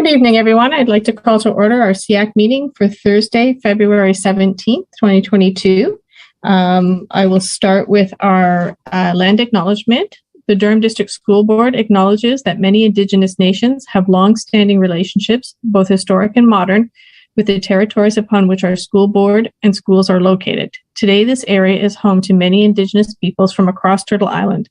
Good evening, everyone. I'd like to call to order our SEAC meeting for Thursday, February 17th, 2022. I will start with our land acknowledgement. The Durham District School Board acknowledges that many Indigenous nations have long-standing relationships, both historic and modern, with the territories upon which our school board and schools are located. Today, this area is home to many Indigenous peoples from across Turtle Island.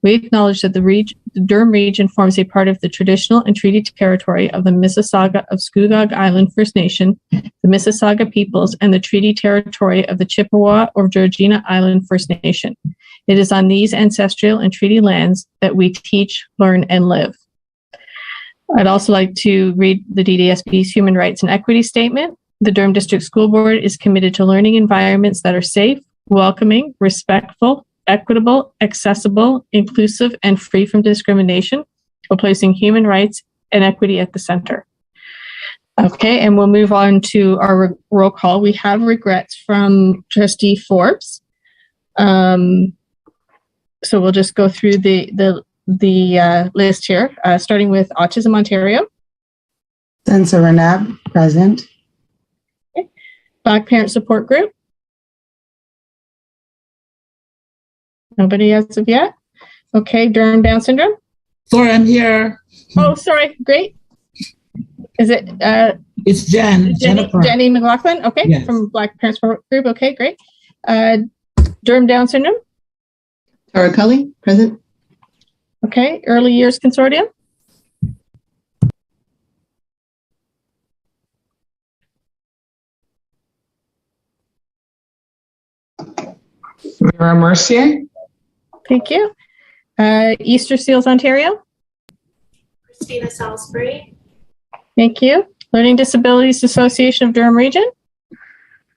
We acknowledge that the Durham region forms a part of the traditional and treaty territory of the Mississauga of Scugog Island First Nation, the Mississauga peoples, and the treaty territory of the Chippewa or Georgina Island First Nation. It is on these ancestral and treaty lands that we teach, learn, and live. I'd also like to read the DDSB's Human Rights and Equity Statement. The Durham District School Board is committed to learning environments that are safe, welcoming, respectful, equitable, accessible, inclusive, and free from discrimination, while placing human rights and equity at the center. Okay, and we'll move on to our roll call. We have regrets from Trustee Forbes. So we'll just go through the list here, starting with Autism Ontario. Sensa Renab, present. Okay. Black Parent Support Group. Nobody as of yet. Okay, Durham Down Syndrome. Sorry, I'm here. Oh, sorry. Great. Is it? It's Jenny McLaughlin. Okay, yes. From Black Parents Support Group. Okay, great. Durham Down Syndrome. Tara Cully, present. Okay, Early Years Consortium. Mira Mercier. Thank you. Easter Seals Ontario. Christina Salisbury. Thank you. Learning Disabilities Association of Durham Region.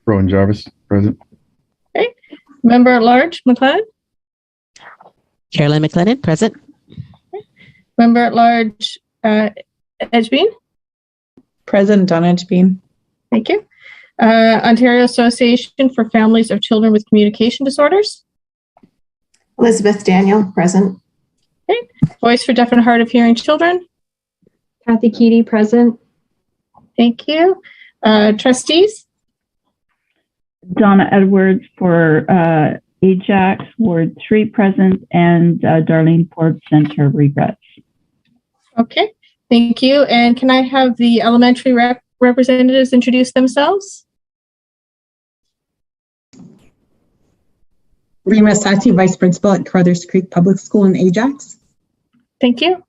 Rowan Jarvis, present. Okay. Member at Large, McLennan. Carolyn McLennan, present. Okay. Member at Large, Edgebean. Present, Donna Edgebean. Thank you. Ontario Association for Families of Children with Communication Disorders. Elizabeth Daniel, present. Okay. Voice for Deaf and Hard of Hearing Children. Kathy Keaty, present. Thank you. Trustees. Donna Edwards for Ajax, Ward 3 present, and Darlene Ford Center regrets. Okay, thank you. And can I have the elementary representatives introduce themselves? Rima Sati, Vice Principal at Carruthers Creek Public School in Ajax. Thank you.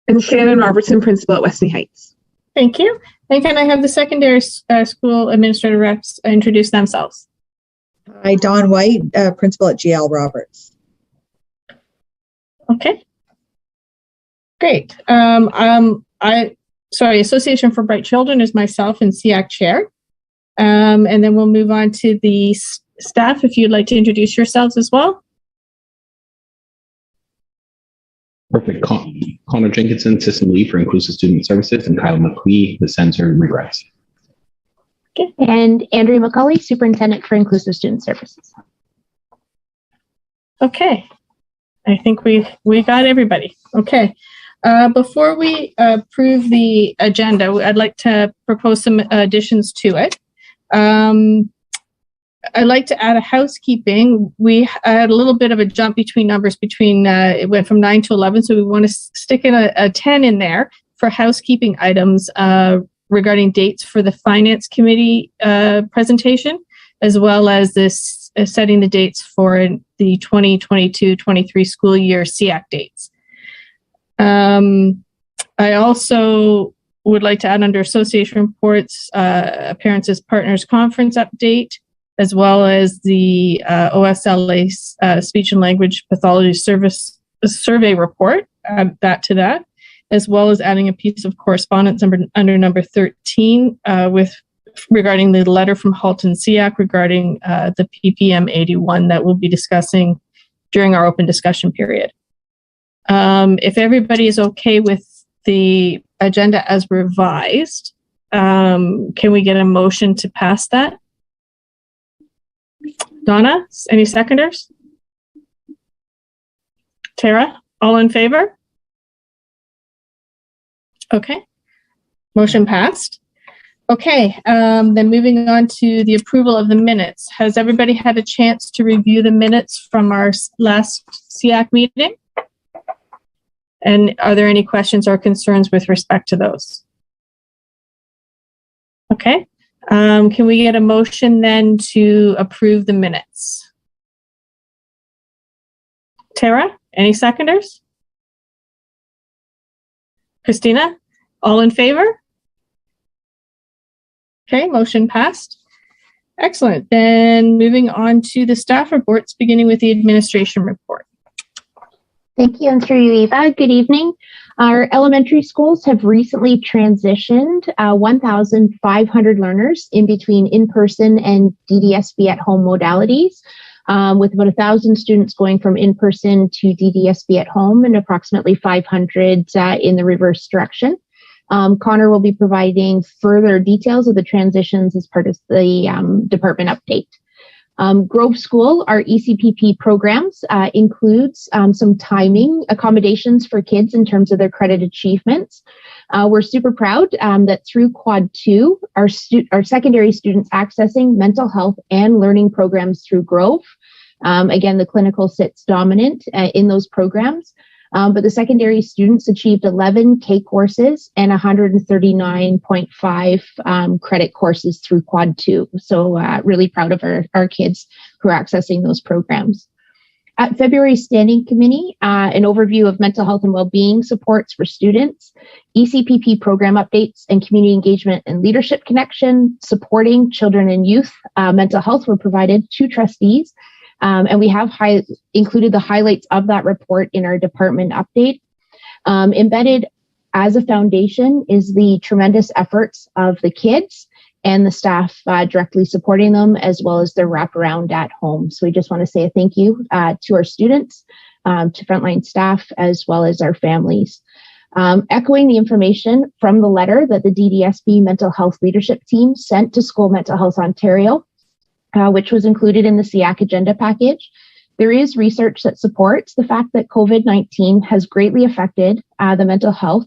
And Shannon Robertson, Principal at Wesley Heights. Thank you. And can I have the secondary school administrative reps introduce themselves? Hi, Dawn White, Principal at GL Roberts. Okay. Great. Association for Bright Children is myself and SEAC Chair. And then we'll move on to the staff, if you'd like to introduce yourselves as well. Perfect. Connor Jenkinson, System Lead for Inclusive Student Services, and Kyle McLee, the Censor Regrets. Okay. And Andrea McCauley, Superintendent for Inclusive Student Services. Okay. I think we got everybody. Okay. Before we approve the agenda, I'd like to propose some additions to it. I'd like to add a housekeeping. We had a little bit of a jump between numbers it went from 9 to 11. So we want to stick in a 10 in there for housekeeping items regarding dates for the Finance Committee presentation, as well as this setting the dates for the 2022-23 school year SEAC dates. I also would like to add under association reports, Appearances Partners Conference update, as well as the OSLA Speech and Language Pathology Service Survey report, add that to that, as well as adding a piece of correspondence under number 13 regarding the letter from Halton SEAC regarding the PPM 81 that we'll be discussing during our open discussion period. If everybody is okay with the agenda as revised, can we get a motion to pass that? Donna, any seconders? Tara, all in favor? Okay. Motion passed. Okay, then moving on to the approval of the minutes. Has everybody had a chance to review the minutes from our last SEAC meeting? And are there any questions or concerns with respect to those? Okay, can we get a motion then to approve the minutes? Tara, any seconders? Christina, all in favor? Okay, motion passed. Excellent. Then moving on to the staff reports, beginning with the administration report. Thank you, and through you, Eva. Good evening. Our elementary schools have recently transitioned 1,500 learners in between in-person and DDSB at home modalities, with about 1,000 students going from in-person to DDSB at home and approximately 500 in the reverse direction. Connor will be providing further details of the transitions as part of the department update. Grove School, our ECPP programs, includes some timing accommodations for kids in terms of their credit achievements. We're super proud that through Quad 2, our secondary students accessing mental health and learning programs through Grove. Again, the clinical sits dominant in those programs. But the secondary students achieved 11 K courses and 139.5 credit courses through Quad 2. So really proud of our kids who are accessing those programs. At February Standing Committee, an overview of mental health and well-being supports for students, ECPP program updates, and community engagement and leadership connection, supporting children and youth mental health were provided to trustees. And we have included the highlights of that report in our department update. Embedded as a foundation is the tremendous efforts of the kids and the staff directly supporting them, as well as their wraparound at home. So we just want to say a thank you to our students, to frontline staff, as well as our families. Echoing the information from the letter that the DDSB Mental Health Leadership Team sent to School Mental Health Ontario, which was included in the SEAC agenda package. There is research that supports the fact that COVID-19 has greatly affected the mental health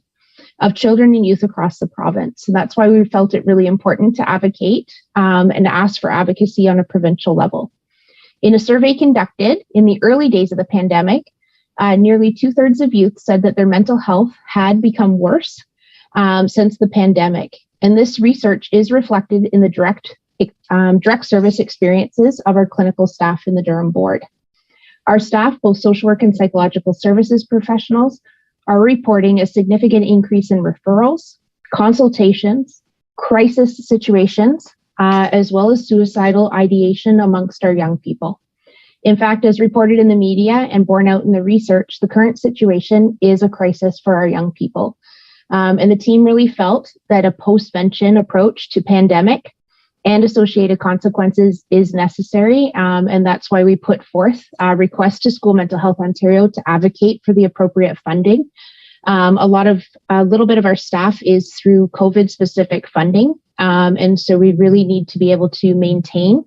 of children and youth across the province. And that's why we felt it really important to advocate and ask for advocacy on a provincial level. In a survey conducted in the early days of the pandemic, nearly 2/3 of youth said that their mental health had become worse since the pandemic. And this research is reflected in the direct service experiences of our clinical staff in the Durham board. Our staff, both social work and psychological services professionals, are reporting a significant increase in referrals, consultations, crisis situations, as well as suicidal ideation amongst our young people. In fact, as reported in the media and borne out in the research, the current situation is a crisis for our young people. And the team really felt that a postvention approach to pandemic and associated consequences is necessary. And that's why we put forth a request to School Mental Health Ontario to advocate for the appropriate funding. A little bit of our staff is through COVID specific funding. And so we really need to be able to maintain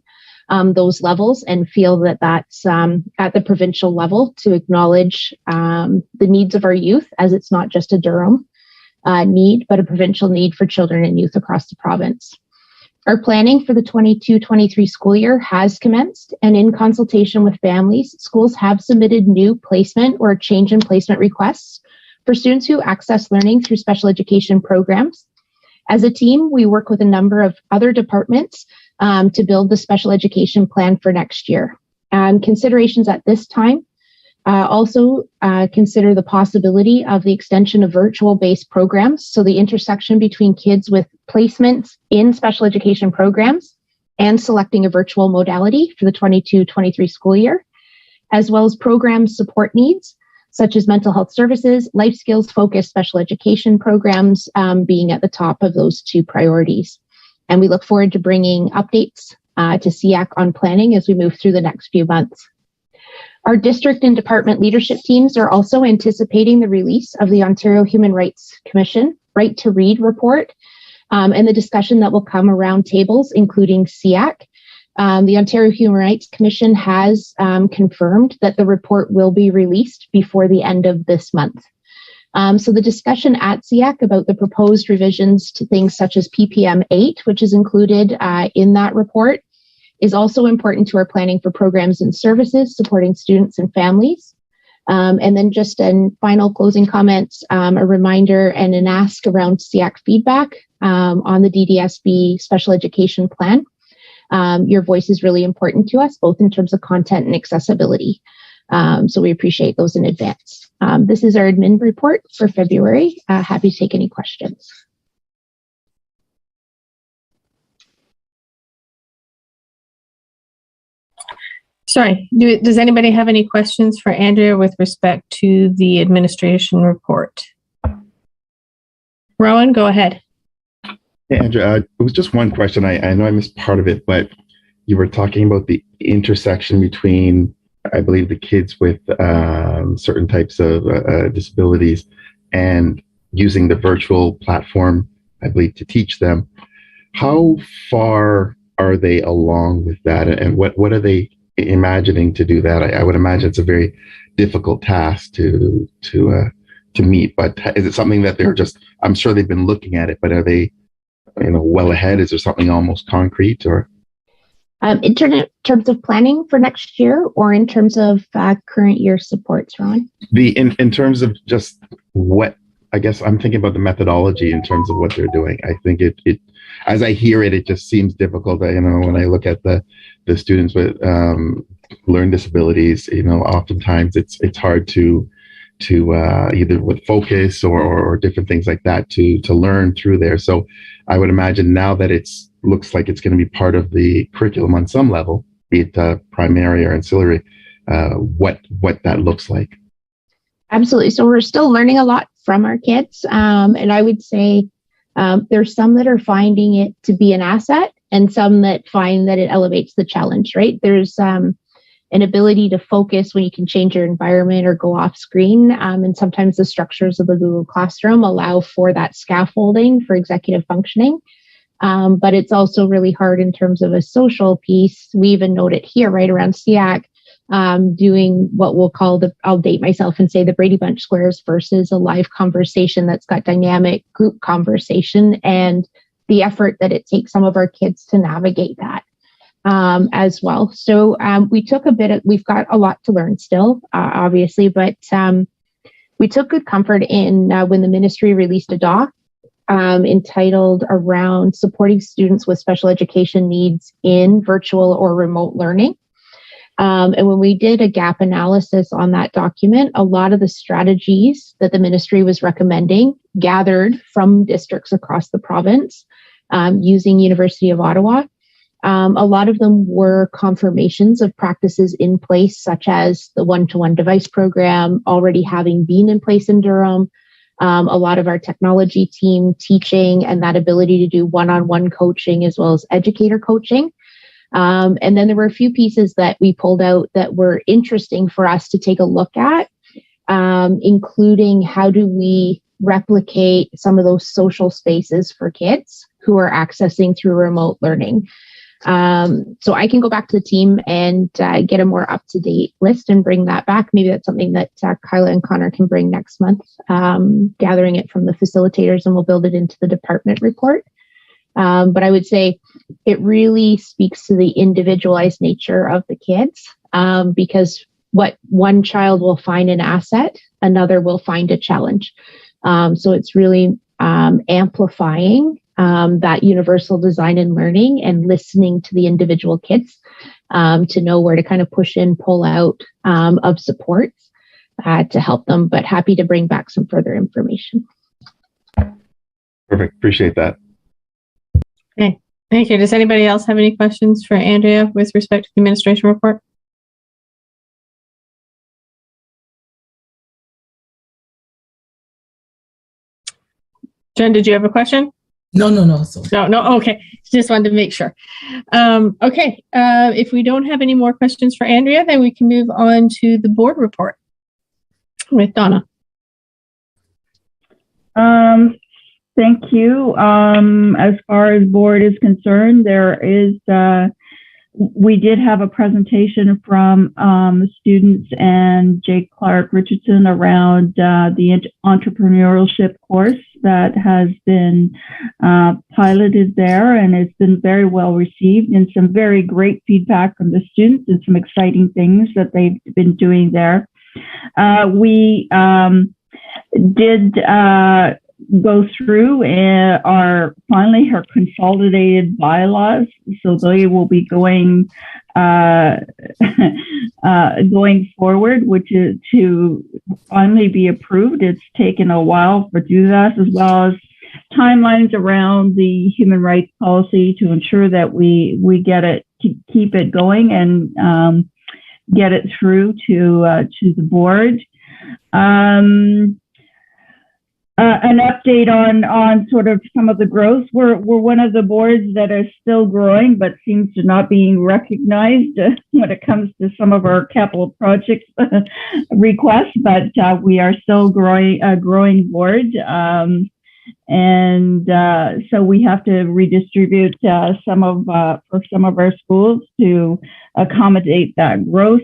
those levels and feel that that's at the provincial level to acknowledge the needs of our youth, as it's not just a Durham need, but a provincial need for children and youth across the province. Our planning for the 22-23 school year has commenced, and in consultation with families, schools have submitted new placement or change in placement requests for students who access learning through special education programs. As a team, we work with a number of other departments to build the special education plan for next year. Considerations at this time also consider the possibility of the extension of virtual-based programs, so the intersection between kids with placements in special education programs and selecting a virtual modality for the 22-23 school year, as well as program support needs, such as mental health services, life skills-focused special education programs being at the top of those two priorities. And we look forward to bringing updates to SEAC on planning as we move through the next few months. Our district and department leadership teams are also anticipating the release of the Ontario Human Rights Commission Right to Read report and the discussion that will come around tables, including SEAC. The Ontario Human Rights Commission has confirmed that the report will be released before the end of this month. So the discussion at SEAC about the proposed revisions to things such as PPM 8, which is included in that report, is also important to our planning for programs and services supporting students and families. And then just in final closing comments, a reminder and an ask around SEAC feedback on the DDSB special education plan. Your voice is really important to us, both in terms of content and accessibility. So we appreciate those in advance. This is our admin report for February. Happy to take any questions. Sorry, does anybody have any questions for Andrea with respect to the administration report? Rowan, go ahead. Hey, Andrea, it was just one question. I know I missed part of it, but you were talking about the intersection between, I believe, the kids with certain types of disabilities and using the virtual platform, I believe, to teach them. How far are they along with that, and what are they imagining to do that? I would imagine it's a very difficult task to meet, but is it something that they're just, I'm sure they've been looking at it, but are they, well ahead? Is there something almost concrete, or? In terms of planning for next year, or in terms of current year supports, Ron? In terms of just what, I guess I'm thinking about the methodology in terms of what they're doing. I think it as I hear it, it just seems difficult. When I look at the students with learning disabilities, oftentimes it's hard to either with focus or different things like that to learn through there. So I would imagine now that looks like it's going to be part of the curriculum on some level, be it primary or ancillary, what that looks like. Absolutely. So we're still learning a lot from our kids. And I would say there's some that are finding it to be an asset and some that find that it elevates the challenge, right? There's an ability to focus when you can change your environment or go off screen. And sometimes the structures of the Google Classroom allow for that scaffolding for executive functioning. But it's also really hard in terms of a social piece. We even note it here right around SEAC, doing what we'll call I'll date myself and say the Brady Bunch squares versus a live conversation that's got dynamic group conversation, and the effort that it takes some of our kids to navigate that as well. So we've got a lot to learn still, obviously, but we took good comfort in when the ministry released a doc entitled around supporting students with special education needs in virtual or remote learning. And when we did a gap analysis on that document, a lot of the strategies that the ministry was recommending gathered from districts across the province using University of Ottawa. A lot of them were confirmations of practices in place, such as the one-to-one device program already having been in place in Durham, a lot of our technology team teaching and that ability to do one-on-one coaching as well as educator coaching. And then there were a few pieces that we pulled out that were interesting for us to take a look at, including how do we replicate some of those social spaces for kids who are accessing through remote learning. So I can go back to the team and get a more up-to-date list and bring that back. Maybe that's something that Kyla and Connor can bring next month, gathering it from the facilitators, and we'll build it into the department report. But I would say it really speaks to the individualized nature of the kids, because what one child will find an asset, another will find a challenge. So it's really amplifying that universal design and learning and listening to the individual kids to know where to kind of push in, pull out of supports to help them, but happy to bring back some further information. Perfect. Appreciate that. Okay, thank you. Does anybody else have any questions for Andrea with respect to the administration report? Jen, did you have a question? No. So. No. Okay, just wanted to make sure. Okay, if we don't have any more questions for Andrea, then we can move on to the board report with Donna. Thank you. As far as board is concerned, there is we did have a presentation from students and Jake Clark Richardson around the entrepreneurship course that has been piloted there, and it's been very well received, and some very great feedback from the students and some exciting things that they've been doing there. We did go through our consolidated bylaws, so they will be going going forward, which is to finally be approved. It's taken a while to do that, as well as timelines around the human rights policy to ensure that we get it, keep it going, and get it through to the board. An update on sort of some of the growth. We're one of the boards that are still growing, but seems to not being recognized when it comes to some of our capital projects requests. But we are still growing, a growing board, and so we have to redistribute some of for some of our schools to accommodate that growth.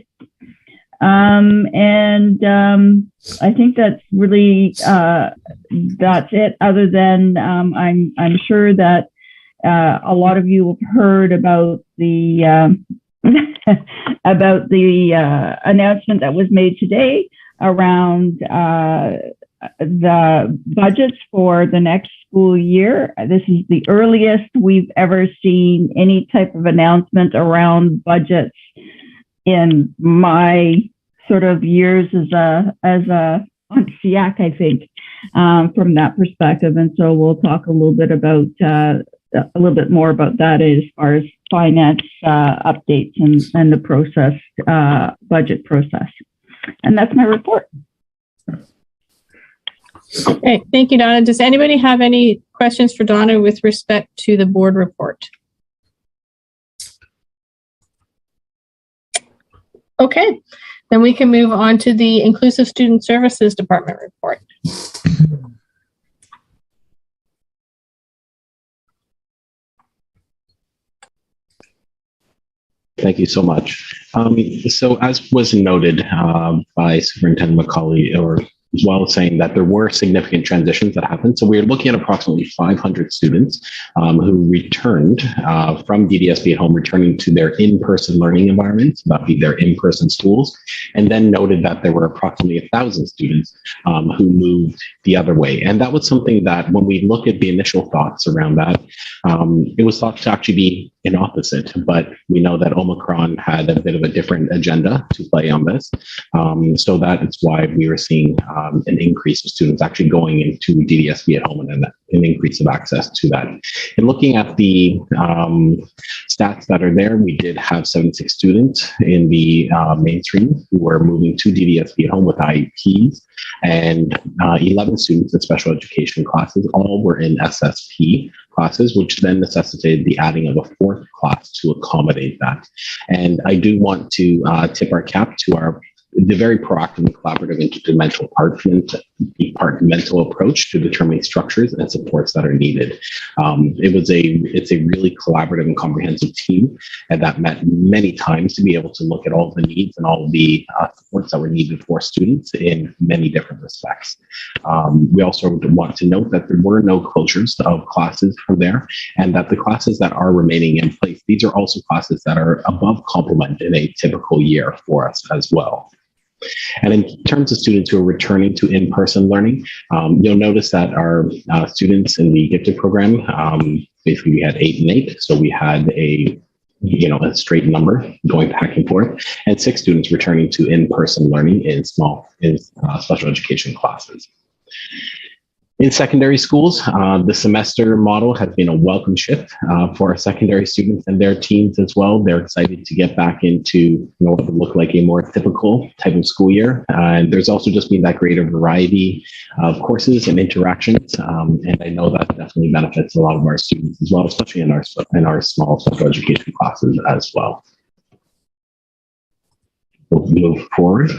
I think that's really that's it. Other than I'm sure that a lot of you have heard about the about the announcement that was made today around the budgets for the next school year. This is the earliest we've ever seen any type of announcement around budgets in my sort of years as a on SEAC, I think, from that perspective. And so we'll talk a little bit about a little bit more about that as far as finance updates and the process, budget process. And that's my report. Okay, thank you, Donna. Does anybody have any questions for Donna with respect to the board report? Okay, then we can move on to the Inclusive Student Services Department report. Thank you so much. So as was noted by Superintendent McCauley, or as well as saying that there were significant transitions that happened. So we're looking at approximately 500 students who returned from DDSB at home, returning to their in-person learning environments, that be their in-person schools, and then noted that there were approximately 1,000 students who moved the other way. And that was something that when we look at the initial thoughts around that, it was thought to actually be an opposite, but we know that Omicron had a bit of a different agenda to play on this. So that is why we were seeing an increase of students actually going into DDSB at home, and then an increase of access to that. And looking at the stats that are there, we did have 76 students in the mainstream who were moving to DDSB at home with IEPs, and 11 students in special education classes. All were in SSP classes, which then necessitated the adding of a fourth class to accommodate that. And I do want to tip our cap to the very proactive and collaborative departmental approach to determining structures and supports that are needed. It's a really collaborative and comprehensive team, and that met many times to be able to look at all the needs and all of the supports that were needed for students in many different respects. We also want to note that there were no closures of classes from there, and that the classes that are remaining in place, these are also classes that are above complement in a typical year for us as well. And in terms of students who are returning to in-person learning, you'll notice that our students in the gifted program, basically we had 8 and 8. So we had a straight number going back and forth, and 6 students returning to in-person learning in special education classes. In secondary schools, the semester model has been a welcome shift for our secondary students and their teams as well. They're excited to get back into what would look like a more typical type of school year. And there's also just been that greater variety of courses and interactions. And I know that definitely benefits a lot of our students as well, especially in our small special education classes as well. We'll move forward.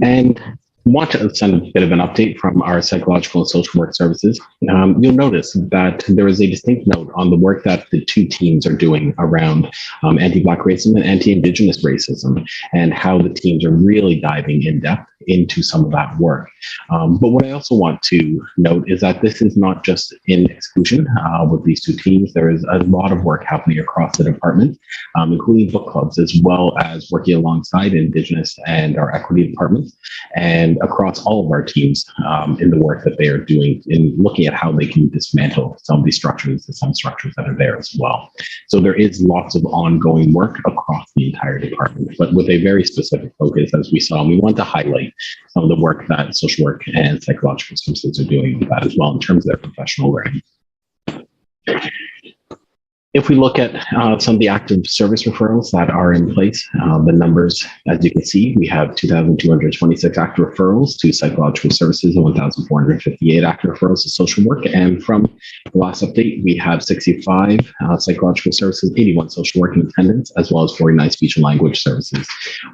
And want to send a bit of an update from our psychological and social work services. You'll notice that there is a distinct note on the work that the two teams are doing around anti-Black racism and anti-Indigenous racism, and how the teams are really diving in depth into some of that work. But what I also want to note is that this is not just in exclusion with these two teams. There is a lot of work happening across the department, including book clubs, as well as working alongside Indigenous and our equity departments, and across all of our teams in the work that they are doing in looking at how they can dismantle some of these structures and some structures that are there as well. So there is lots of ongoing work across the entire department, but with a very specific focus, as we saw. We want to highlight some of the work that social work and psychological services are doing with that as well in terms of their professional learning. If we look at some of the active service referrals that are in place, the numbers, as you can see, we have 2,226 active referrals to psychological services and 1,458 active referrals to social work. And from the last update, we have 65 psychological services, 81 social work in attendance, as well as 49 speech and language services.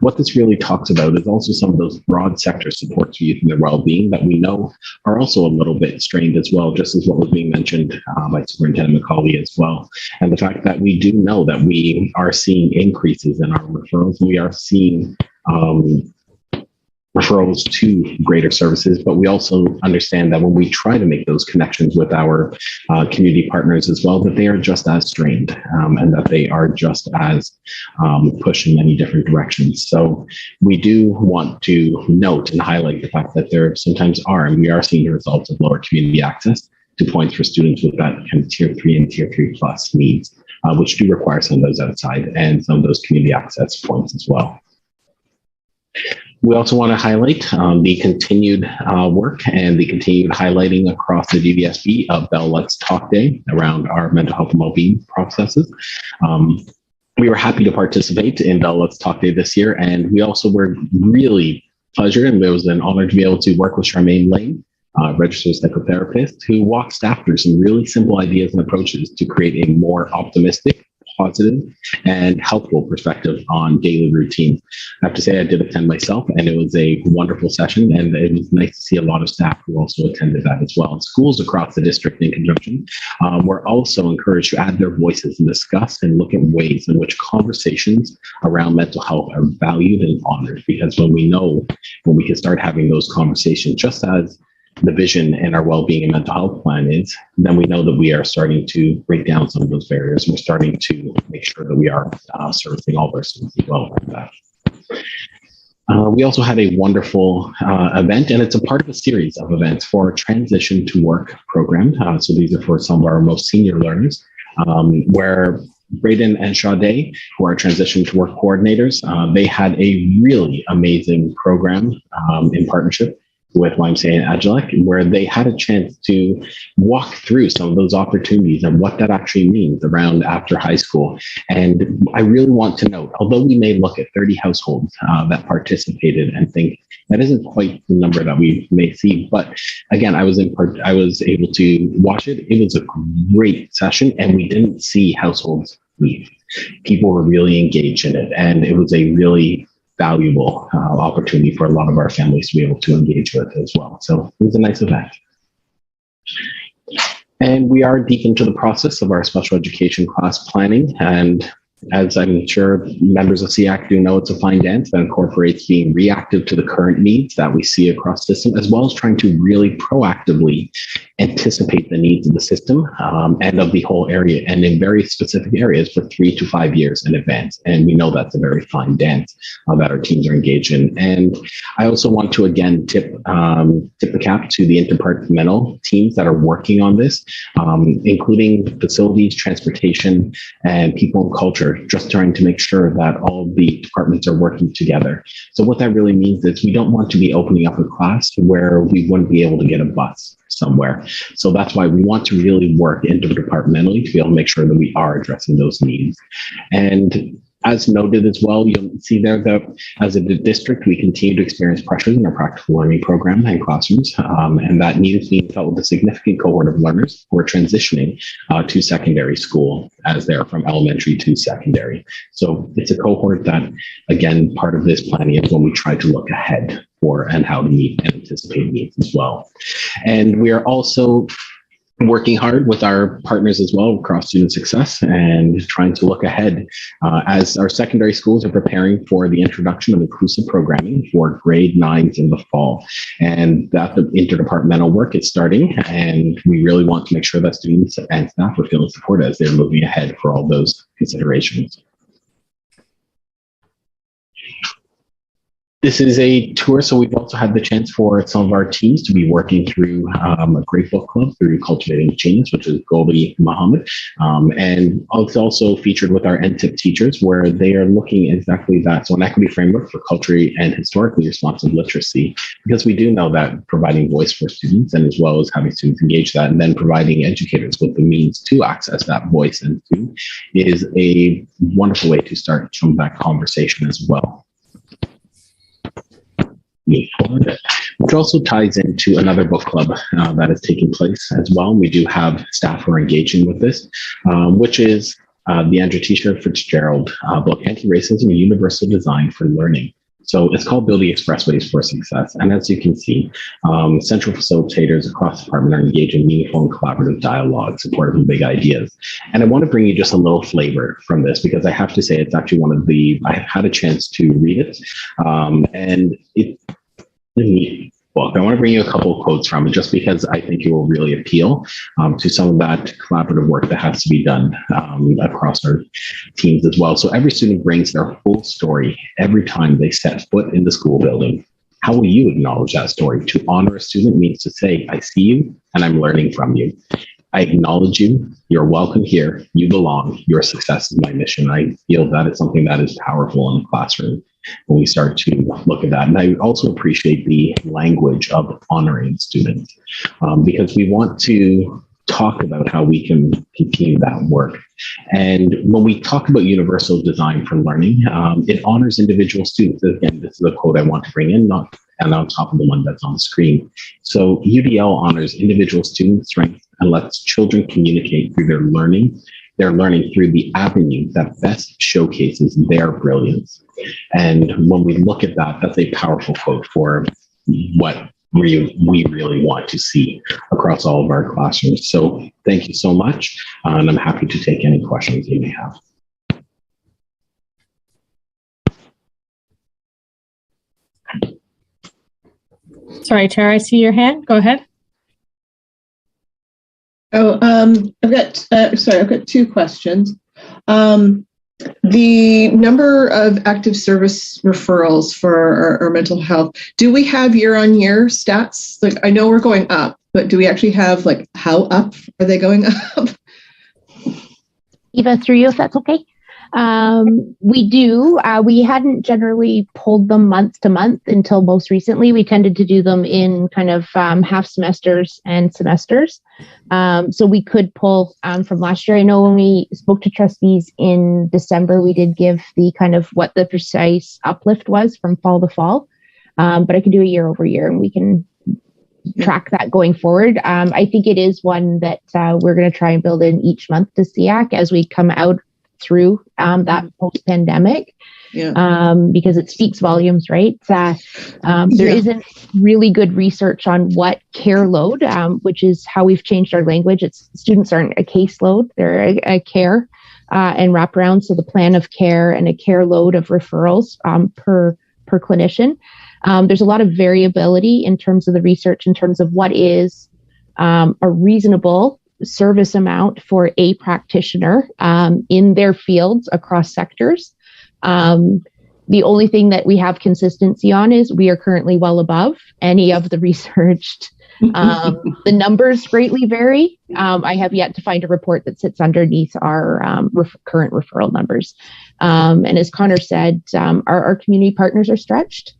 What this really talks about is also some of those broad sector supports for youth and their well-being that we know are also a little bit strained as well, just as what was being mentioned by Superintendent McCauley as well. And the fact that we do know that we are seeing increases in our referrals, we are seeing referrals to greater services, but we also understand that when we try to make those connections with our community partners as well, that they are just as strained and that they are just as pushed in many different directions. So we do want to note and highlight the fact that there sometimes are, and we are seeing the results of lower community access to points for students with that kind of tier 3 and tier 3 plus needs, which do require some of those outside and some of those community access points as well. We also want to highlight the continued work and the continued highlighting across the DDSB of Bell Let's Talk Day around our mental health and well-being processes. We were happy to participate in Bell Let's Talk Day this year, and we also were really pleasured, and it was an honor to be able to work with Charmaine Lane, registered psychotherapist, who walked staff through some really simple ideas and approaches to create a more optimistic, positive, and helpful perspective on daily routine. I have to say I did attend myself, and it was a wonderful session, and it was nice to see a lot of staff who also attended that as well. Schools across the district in conjunction were also encouraged to add their voices and discuss and look at ways in which conversations around mental health are valued and honored, because when we can start having those conversations, just as the vision in our well-being and mental health plan is, then we know that we are starting to break down some of those barriers. And we're starting to make sure that we are servicing all of our students as well with that. We also had a wonderful event, and it's a part of a series of events for our Transition to Work program. So these are for some of our most senior learners, where Braden and Sade, who are Transition to Work coordinators, they had a really amazing program in partnership with YMCA and Agilec, where they had a chance to walk through some of those opportunities and what that actually means around after high school. And I really want to note, although we may look at 30 households that participated and think that isn't quite the number that we may see, but again, I was able to watch it. It was a great session, and we didn't see households leave. People were really engaged in it, and it was a really valuable opportunity for a lot of our families to be able to engage with as well. So it was a nice event. And we are deep into the process of our special education class planning. And as I'm sure members of SEAC do know, it's a fine dance that incorporates being reactive to the current needs that we see across the system, as well as trying to really proactively anticipate the needs of the system and of the whole area, and in very specific areas for 3 to 5 years in advance. And we know that's a very fine dance that our teams are engaged in. And I also want to again tip the cap to the interdepartmental teams that are working on this, including facilities, transportation, and people and culture, just trying to make sure that all the departments are working together. So what that really means is we don't want to be opening up a class where we wouldn't be able to get a bus somewhere. So that's why we want to really work interdepartmentally to be able to make sure that we are addressing those needs. And as noted as well, you'll see there that as a district, we continue to experience pressures in our practical learning program and classrooms, and that need is being felt with a significant cohort of learners who are transitioning to secondary school as they're from elementary to secondary. So it's a cohort that, again, part of this planning is when we try to look ahead for and how to meet and anticipate needs as well. And we are also working hard with our partners as well across student success and trying to look ahead as our secondary schools are preparing for the introduction of inclusive programming for grade 9s in the fall. And that the interdepartmental work is starting, and we really want to make sure that students and staff are feeling supported as they're moving ahead for all those considerations. This is a tour, so we've also had the chance for some of our teams to be working through a great book club through Cultivating Change, which is Gobi Muhammad. And it's also featured with our NTIP teachers, where they are looking exactly that. So an equity framework for culturally and historically responsive literacy, because we do know that providing voice for students, and as well as having students engage that, and then providing educators with the means to access that voice and to, is a wonderful way to start some of that conversation as well. Which also ties into another book club that is taking place as well. We do have staff who are engaging with this, which is the Andrew T-shirt Fitzgerald book, Anti-Racism, a Universal Design for Learning. So it's called Building Expressways for Success. And as you can see, central facilitators across the department are engaged in meaningful and collaborative dialogue, supportive of big ideas. And I want to bring you just a little flavor from this, because I have to say it's actually one of the, I had a chance to read it. And it's a neat book. I want to bring you a couple of quotes from it, just because I think it will really appeal to some of that collaborative work that has to be done across our teams as well. So every student brings their full story every time they set foot in the school building. How will you acknowledge that story? To honor a student means to say, I see you and I'm learning from you. I acknowledge you. You're welcome here. You belong. Your success is my mission. I feel that is something that is powerful in the classroom when we start to look at that. And I also appreciate the language of honoring students because we want to talk about how we can continue that work. And when we talk about universal design for learning, it honors individual students. Again, this is a quote I want to bring in, not and on top of the one that's on the screen. So UDL honors individual student strengths and lets children communicate through their learning through the avenue that best showcases their brilliance. And when we look at that, that's a powerful quote for what we really want to see across all of our classrooms. So thank you so much. And I'm happy to take any questions you may have. Sorry, Tara, I see your hand. Go ahead. Oh, I've got two questions. The number of active service referrals for our mental health, do we have year-on-year stats? Like, I know we're going up, but do we actually have, like, how up are they going up? Eva, through you, if that's okay. We do. We hadn't generally pulled them month to month until most recently. We tended to do them in kind of half semesters and semesters. So we could pull from last year. I know when we spoke to trustees in December, we did give the kind of what the precise uplift was from fall to fall. But I can do a year over year and we can track that going forward. I think it is one that we're going to try and build in each month to SEAC as we come out through that post-pandemic, because it speaks volumes, right? There isn't really good research on what care load, which is how we've changed our language. Students aren't a caseload, they're a care and wraparound. So the plan of care and a care load of referrals per clinician. There's a lot of variability in terms of the research, in terms of what is a reasonable service amount for a practitioner in their fields across sectors. The only thing that we have consistency on is we are currently well above any of the researched. The numbers greatly vary. I have yet to find a report that sits underneath our current referral numbers. And as Connor said, our community partners are stretched.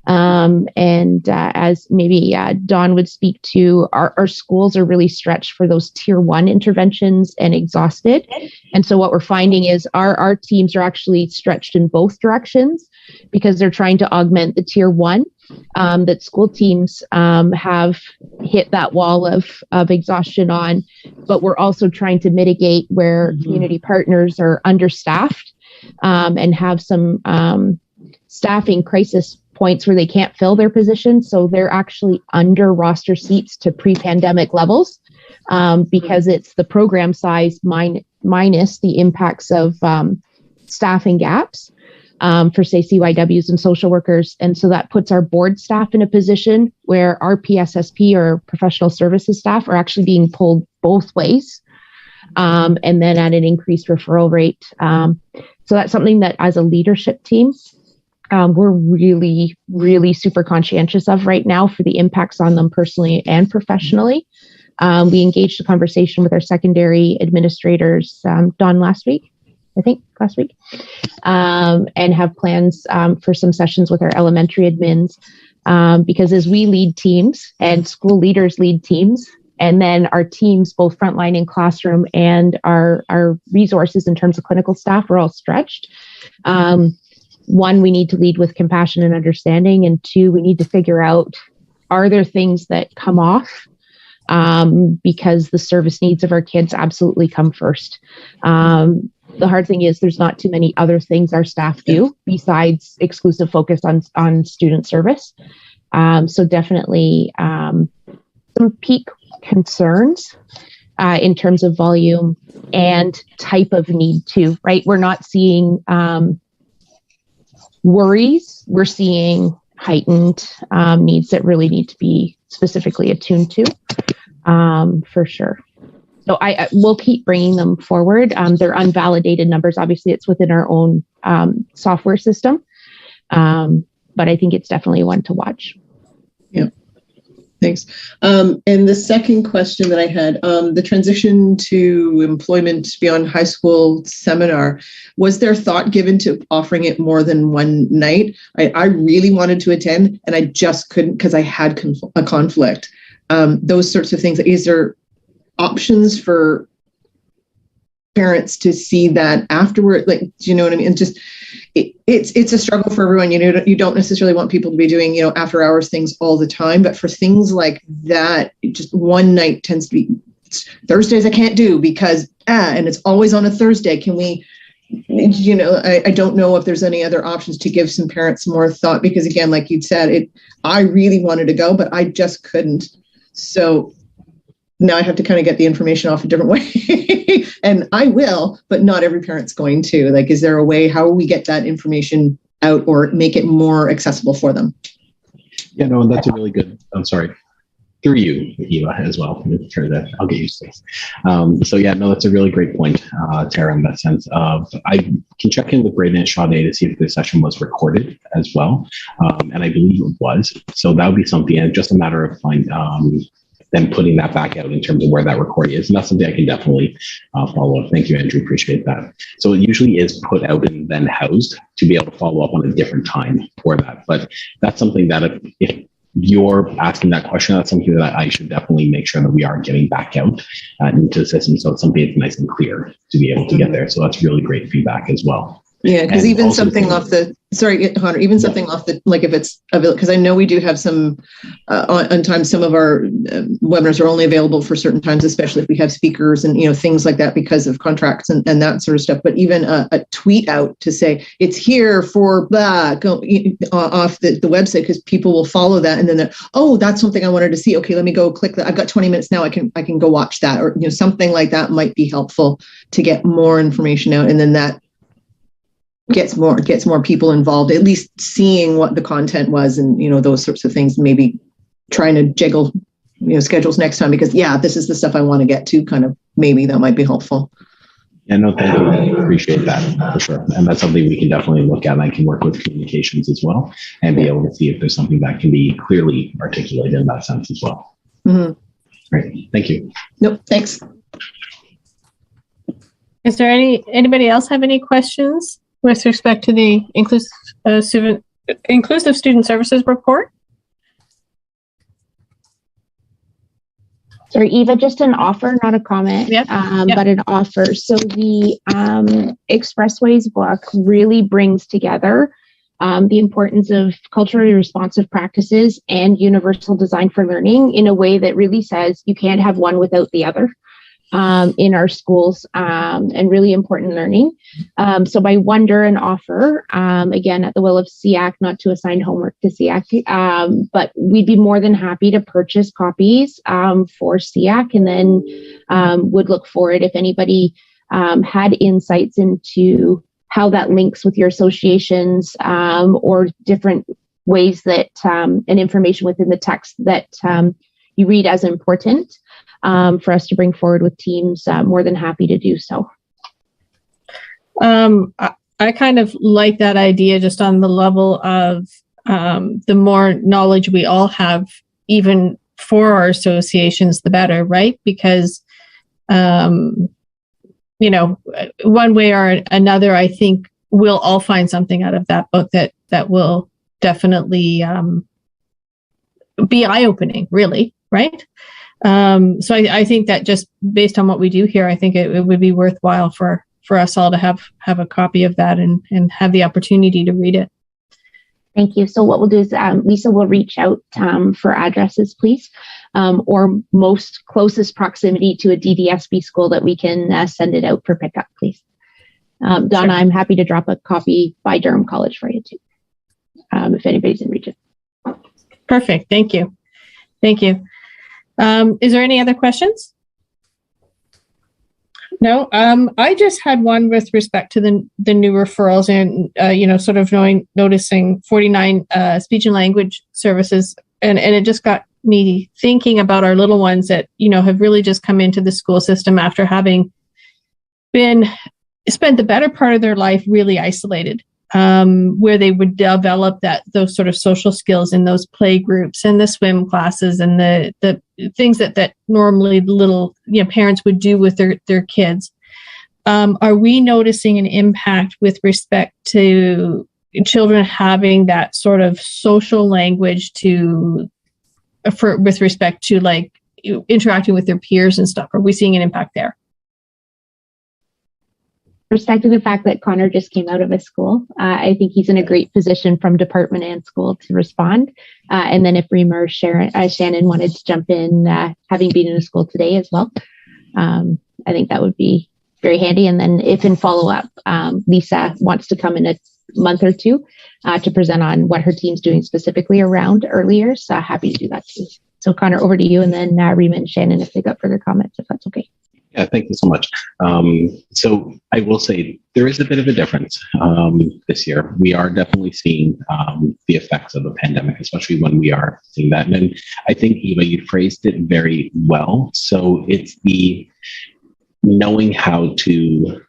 As maybe Dawn would speak to, our schools are really stretched for those tier 1 interventions and exhausted. And so what we're finding is our teams are actually stretched in both directions because they're trying to augment the tier 1 that school teams have hit that wall of exhaustion on, but we're also trying to mitigate where community partners are understaffed and have some staffing crisis points where they can't fill their position. So they're actually under roster seats to pre-pandemic levels because it's the program size minus the impacts of staffing gaps for, say, CYWs and social workers. And so that puts our board staff in a position where our PSSP or professional services staff are actually being pulled both ways. And then at an increased referral rate. So that's something that as a leadership team, we're really, really super conscientious of right now for the impacts on them personally and professionally. We engaged a conversation with our secondary administrators, last week, and have plans for some sessions with our elementary admins, because as we lead teams and school leaders lead teams, and then our teams, both frontline and classroom, and our resources in terms of clinical staff are all stretched. One, we need to lead with compassion and understanding. And two, we need to figure out, are there things that come off? Because the service needs of our kids absolutely come first. The hard thing is there's not too many other things our staff do besides exclusive focus on student service. So definitely some peak concerns in terms of volume and type of need too, right? We're not seeing worries. We're seeing heightened needs that really need to be specifically attuned to, for sure. So I will keep bringing them forward. They're unvalidated numbers. Obviously, it's within our own software system, but I think it's definitely one to watch. Yeah. Thanks. And the second question that I had, the transition to employment beyond high school seminar, was there thought given to offering it more than one night? I really wanted to attend and I just couldn't because I had a conflict. Those sorts of things. Is there options for parents to see that afterward? Like, do you know what I mean? And just it's a struggle for everyone. You don't necessarily want people to be doing, after hours things all the time, but for things like that, just one night tends to be Thursdays I can't do because, and it's always on a Thursday. Can we, I don't know if there's any other options to give some parents more thought, because again, like you'd said, I really wanted to go, but I just couldn't. So now I have to kind of get the information off a different way. And I will, but not every parent's going to. Like, is there a way, how we get that information out or make it more accessible for them? Yeah, no, that's a really good, I'm sorry, through you, Eva, as well. I'll get used to this. So yeah, no, that's a really great point, Tara, in that sense of, I can check in with Braden and Sade to see if the session was recorded as well. And I believe it was. So that would be something, and just a matter of then putting that back out in terms of where that recording is. And that's something I can definitely follow up. Thank you, Andrew. Appreciate that. So it usually is put out and then housed to be able to follow up on a different time for that. But that's something that if you're asking that question, that's something that I should definitely make sure that we are getting back out into the system. So it's something that's nice and clear to be able to get there. So that's really great feedback as well. Yeah, because even something off the, Hunter, even something off the, like if it's available, because I know we do have some, on times some of our webinars are only available for certain times, especially if we have speakers and, things like that because of contracts and that sort of stuff. But even a tweet out to say, it's here for blah, go off the website, because people will follow that. And then, that's something I wanted to see. Okay, let me go click that. I've got 20 minutes now. I can go watch that, or, something like that might be helpful to get more information out. And then that gets more people involved, at least seeing what the content was and, those sorts of things, maybe trying to jiggle, schedules next time, because this is the stuff I want to get to, kind of, maybe that might be helpful. Yeah, no, thank you. I appreciate that for sure. And that's something we can definitely look at. And I can work with communications as well and be able to see if there's something that can be clearly articulated in that sense as well. Mm-hmm. Great. Thank you. Nope. Thanks. Is there anybody else have any questions with respect to the inclusive student services report? Sorry, Eva, just an offer, not a comment, but an offer. So the Expressways book really brings together the importance of culturally responsive practices and universal design for learning in a way that really says you can't have one without the other. in our schools and really important learning. So by wonder and offer, again, at the will of SEAC, not to assign homework to SEAC, but we'd be more than happy to purchase copies for SEAC, and then would look forward if anybody had insights into how that links with your associations or different ways that and information within the text that you read as important for us to bring forward with teams, more than happy to do so. I kind of like that idea just on the level of the more knowledge we all have, even for our associations, the better, right? Because, you know, one way or another, I think we'll all find something out of that book that will definitely be eye-opening, really, right? So I think that just based on what we do here, I think it would be worthwhile for us all to have a copy of that and have the opportunity to read it. Thank you. So what we'll do is Lisa will reach out for addresses, please, or most closest proximity to a DDSB school that we can send it out for pickup, please. Donna, sure. I'm happy to drop a copy by Durham College for you too, if anybody's in region. Perfect. Thank you. Thank you. Is there any other questions? No, I just had one with respect to the new referrals and, you know, sort of noticing 49 speech and language services. And it just got me thinking about our little ones that, you know, have really just come into the school system after having spent the better part of their life really isolated, where they would develop those sort of social skills in those play groups and the swim classes and the things that normally little, you know, parents would do with their kids. Are we noticing an impact with respect to children having that sort of social language with respect to like interacting with their peers and stuff? Are we seeing an impact there? Respecting the fact that Connor just came out of a school, I think he's in a great position from department and school to respond. And then if Reema or Shannon wanted to jump in, having been in a school today as well, I think that would be very handy. And then if in follow-up, Lisa wants to come in a month or two to present on what her team's doing specifically around early years, happy to do that too. So Connor, over to you, and then Reema and Shannon if they got further comments, if that's okay. Yeah, thank you so much. So I will say there is a bit of a difference this year. We are definitely seeing the effects of the pandemic, especially when we are seeing that. And I think, Eva, you phrased it very well. So it's the knowing how to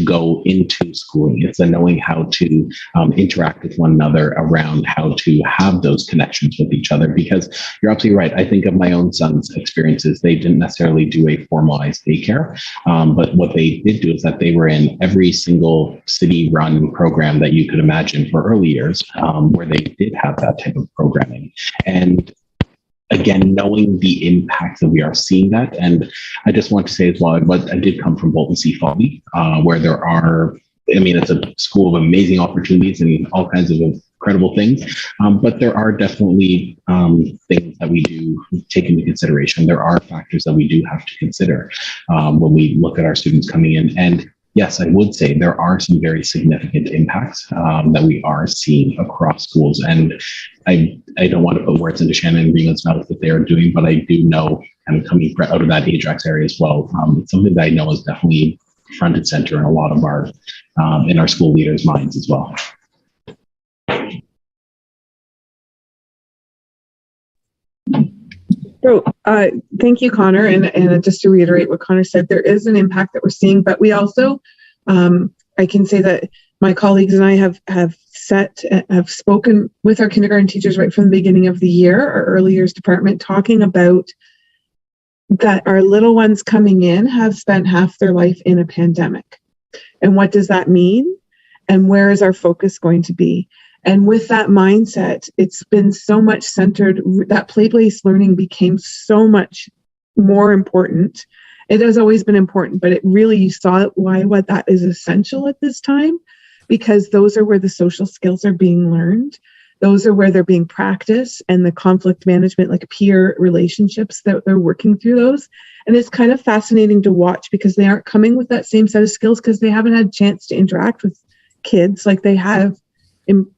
go into schooling. It's the knowing how to interact with one another around how to have those connections with each other, because you're absolutely right. I think of my own son's experiences. They didn't necessarily do a formalized daycare, but what they did do is that they were in every single city-run program that you could imagine for early years, where they did have that type of programming. And again, knowing the impact that we are seeing that. And I just want to say as well, I did come from Bolton C. Foley, where there are, I mean, it's a school of amazing opportunities and all kinds of incredible things. But there are definitely things that we do take into consideration. There are factors that we do have to consider when we look at our students coming in. And yes, I would say there are some very significant impacts that we are seeing across schools. And I don't want to put words into Shannon and Reema's mouth that they are doing, but I do know, kind of coming out of that Ajax area as well, it's something that I know is definitely front and center in a lot of our, in our school leaders' minds as well. So thank you, Connor. And just to reiterate what Connor said, there is an impact that we're seeing, but we also, I can say that my colleagues and I have spoken with our kindergarten teachers right from the beginning of the year, our early years department, talking about that our little ones coming in have spent half their life in a pandemic. And what does that mean? And where is our focus going to be? And with that mindset, it's been so much centered, that play-based learning became so much more important. It has always been important, but it really, you saw what that is essential at this time, because those are where the social skills are being learned. those are where they're being practiced, and the conflict management, like peer relationships, that they're working through those. And it's kind of fascinating to watch because they aren't coming with that same set of skills because they haven't had a chance to interact with kids like they have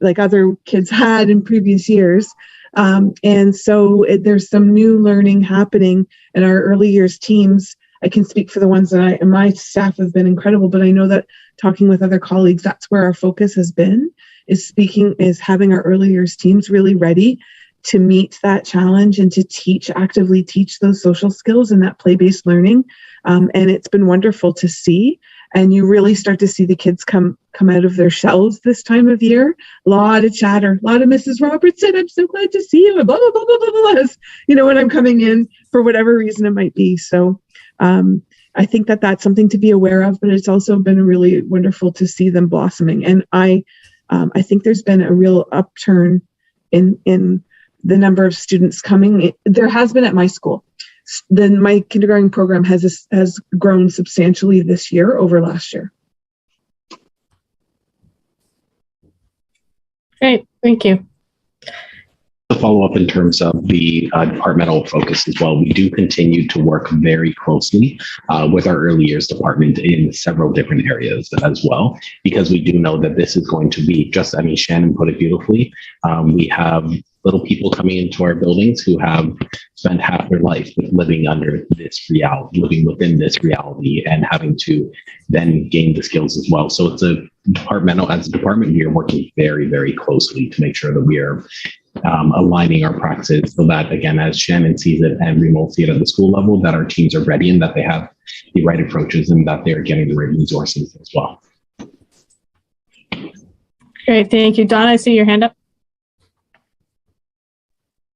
like other kids had in previous years. And so there's some new learning happening in our early years teams. I can speak for the ones that my staff have been incredible, but I know that talking with other colleagues, that's where our focus has been, is having our early years teams really ready to meet that challenge and to actively teach those social skills and that play-based learning. And it's been wonderful to see. And you really start to see the kids come out of their shells this time of year. A lot of chatter, a lot of Mrs. Robertson, I'm so glad to see you, and blah, blah, blah, blah, blah, blah, when I'm coming in for whatever reason it might be. So I think that that's something to be aware of, but it's also been really wonderful to see them blossoming. And I think there's been a real upturn in the number of students coming. There has been at my school. Then my kindergarten program has grown substantially this year over last year. Great, thank you. To follow up in terms of the departmental focus as well, we do continue to work very closely with our early years department in several different areas as well, because we do know that this is going to be Shannon put it beautifully. We have little people coming into our buildings who have spent half their life living under this reality, living within this reality, and having to then gain the skills as well. So it's as a department, we are working very, very closely to make sure that we are aligning our practices so that, again, as Shannon sees it and we will see it at the school level, that our teams are ready and that they have the right approaches and that they're getting the right resources as well. Great, thank you. Donna, I see your hand up.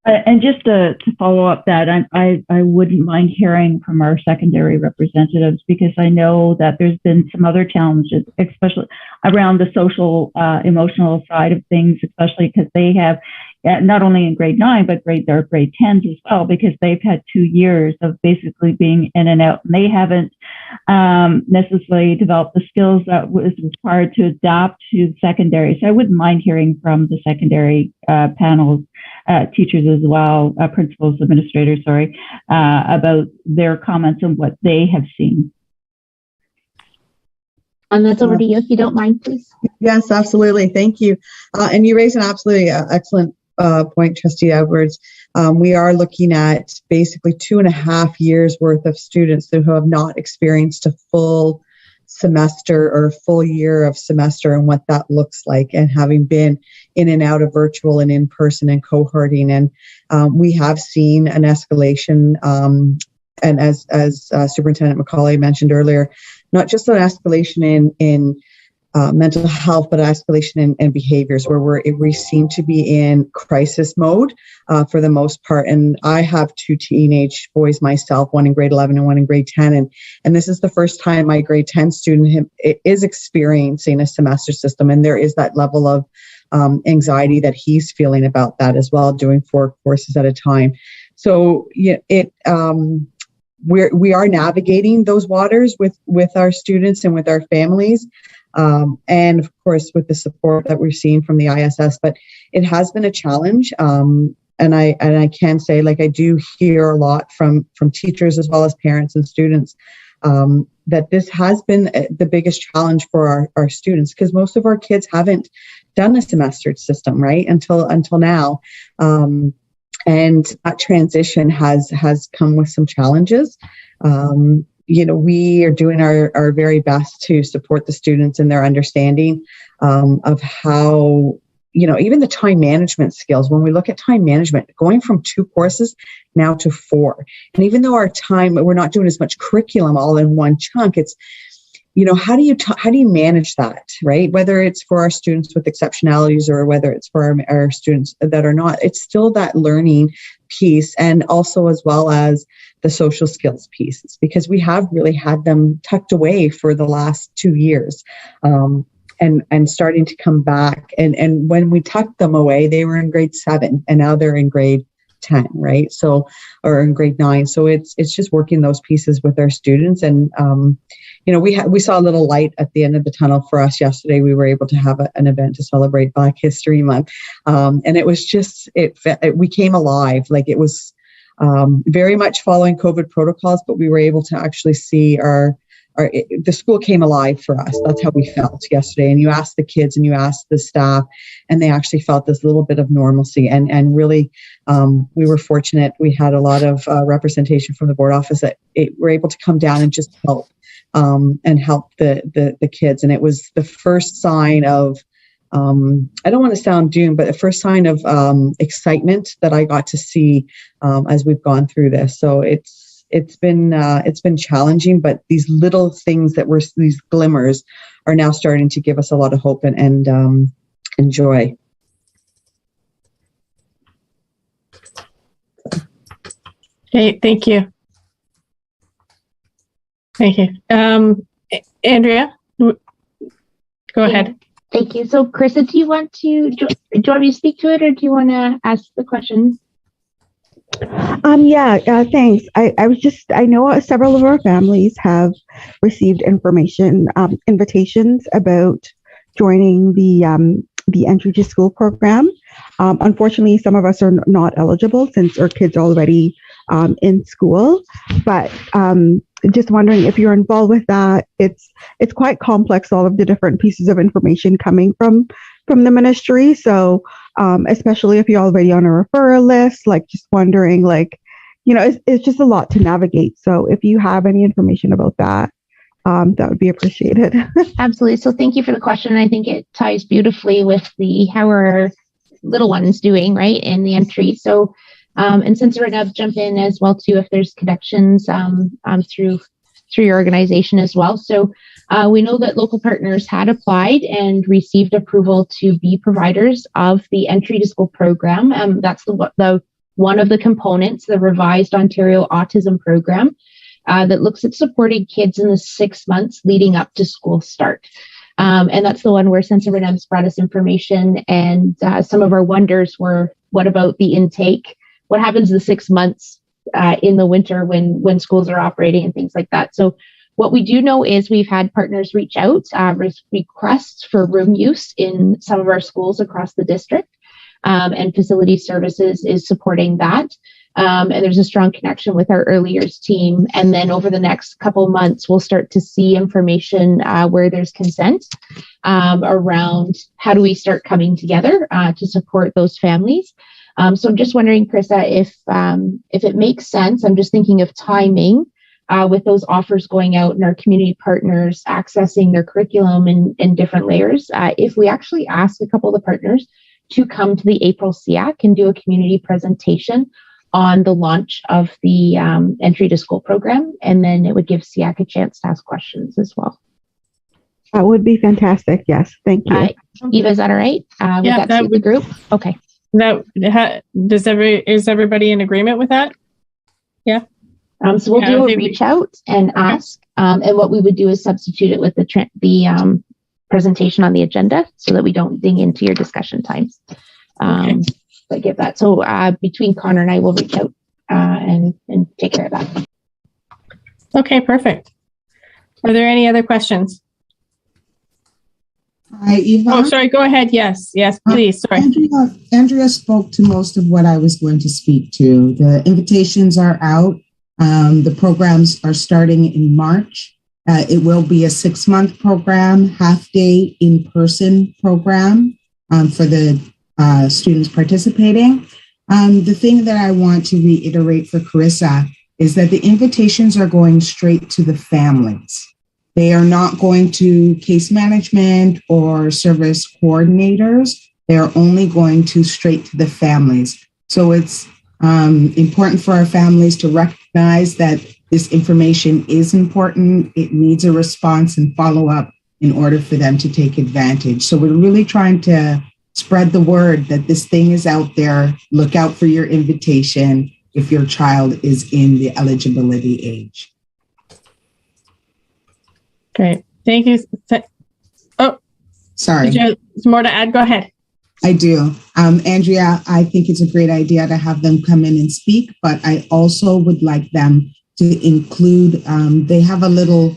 And just to follow up that, I wouldn't mind hearing from our secondary representatives, because I know that there's been some other challenges, especially around the social, emotional side of things, especially because they have, not only in grade 9, but their grade 10s as well, because they've had 2 years of basically being in and out, and they haven't necessarily developed the skills that was required to adapt to secondary. So I wouldn't mind hearing from the secondary panels, teachers as well, principals, administrators, about their comments on what they have seen. And that's over to you, if you don't mind, please. Yes, absolutely. Thank you. And you raise an absolutely excellent point, Trustee Edwards. We are looking at basically 2.5 years worth of students who have not experienced a full semester or full year of semester and what that looks like, and having been in and out of virtual and in person and cohorting. And we have seen an escalation. And as Superintendent McCauley mentioned earlier, not just an escalation in mental health, but escalation in behaviors where we seem to be in crisis mode for the most part. And I have 2 teenage boys myself, one in grade 11 and one in grade 10. And this is the first time my grade 10 student is experiencing a semester system. And there is that level of anxiety that he's feeling about that as well, doing 4 courses at a time. So we are navigating those waters with our students and with our families. And of course, with the support that we're seeing from the ISS, but it has been a challenge. And I can say, like, I do hear a lot from teachers as well as parents and students, that this has been the biggest challenge for our students, because most of our kids haven't done a semestered system, right, until now. And that transition has come with some challenges. We are doing our very best to support the students in their understanding of how, even the time management skills. When we look at time management, going from 2 courses now to 4. And even though we're not doing as much curriculum all in one chunk, it's, how do you manage that, right? Whether it's for our students with exceptionalities or whether it's for our students that are not, it's still that learning piece, and also as well as the social skills pieces, because we have really had them tucked away for the last 2 years, and starting to come back. And when we tucked them away, they were in grade 7, and now they're in grade 10, right? So, or in grade 9. So it's just working those pieces with our students. And, we saw a little light at the end of the tunnel for us yesterday. We were able to have an event to celebrate Black History Month. And it was just, we came alive. Like it was very much following COVID protocols, but we were able to actually see the school came alive for us. That's how we felt yesterday. And you asked the kids and you asked the staff, and they actually felt this little bit of normalcy. And really, we were fortunate. We had a lot of representation from the board office that were able to come down and just help and help the kids. And it was the first sign of, I don't want to sound doomed, but the first sign of excitement that I got to see as we've gone through this. So it's been challenging, but these little things these glimmers are now starting to give us a lot of hope and joy. Okay, thank you. Thank you. Andrea, go ahead. Thank you. So, Carissa, do you want me to speak to it, or do you want to ask the question? Thanks. I know several of our families have received invitations about joining the entry to school program. Unfortunately, some of us are not eligible since our kids are already in school, but just wondering if you're involved with that. It's quite complex, all of the different pieces of information coming from the ministry. So especially if you're already on a referral list, just wondering, it's just a lot to navigate. So if you have any information about that, that would be appreciated. Absolutely. So thank you for the question. I think it ties beautifully with how our little ones doing, right, in the entry. So and since we're going to jump in as well too, if there's connections through your organization as well. So we know that local partners had applied and received approval to be providers of the entry to school program. That's the one of the components, the revised Ontario Autism Program, that looks at supporting kids in the 6 months leading up to school start. And that's the one where Sense of Redems brought us information, and some of our wonders were, what about the intake? What happens the 6 months in the winter when schools are operating and things like that? So what we do know is we've had partners reach out, requests for room use in some of our schools across the district, and facility services is supporting that. And there's a strong connection with our early years team. And then over the next couple months, we'll start to see information where there's consent around how do we start coming together to support those families. So I'm just wondering, Carissa, if it makes sense, I'm just thinking of timing with those offers going out and our community partners accessing their curriculum in different layers. If we actually ask a couple of the partners to come to the April SEAC and do a community presentation on the launch of the entry to school program, and then it would give SEAC a chance to ask questions as well. That would be fantastic. Yes, thank you. Eva, is that all right? Yeah, that would the group. Okay. Is everybody in agreement with that? Yeah. So we'll do a reach out and ask, and what we would do is substitute it with the presentation on the agenda so that we don't ding into your discussion times. But give that. So between Connor and I, will reach out and take care of that. Okay, perfect. Are there any other questions? Hi, Eva. Oh, sorry. Go ahead. Yes, please. Sorry. Andrea spoke to most of what I was going to speak to. The invitations are out. The programs are starting in March. It will be a 6-month program, half-day in-person program for the students participating. The thing that I want to reiterate for Carissa is that the invitations are going straight to the families. They are not going to case management or service coordinators. They are only going to straight to the families. So it's important for our families to recognize that this information is important. It needs a response and follow-up in order for them to take advantage. So we're really trying to spread the word that this thing is out there. Look out for your invitation if your child is in the eligibility age. Great. Thank you. Oh, sorry. Did you have more to add? Go ahead. I do. Andrea, I think it's a great idea to have them come in and speak, but I also would like them to include, they have a little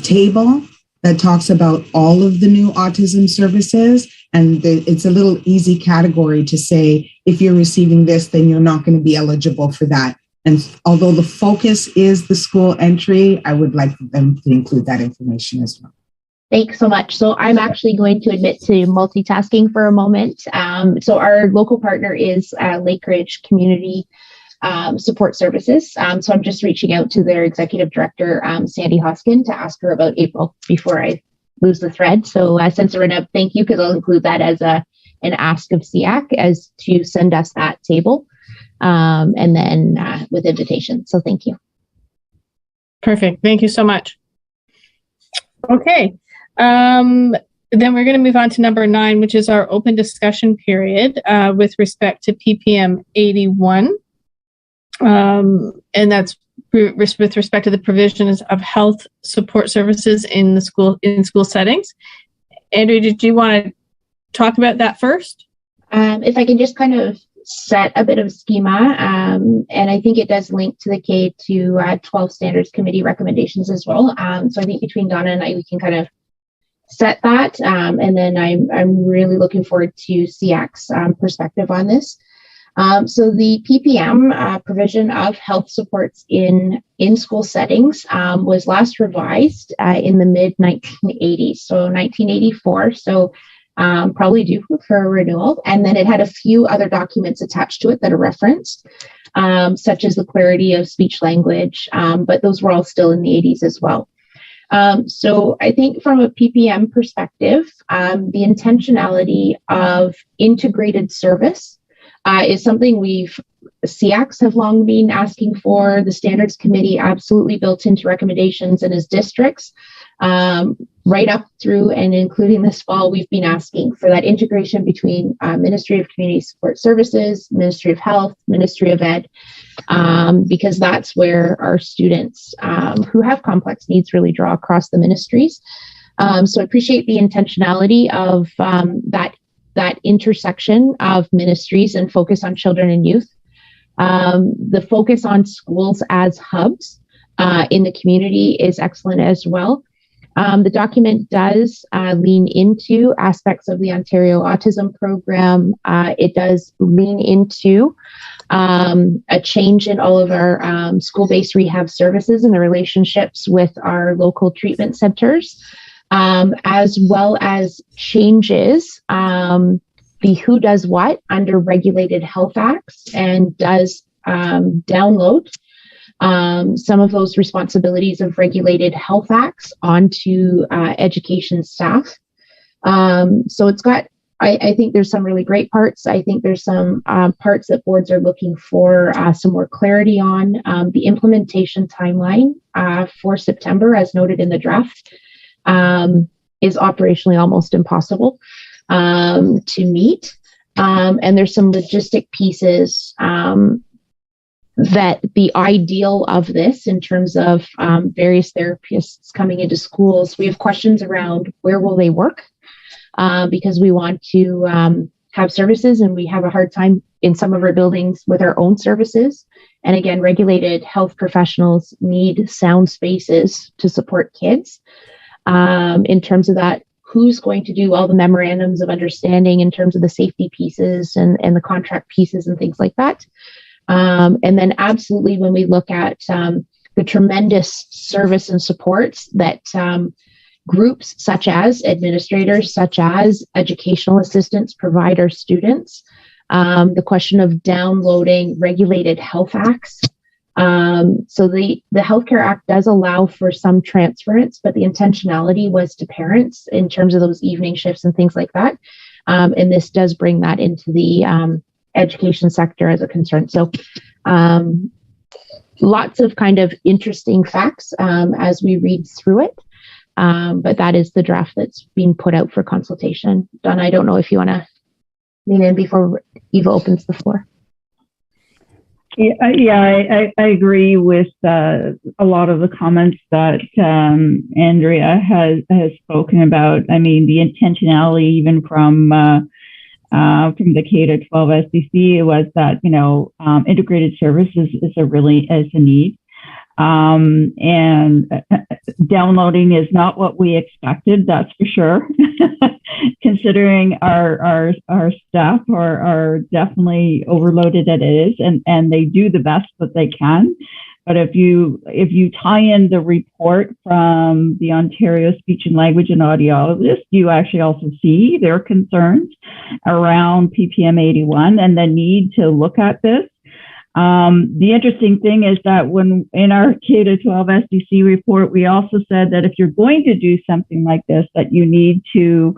table that talks about all of the new autism services. And it's a little easy category to say, if you're receiving this, then you're not going to be eligible for that. And although the focus is the school entry, I would like them to include that information as well. Thanks so much. So I'm actually going to admit to multitasking for a moment. So our local partner is Lake Ridge Community Support Services. So I'm just reaching out to their executive director, Sandy Hoskin, to ask her about April before I lose the thread. So Sensorina, thank you, because I'll include that as an ask of SEAC as to send us that table, and then with invitation. So thank you. Perfect. Thank you so much. Okay. Then we're going to move on to number 9, which is our open discussion period with respect to PPM 81. And that's with respect to the provisions of health support services in school settings. Andrea, did you want to talk about that first? If I can just kind of set a bit of schema, and I think it does link to the K to 12 Standards Committee recommendations as well. So I think between Donna and I, we can kind of set that, and then I'm really looking forward to SEAC's perspective on this. So the PPM provision of health supports in school settings was last revised in the mid 1980s, so 1984. So probably due for a renewal. And then it had a few other documents attached to it that are referenced, such as the clarity of speech language, but those were all still in the 80s as well. So I think from a PPM perspective, the intentionality of integrated service is something SEACs have long been asking for. The Standards Committee absolutely built into recommendations, and as districts, right up through and including this fall, we've been asking for that integration between Ministry of Community Support Services, Ministry of Health, Ministry of Ed, because that's where our students who have complex needs really draw across the ministries. So I appreciate the intentionality of that intersection of ministries and focus on children and youth. The focus on schools as hubs in the community is excellent as well. The document does lean into aspects of the Ontario Autism Program. It does lean into a change in all of our school-based rehab services and the relationships with our local treatment centers, as well as changes the who does what under regulated health acts, and does download some of those responsibilities of regulated health acts onto education staff. So it's got, I think there's some really great parts. I think there's some parts that boards are looking for some more clarity on. The implementation timeline for September, as noted in the draft, is operationally almost impossible to meet. And there's some logistic pieces that the ideal of this in terms of various therapists coming into schools. We have questions around where will they work, because we want to have services, and we have a hard time in some of our buildings with our own services. And again, regulated health professionals need sound spaces to support kids. In terms of that, who's going to do all the memorandums of understanding in terms of the safety pieces and the contract pieces and things like that. And then absolutely, when we look at the tremendous service and supports that groups such as administrators, such as educational assistants provide our students, the question of downloading regulated health acts. So the Healthcare Act does allow for some transference, but the intentionality was to parents in terms of those evening shifts and things like that. And this does bring that into the education sector as a concern. So lots of kind of interesting facts as we read through it. But that is the draft that's being put out for consultation. Donna, I don't know if you want to lean in before Eva opens the floor. I agree with a lot of the comments that Andrea has spoken about. I mean, the intentionality, even from from the K to 12 SDC was that, integrated services is a need. And downloading is not what we expected, that's for sure. Considering our staff are definitely overloaded as it is, and they do the best that they can. But if you tie in the report from the Ontario Speech and Language and Audiologist, you actually also see their concerns around PPM 81 and the need to look at this. The interesting thing is that when in our K to 12 SDC report, we also said that if you're going to do something like this, that you need to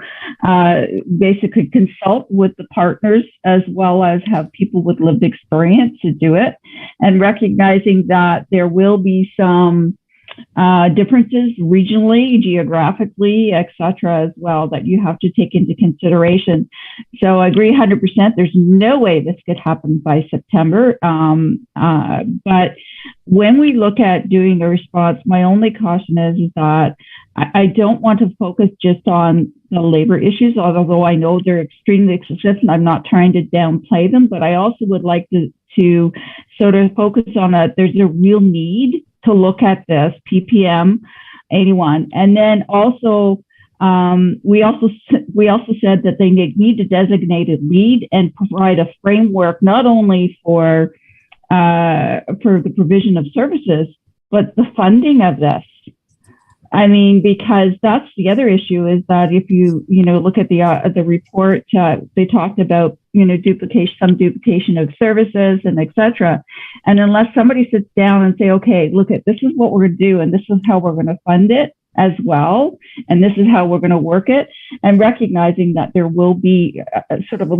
basically consult with the partners as well as have people with lived experience to do it, and recognizing that there will be some differences regionally, geographically, etc., as well, that you have to take into consideration. So I agree 100%. There's no way this could happen by September. But when we look at doing a response, my only caution is that I don't want to focus just on the labor issues, although I know they're extremely excessive and I'm not trying to downplay them, but I also would like to sort of focus on that there's a real need to look at this PPM 81. And then also, we also said that they need a designated lead and provide a framework, not only for the provision of services, but the funding of this. I mean, because that's the other issue is that if you look at the report, they talked about duplication of services and etc. And unless somebody sits down and say, okay, look at this is what we're going to do, and this is how we're going to fund it as well, and this is how we're going to work it, and recognizing that there will be sort of the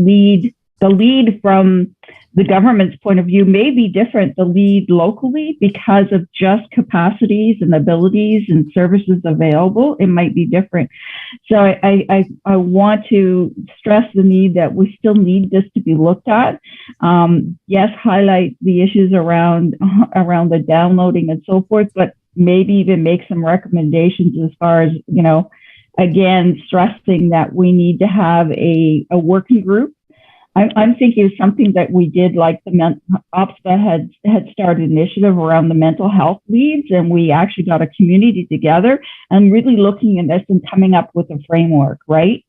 lead from the government's point of view may be different, the lead locally, because of just capacities and abilities and services available, it might be different. So I want to stress the need that we still need this to be looked at. Yes, highlight the issues around the downloading and so forth, but maybe even make some recommendations as far as, again, stressing that we need to have a working group. I'm thinking of something that we did, like the OPSPA had started an initiative around the mental health leads, and we actually got a community together and really looking at this and coming up with a framework, right?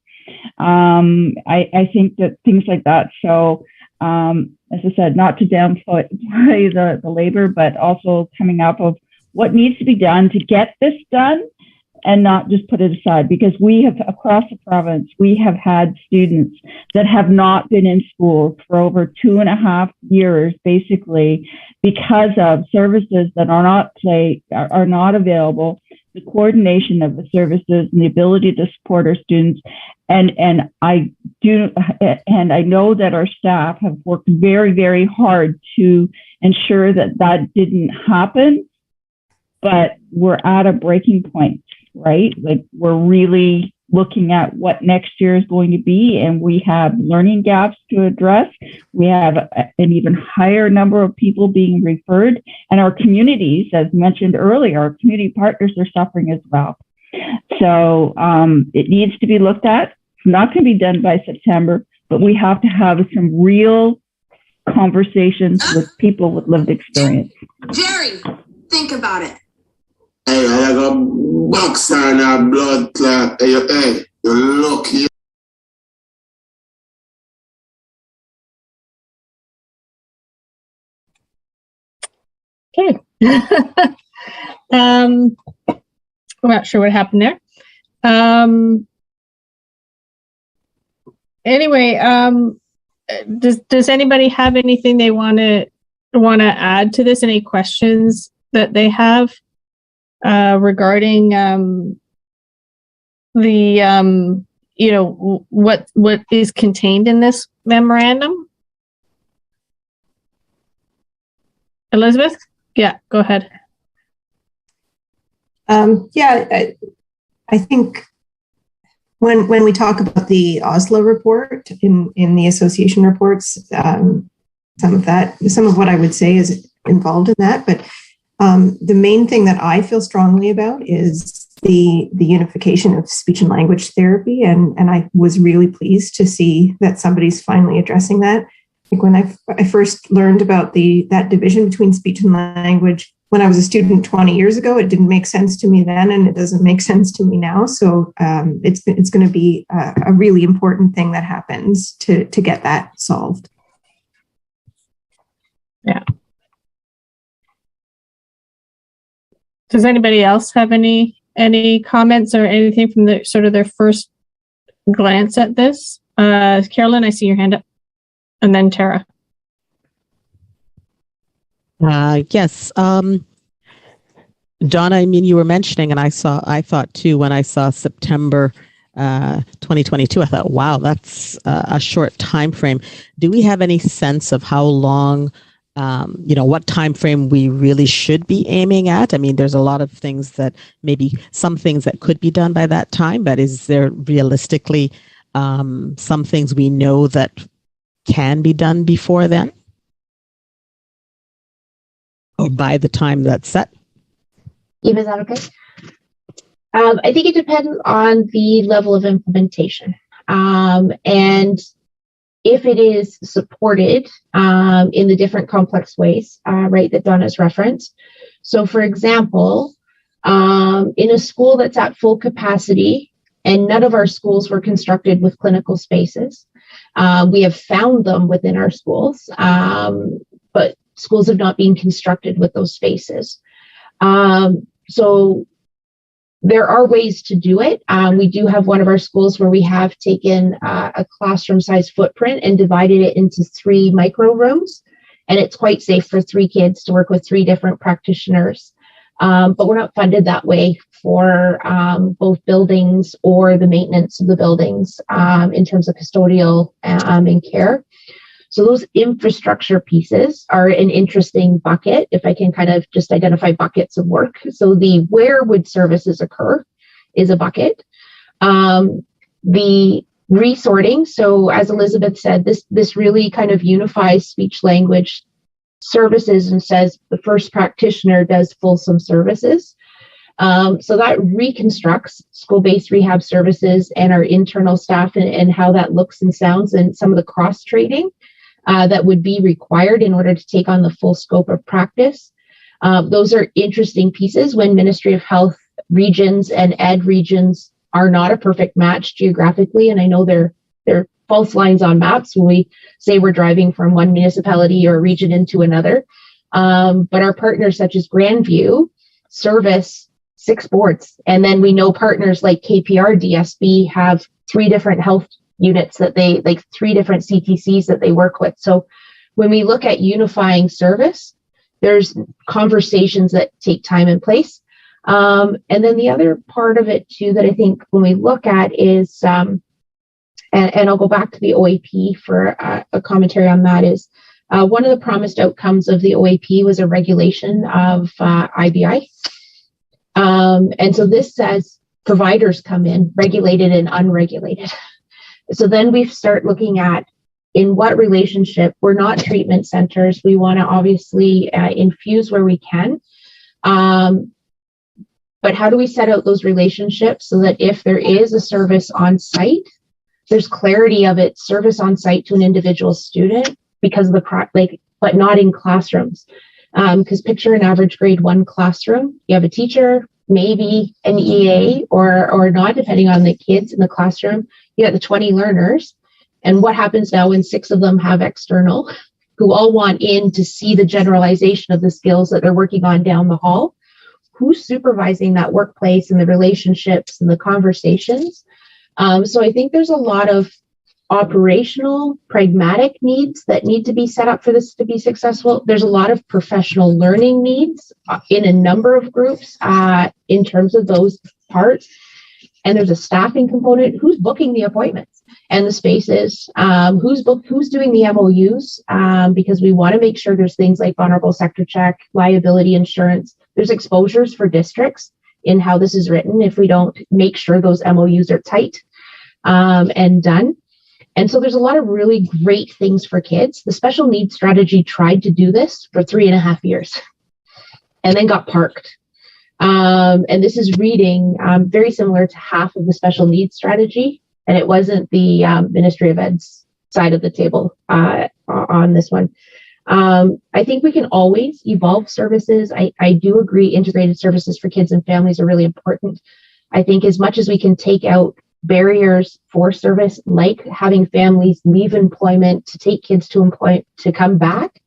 I think that things like that. So, as I said, not to downplay the labor, but also coming up of what needs to be done to get this done, and not just put it aside, because we have, across the province, we have had students that have not been in school for over 2.5 years, basically, because of services that are not available, the coordination of the services and the ability to support our students. And I know that our staff have worked very, very hard to ensure that that didn't happen, but we're at a breaking point. Right? Like, we're really looking at what next year is going to be, and we have learning gaps to address. We have an even higher number of people being referred, and our communities, as mentioned earlier, our community partners are suffering as well. So it needs to be looked at. It's not going to be done by September, but we have to have some real conversations with people with lived experience. Jerry, think about it. Hey, I got a box and a blood clot. Hey, you lucky. Okay. I'm not sure what happened there. Anyway, does anybody have anything they want to add to this? Any questions that they have? Regarding what is contained in this memorandum? Elizabeth? Yeah, go ahead. I think when we talk about the Oslo report in the association reports, some of what I would say is involved in that, but the main thing that I feel strongly about is the unification of speech and language therapy, and I was really pleased to see that somebody's finally addressing that. I think when I first learned about that division between speech and language when I was a student 20 years ago, it didn't make sense to me then, and it doesn't make sense to me now. So it's going to be a really important thing that happens to get that solved. Yeah. Does anybody else have any comments or anything from the sort of their first glance at this? Carolyn, I see your hand up, and then Tara. Yes. Donna, I mean, you were mentioning, and I thought too, when I saw September 2022, I thought, wow, that's a short time frame. Do we have any sense of how long, what time frame we really should be aiming at? I mean, there's a lot of things that maybe some things that could be done by that time, but is there realistically some things we know that can be done before then? Or by the time that's set? Eva, is that okay? I think it depends on the level of implementation. And if it is supported in the different complex ways, right, that Donna's referenced. So for example, in a school that's at full capacity, and none of our schools were constructed with clinical spaces. We have found them within our schools, but schools have not been constructed with those spaces. So there are ways to do it. We do have one of our schools where we have taken a classroom size footprint and divided it into 3 micro rooms. And it's quite safe for 3 kids to work with 3 different practitioners. But we're not funded that way for both buildings or the maintenance of the buildings in terms of custodial and care. So those infrastructure pieces are an interesting bucket, if I can kind of just identify buckets of work. So the where would services occur is a bucket. The resorting, so as Elizabeth said, this really kind of unifies speech language services and says the first practitioner does fulsome services. So that reconstructs school-based rehab services and our internal staff and how that looks and sounds and some of the cross-training that would be required in order to take on the full scope of practice. Those are interesting pieces when Ministry of Health regions and ed regions are not a perfect match geographically. And I know they're false lines on maps when we say we're driving from one municipality or region into another. But our partners such as Grandview service 6 boards. And then we know partners like KPR, DSB have 3 different health units that they, like 3 different CTCs that they work with. So when we look at unifying service, there's conversations that take time and place. And then the other part of it too, that I think when we look at is, and I'll go back to the OAP for a commentary on that, is one of the promised outcomes of the OAP was a regulation of IBI. And so this says providers come in, regulated and unregulated. So then we start looking at in what relationship. We're not treatment centers. We want to obviously infuse where we can. But how do we set out those relationships so that if there is a service on site, there's clarity of it, service on site to an individual student because of the but not in classrooms. Because picture an average grade 1 classroom. You have a teacher, maybe an EA or not, depending on the kids in the classroom. You got the 20 learners. And what happens now when 6 of them have external who all want in to see the generalization of the skills that they're working on down the hall? Who's supervising that workplace and the relationships and the conversations? So I think there's a lot of operational, pragmatic needs that need to be set up for this to be successful. There's a lot of professional learning needs in a number of groups in terms of those parts. And there's a staffing component. Who's booking the appointments and the spaces? Who's doing the MOUs? Because we want to make sure there's things like vulnerable sector check, liability insurance. There's exposures for districts in how this is written if we don't make sure those MOUs are tight and done. And so there's a lot of really great things for kids. The special needs strategy tried to do this for 3.5 years and then got parked. And this is reading very similar to half of the special needs strategy. And it wasn't the Ministry of Ed's side of the table on this one. I think we can always evolve services. I do agree integrated services for kids and families are really important. I think as much as we can take out barriers for service, like having families leave employment to take kids to come back.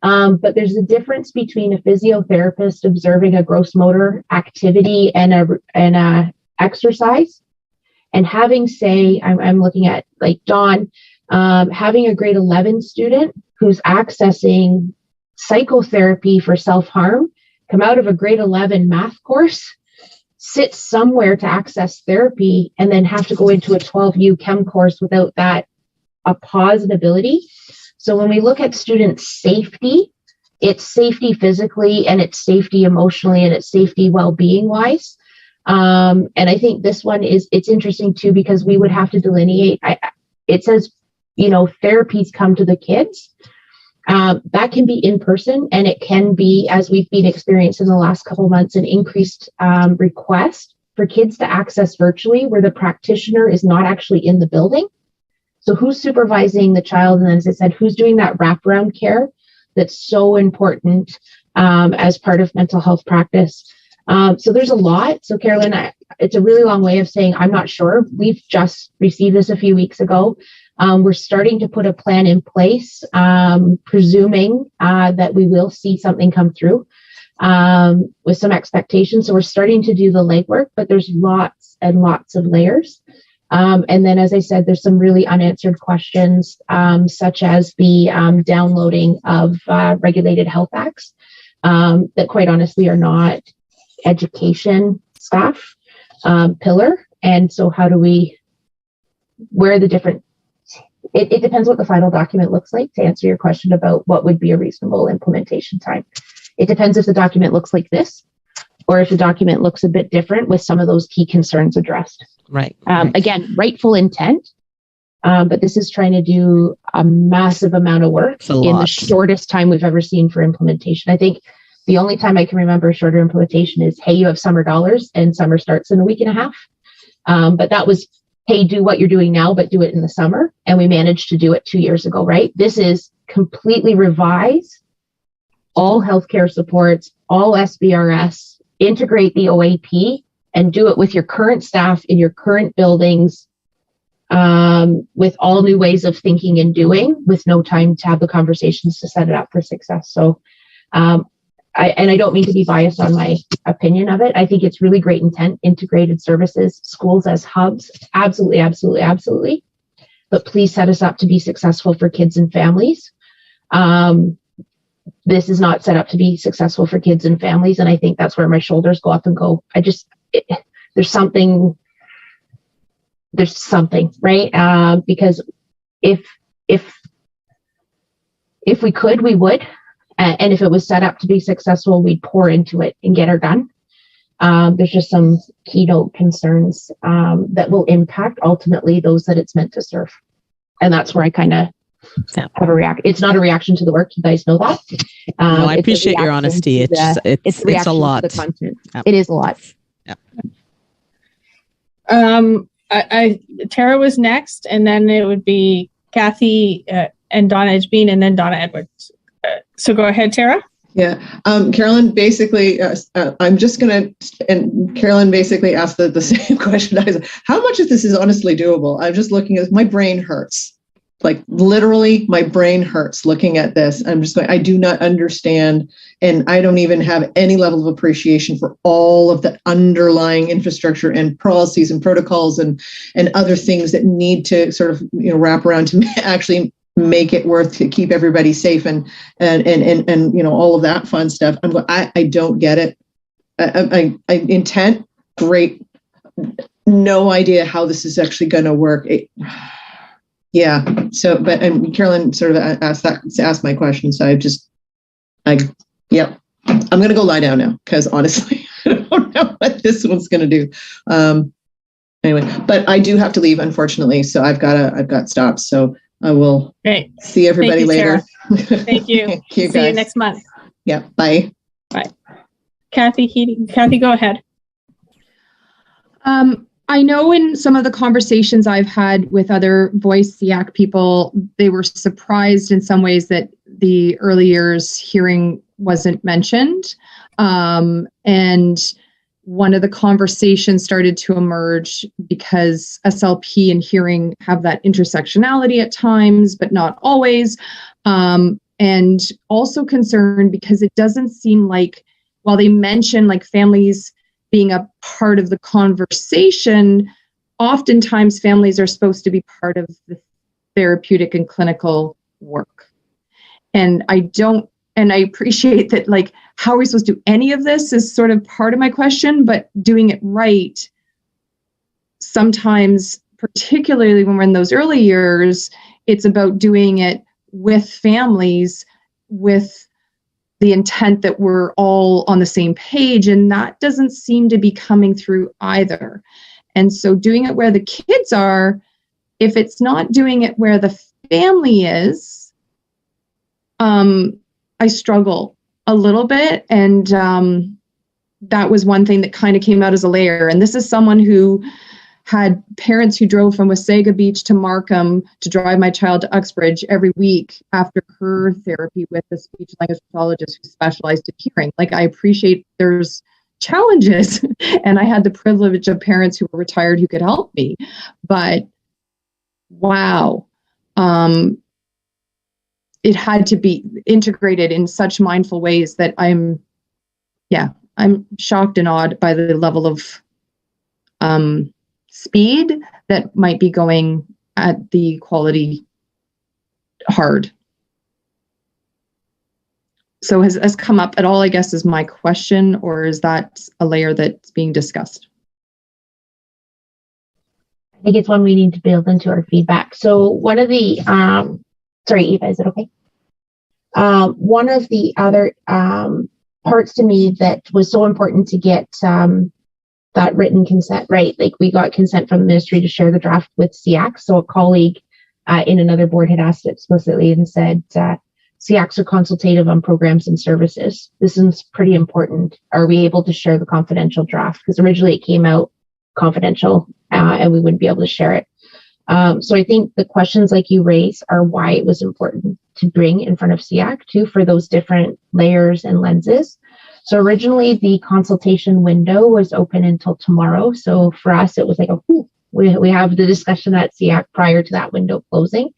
But there's a difference between a physiotherapist observing a gross motor activity and a exercise, and having, say, I'm looking at like Dawn, having a grade 11 student who's accessing psychotherapy for self-harm, come out of a grade 11 math course, sit somewhere to access therapy, and then have to go into a 12U chem course without that a pause and ability. So when we look at student safety, it's safety physically and it's safety emotionally and it's safety well-being wise. And I think this one it's interesting too, because we would have to delineate. It says, therapies come to the kids. That can be in person, and it can be, as we've been experiencing in the last couple of months, an increased request for kids to access virtually where the practitioner is not actually in the building. So who's supervising the child? And then, as I said, who's doing that wraparound care that's so important as part of mental health practice? So there's a lot. So Carolyn, it's a really long way of saying I'm not sure. We've just received this a few weeks ago. We're starting to put a plan in place, presuming that we will see something come through with some expectations. So we're starting to do the legwork, but there's lots and lots of layers. And then, as I said, there's some really unanswered questions, such as the downloading of regulated health acts that quite honestly are not education staff pillar. And so how do we, where are the different, it depends what the final document looks like to answer your question about what would be a reasonable implementation time. It depends if the document looks like this, or if the document looks a bit different with some of those key concerns addressed. Right. Again, rightful intent, but this is trying to do a massive amount of work in the shortest time we've ever seen for implementation. I think the only time I can remember shorter implementation is, hey, you have summer dollars and summer starts in a week and a half. But that was, hey, do what you're doing now, but do it in the summer. And we managed to do it 2 years ago, right? This is completely revise all healthcare supports, all SBRS, integrate the OAP, and do it with your current staff in your current buildings, with all new ways of thinking and doing, with no time to have the conversations to set it up for success. So, I don't mean to be biased on my opinion of it. I think it's really great intent, integrated services, schools as hubs, absolutely, absolutely, absolutely. But please set us up to be successful for kids and families. This is not set up to be successful for kids and families. And I think that's where my shoulders go up and go, there's something, right? Because if we could, we would. And if it was set up to be successful, we'd pour into it and get her done. There's just some keynote concerns that will impact ultimately those that it's meant to serve. And that's where I kind of have a reaction. It's not a reaction to the work. You guys know that. No, I appreciate your honesty. It's a lot. To the content. Yep. It is a lot. Yeah. Tara was next, and then it would be Kathy and Donna Edgebeen, and then Donna Edwards. So go ahead, Tara. Yeah. Carolyn, basically, I'm just going to, and Carolyn basically asked the same question. I said, how much of this is honestly doable? I'm just looking at, my brain hurts. Like literally my brain hurts looking at this. I'm just going, I do not understand. And I don't even have any level of appreciation for all of the underlying infrastructure and policies and protocols and other things that need to sort of, wrap around to actually make it worth to keep everybody safe and all of that fun stuff. I don't get it. I intent, great. No idea how this is actually going to work. Yeah. So, and Carolyn sort of asked my question. So I'm going to go lie down now because honestly, I don't know what this one's going to do. Anyway, but I do have to leave, unfortunately. So I've got stops. So I will see everybody later. Thank you. Thank you, See you next month. Yeah. Bye. Bye. Kathy, go ahead. I know in some of the conversations I've had with other voice SEAC people, they were surprised in some ways that the early years hearing wasn't mentioned. And one of the conversations started to emerge because SLP and hearing have that intersectionality at times, but not always. And also concerned because it doesn't seem like, while they mention like families being a part of the conversation, oftentimes families are supposed to be part of the therapeutic and clinical work. And I appreciate that, like, how are we supposed to do any of this is sort of part of my question, but doing it right, sometimes, particularly when we're in those early years, it's about doing it with families, with the intent that we're all on the same page, and that doesn't seem to be coming through either. And so doing it where the kids are, if it's not doing it where the family is, I struggle a little bit. And that was one thing that kind of came out as a layer. And this is someone who had parents who drove from Wasaga Beach to Markham to drive my child to Uxbridge every week after her therapy with a speech language pathologist who specialized in hearing. Like, I appreciate there's challenges, and I had the privilege of parents who were retired who could help me. But wow, it had to be integrated in such mindful ways that I'm shocked and awed by the level of speed that might be going at the quality hard. So has come up at all, I guess, is my question, or is that a layer that's being discussed? I think it's one we need to build into our feedback. So one of the, sorry, Eva, is it okay? One of the other parts to me that was so important to get that written consent, right? Like, we got consent from the ministry to share the draft with SEAC. So a colleague in another board had asked explicitly and said, SEACs are consultative on programs and services. This is pretty important. Are we able to share the confidential draft? Because originally it came out confidential and we wouldn't be able to share it. So I think the questions like you raise are why it was important to bring in front of SEAC too, for those different layers and lenses. So originally the consultation window was open until tomorrow. So for us, it was like, we have the discussion at SEAC prior to that window closing.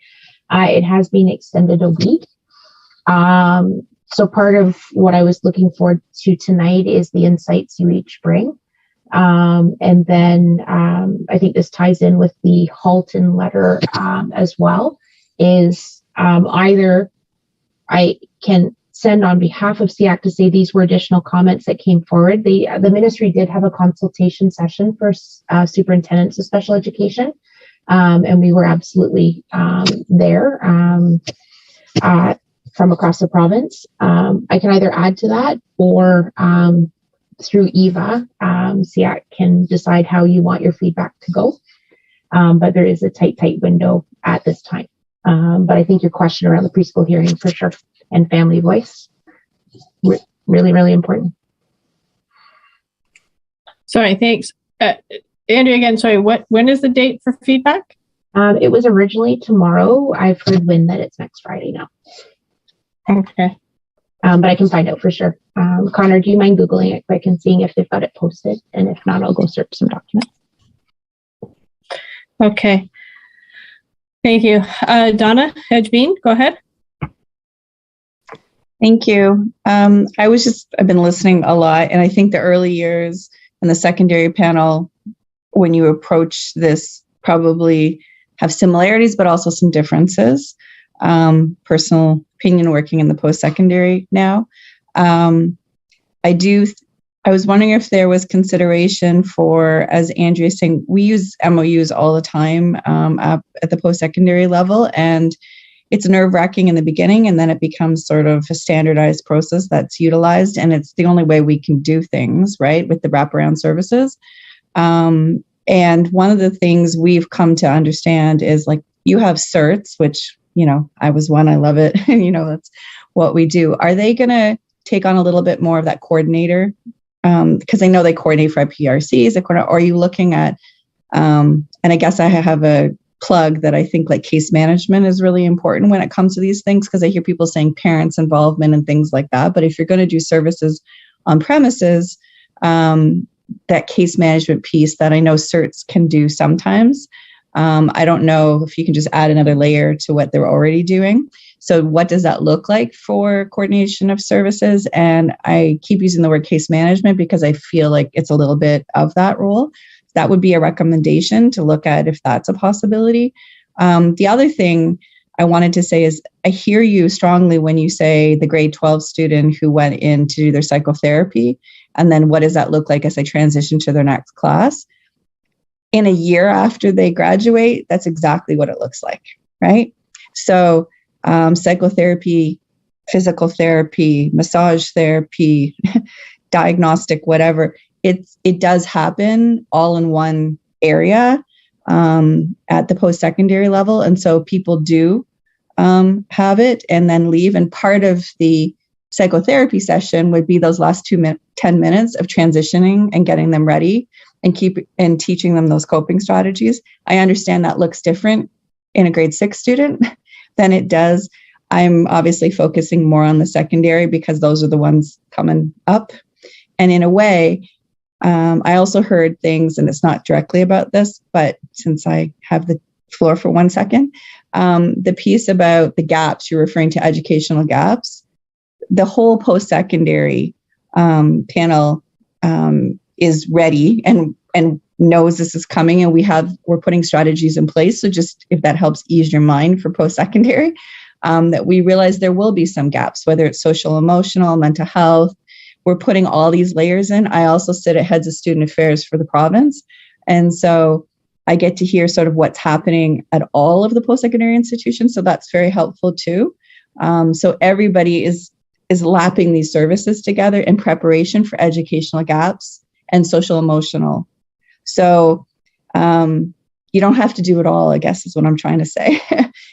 It has been extended a week. So part of what I was looking forward to tonight is the insights you each bring. And then I think this ties in with the Halton letter as well, is either I can send on behalf of SEAC to say these were additional comments that came forward. The ministry did have a consultation session for superintendents of special education, and we were absolutely there from across the province. I can either add to that, or through Eva, SEAC can decide how you want your feedback to go. But there is a tight window at this time. But I think your question around the preschool hearing, for sure, and family voice, really, really important. Sorry, thanks. Andrea, again, sorry, when is the date for feedback? It was originally tomorrow. I've heard that it's next Friday now. Okay. But I can find out for sure. Connor, do you mind Googling it quick and seeing if they've got it posted? And if not, I'll go search some documents. Okay. Thank you. Donna Hedgebean, go ahead. Thank you. I've been listening a lot, and I think the early years and the secondary panel, when you approach this, probably have similarities, but also some differences. Personal opinion working in the post-secondary now. I was wondering if there was consideration for, as Andrea is saying, we use MOUs all the time at the post-secondary level, and it's nerve-wracking in the beginning, and then it becomes sort of a standardized process that's utilized, and it's the only way we can do things, right, with the wraparound services. And one of the things we've come to understand is, like, you have certs, which, I was one, I love it, that's what we do. Are they going to take on a little bit more of that coordinator because I know they coordinate for PRCs, or are you looking at, and I guess I have a plug that I think like case management is really important when it comes to these things, because I hear people saying parents' involvement and things like that. But if you're going to do services on premises, that case management piece that I know certs can do sometimes. I don't know if you can just add another layer to what they're already doing. So what does that look like for coordination of services? And I keep using the word case management because I feel like it's a little bit of that role. That would be a recommendation to look at if that's a possibility. The other thing I wanted to say is I hear you strongly when you say the grade 12 student who went in to do their psychotherapy, and then what does that look like as they transition to their next class? In a year after they graduate, that's exactly what it looks like, right? So psychotherapy, physical therapy, massage therapy, diagnostic, whatever, it does happen all in one area at the post-secondary level. And so people do have it and then leave. And part of the psychotherapy session would be those last 10 minutes of transitioning and getting them ready and teaching them those coping strategies. I understand that looks different in a grade 6 student than it does. I'm obviously focusing more on the secondary because those are the ones coming up. And in a way, I also heard things, and it's not directly about this, but since I have the floor for 1 second, the piece about the gaps, you're referring to educational gaps, the whole post-secondary panel is ready and knows this is coming, and we're putting strategies in place. So just if that helps ease your mind for post-secondary, that we realize there will be some gaps, whether it's social, emotional, mental health. We're putting all these layers in. I also sit at heads of student affairs for the province. And so I get to hear sort of what's happening at all of the post-secondary institutions. So that's very helpful too. So everybody is lapping these services together in preparation for educational gaps and social emotional. So you don't have to do it all, I guess is what I'm trying to say,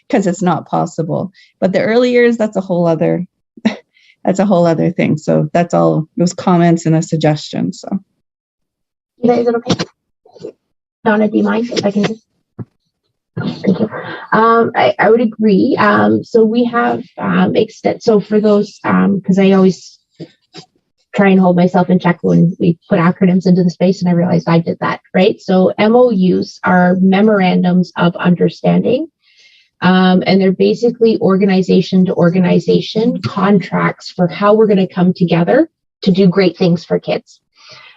because it's not possible. But the early years, that's a whole other thing. So that's all those comments and a suggestion. So is it okay? Donna, do you mind if I can just? Thank you. I would agree. So we have so for those, because I always try and hold myself in check when we put acronyms into the space, and I realized I did that, right? So MOUs are memorandums of understanding. And they're basically organization to organization contracts for how we're going to come together to do great things for kids.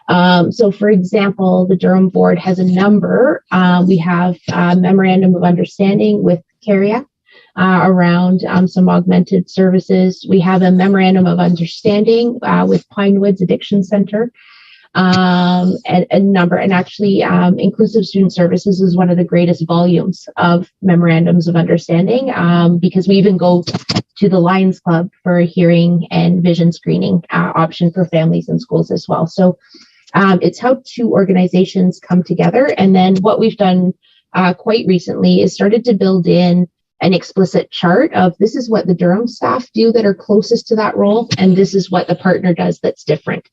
So for example, the Durham board has a number. We have a memorandum of understanding with CARIA around some augmented services. We have a memorandum of understanding with Pine Woods Addiction Center. And a number, and actually inclusive student services is one of the greatest volumes of memorandums of understanding, because we even go to the Lions Club for a hearing and vision screening option for families and schools as well. So it's how two organizations come together. And then what we've done quite recently is started to build in an explicit chart of this is what the Durham staff do that are closest to that role, and this is what the partner does that's different.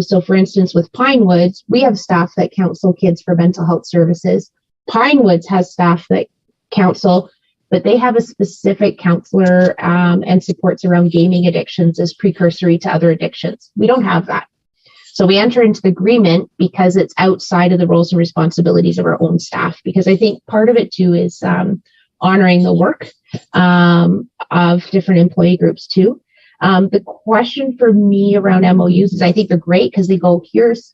So for instance, with Pine Woods, we have staff that counsel kids for mental health services. Pine Woods has staff that counsel, but they have a specific counselor and supports around gaming addictions as precursory to other addictions. We don't have that. So we enter into the agreement because it's outside of the roles and responsibilities of our own staff, because I think part of it too is honoring the work of different employee groups too. The question for me around MOUs is I think they're great because they go, here's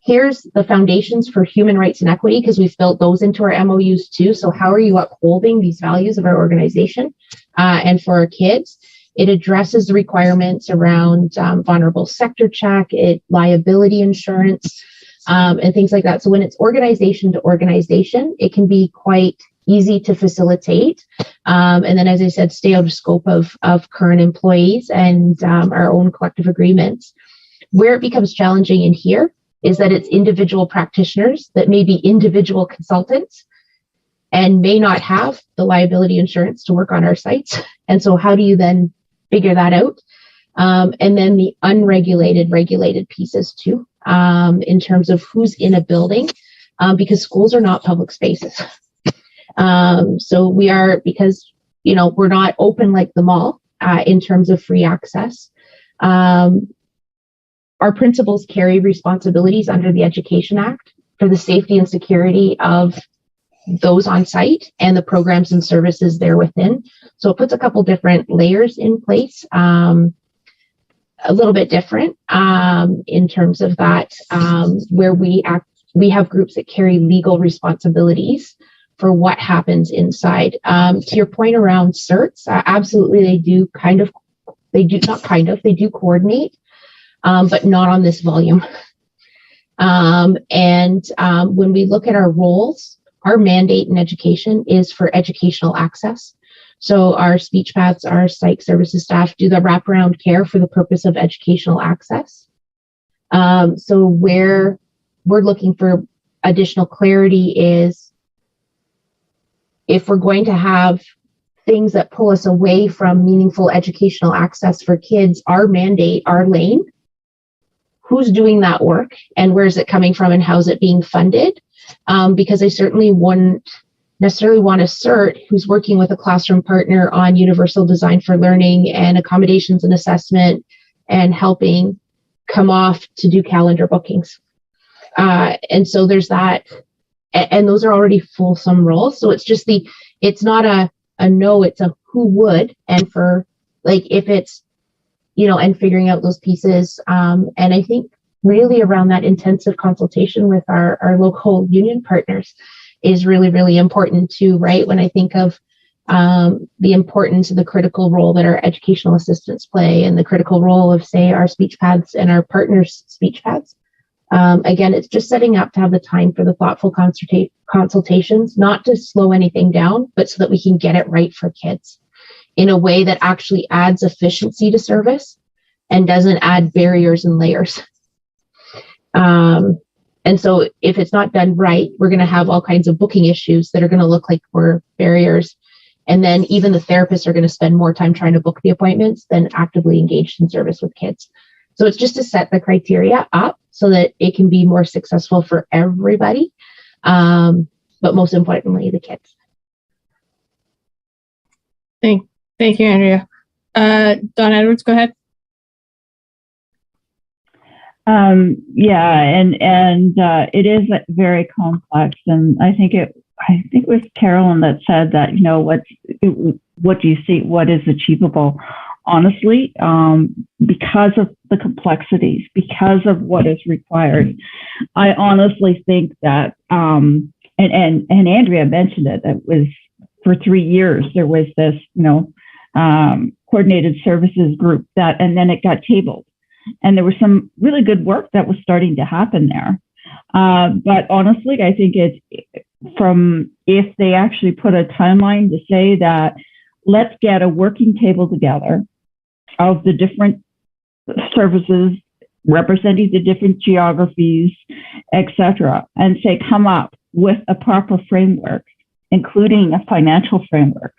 the foundations for human rights and equity, because we've built those into our MOUs too. So how are you upholding these values of our organization and for our kids? It addresses the requirements around vulnerable sector check, liability insurance, and things like that. So when it's organization to organization, it can be quite easy to facilitate. And then, as I said, stay out of scope of current employees and our own collective agreements. Where it becomes challenging in here is that it's individual practitioners that may be individual consultants and may not have the liability insurance to work on our sites. And so how do you then figure that out? And then the unregulated, regulated pieces too, in terms of who's in a building, because schools are not public spaces. So we are, because, you know, we're not open like the mall in terms of free access. Our principals carry responsibilities under the Education Act for the safety and security of those on site and the programs and services there within. So it puts a couple different layers in place, a little bit different in terms of that, where we have groups that carry legal responsibilities for what happens inside. To your point around certs, absolutely, they do coordinate, but not on this volume. When we look at our roles, our mandate in education is for educational access. So our speech paths, our psych services staff do the wraparound care for the purpose of educational access. So where we're looking for additional clarity is if we're going to have things that pull us away from meaningful educational access for kids, our mandate, our lane, who's doing that work and where's it coming from and how's it being funded? Because I certainly wouldn't necessarily want a CERT who's working with a classroom partner on universal design for learning and accommodations and assessment and helping come off to do calendar bookings. And so there's that, and those are already fulsome roles. So it's just it's not a no, it's a who would, and for like, if it's, you know, and figuring out those pieces. And I think really around that intensive consultation with our local union partners is really, really important too, right? When I think of the importance of the critical role that our educational assistants play and the critical role of, say, our speech paths and our partners' speech paths. Again, it's just setting up to have the time for the thoughtful consultations, not to slow anything down, but so that we can get it right for kids in a way that actually adds efficiency to service and doesn't add barriers and layers. And so if it's not done right, we're going to have all kinds of booking issues that are going to look like we're barriers. And then even the therapists are going to spend more time trying to book the appointments than actively engaged in service with kids. So it's just to set the criteria up so that it can be more successful for everybody, but most importantly, the kids. Thank you, Andrea. Dawn Edwards, go ahead. It is very complex, and I think it was Carolyn that said that, you know, what do you see, what is achievable? Honestly, because of the complexities, because of what is required, I honestly think that, and Andrea mentioned it, that was for 3 years, there was this, you know, coordinated services group and then it got tabled. And there was some really good work that was starting to happen there. But honestly, I think if they actually put a timeline to say that, let's get a working table together of the different services representing the different geographies, etc., and say, come up with a proper framework, including a financial framework,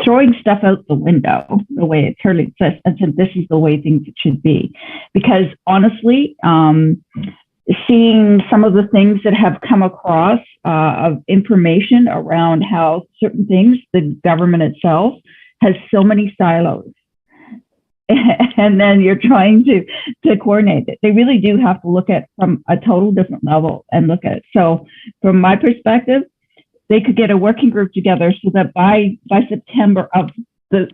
throwing stuff out the window the way it currently exists, and said, this is the way things should be. Because honestly, seeing some of the things that have come across of information around how certain things, the government itself has so many silos. And then you're trying to coordinate it. They really do have to look at from a total different level and look at it. So from my perspective, they could get a working group together so that by September of the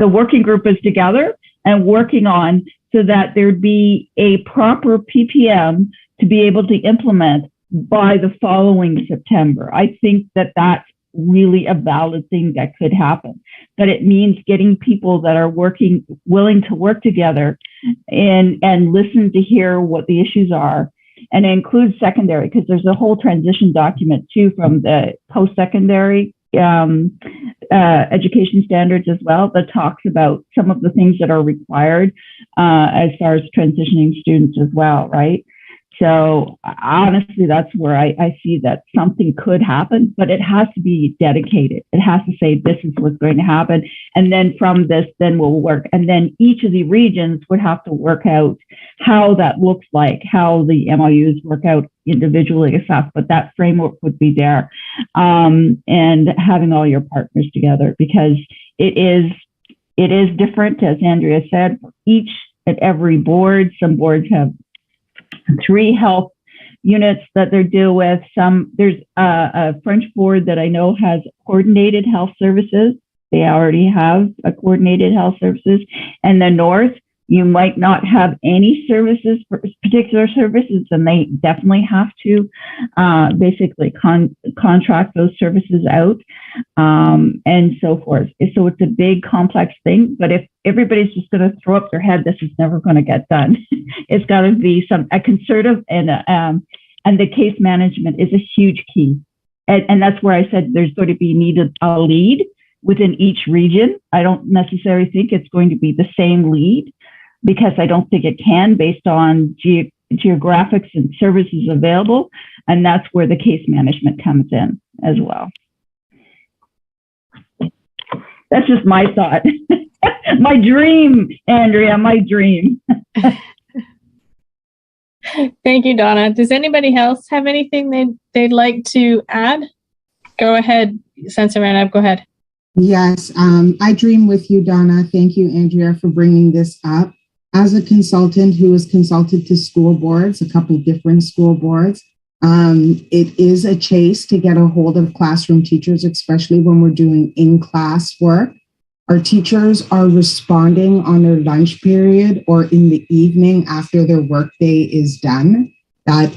working group is together and working on so that there'd be a proper PPM to be able to implement by the following September. I think that that's really a valid thing that could happen. But it means getting people that are willing to work together and listen to hear what the issues are, and include secondary, because there's a whole transition document too from the post-secondary education standards as well that talks about some of the things that are required as far as transitioning students as well, right? So honestly, that's where I see that something could happen, but it has to be dedicated. It has to say, this is what's going to happen. And then from this, then we'll work. And then each of the regions would have to work out how that looks like, how the MOUs work out individually assessed, but that framework would be there. And having all your partners together, because it is different, as Andrea said, for each and every board. Some boards have 3 health units that they're deal with. There's a French board that I know has coordinated health services. They already have a coordinated health services. And the North, you might not have any services for particular services, and they definitely have to basically contract those services out, and so forth. So it's a big, complex thing. But if everybody's just going to throw up their head, this is never going to get done. It's got to be a concerted, and the case management is a huge key. And that's where I said there's going to be needed a lead within each region. I don't necessarily think it's going to be the same lead, because I don't think it can, based on geographics and services available. And that's where the case management comes in as well. That's just my thought. My dream, Andrea, my dream. Thank you, Donna. Does anybody else have anything they'd like to add? Go ahead, Sensaranab, go ahead. Yes, I dream with you, Donna. Thank you, Andrea, for bringing this up. As a consultant who has consulted to school boards, a couple of different school boards, it is a chase to get a hold of classroom teachers, especially when we're doing in-class work. Our teachers are responding on their lunch period or in the evening after their workday is done. That,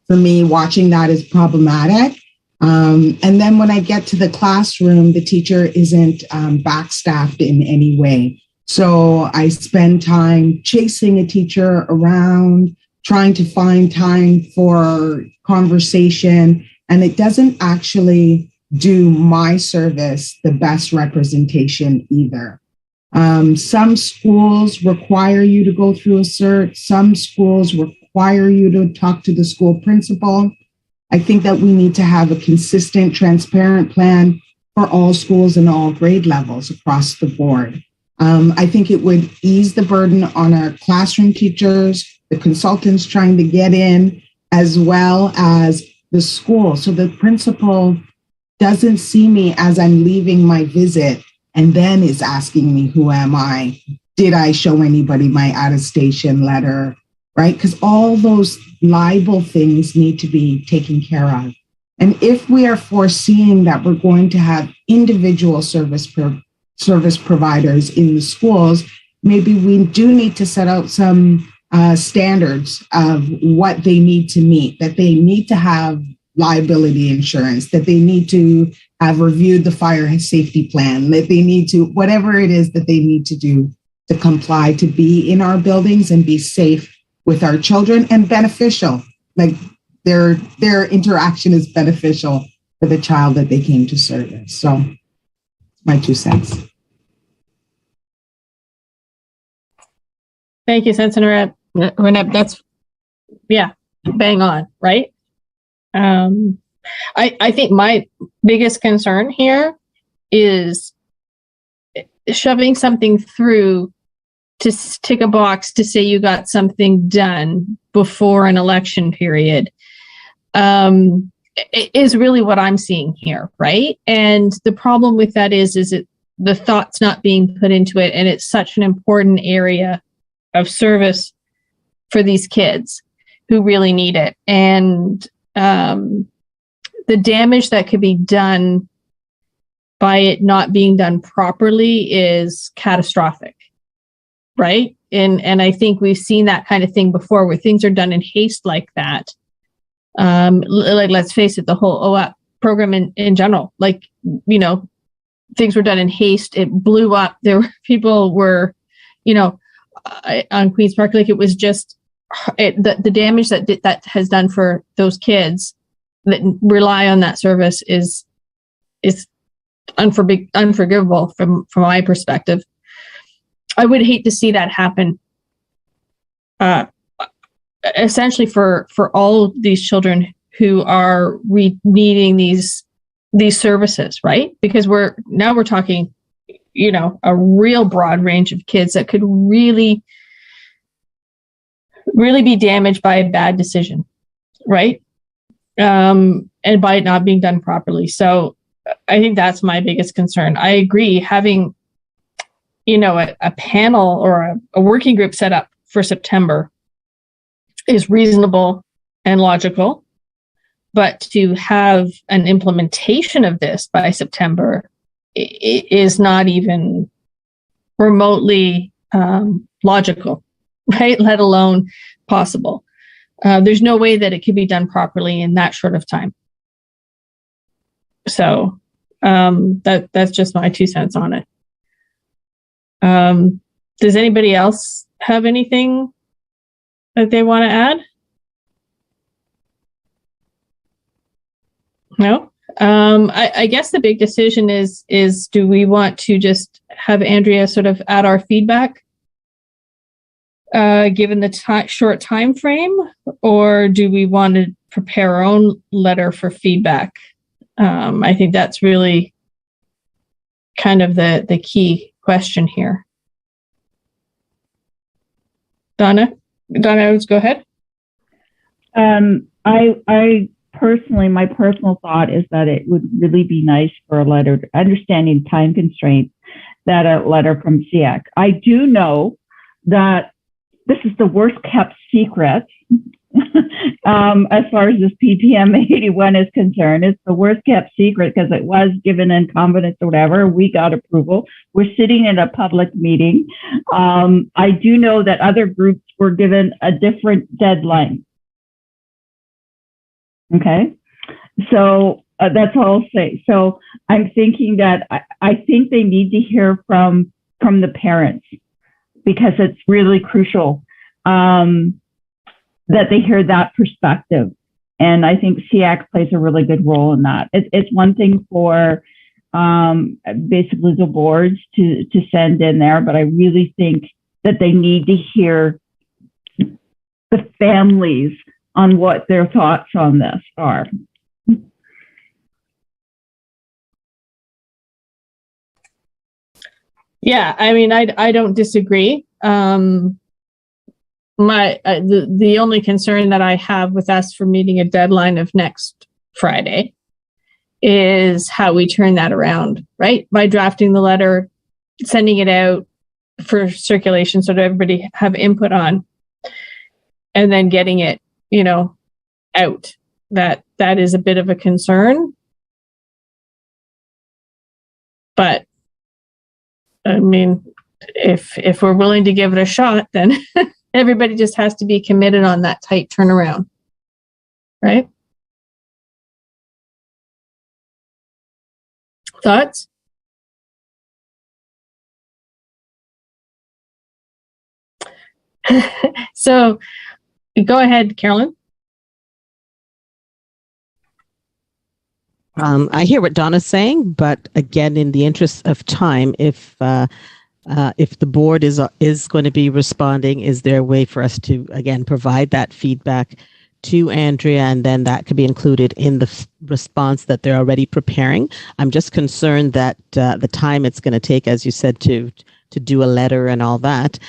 for me, watching that is problematic. And then when I get to the classroom, the teacher isn't backstaffed in any way. So I spend time chasing a teacher around, trying to find time for conversation, and it doesn't actually do my service the best representation either. Some schools require you to go through a cert. Some schools require you to talk to the school principal. I think that we need to have a consistent, transparent plan for all schools and all grade levels across the board. I think it would ease the burden on our classroom teachers, the consultants trying to get in, as well as the school. So the principal doesn't see me as I'm leaving my visit and then is asking me, who am I? Did I show anybody my attestation letter? Right? Because all those libel things need to be taken care of. And if we are foreseeing that we're going to have individual service providers in the schools, maybe we do need to set out some standards of what they need to meet, that they need to have liability insurance, that they need to have reviewed the fire safety plan, that they need to, whatever it is that they need to do to comply, to be in our buildings and be safe with our children and beneficial. Like their interaction is beneficial for the child that they came to service. So my 2 cents. Thank you, Senator Renep. That's, yeah, bang on, right? I think my biggest concern here is shoving something through to tick a box to say you got something done before an election period is really what I'm seeing here, right? And the problem with that is it the thought's not being put into it, and it's such an important area of service for these kids who really need it. And the damage that could be done by it not being done properly is catastrophic, right? And I think we've seen that kind of thing before, where things are done in haste like that. Like, let's face it, the whole OAP program in general, like, you know, things were done in haste. It blew up. People were, you know, on Queen's Park, like, it was just the damage that has done for those kids that rely on that service is unforgivable from my perspective. I would hate to see that happen essentially for all these children who are needing these services, right? Because we're talking, a real broad range of kids that could really be damaged by a bad decision, right? And by it not being done properly. So I think that's my biggest concern. I agree, having, a panel or a working group set up for September is reasonable and logical, but to have an implementation of this by September is not even remotely logical, right? Let alone possible. There's no way that it could be done properly in that short of time. So that's just my 2 cents on it. Does anybody else have anything that they want to add? No? I guess the big decision is do we want to just have Andrea sort of add our feedback given the short time frame, or do we want to prepare our own letter for feedback? I think that's really kind of the key question here. Donna, let's go ahead. I personally, my personal thought is that it would really be nice for a letter, understanding time constraints, that a letter from SEAC. I do know that this is the worst kept secret as far as this PPM 81 is concerned. It's the worst kept secret because it was given in confidence or whatever. We got approval. We're sitting in a public meeting. I do know that other groups were given a different deadline. Okay, so that's all I'll say. So I'm thinking that I think they need to hear from the parents, because it's really crucial that they hear that perspective. And I think SEAC plays a really good role in that. It's one thing for basically the boards to send in there, but I really think that they need to hear the families on what their thoughts on this are. Yeah, I mean, I don't disagree. The only concern that I have with us for meeting a deadline of next Friday is how we turn that around, right? By drafting the letter, sending it out for circulation so that everybody have input on, and then getting it, out. That is a bit of a concern. But I mean, if we're willing to give it a shot, then everybody just has to be committed on that tight turnaround, right? Thoughts? So go ahead, Carolyn. I hear what Donna's saying, but again, in the interest of time, if the board is going to be responding, is there a way for us to again provide that feedback to Andrea, and then that could be included in the response that they're already preparing? I'm just concerned that the time it's going to take, as you said, to do a letter and all that,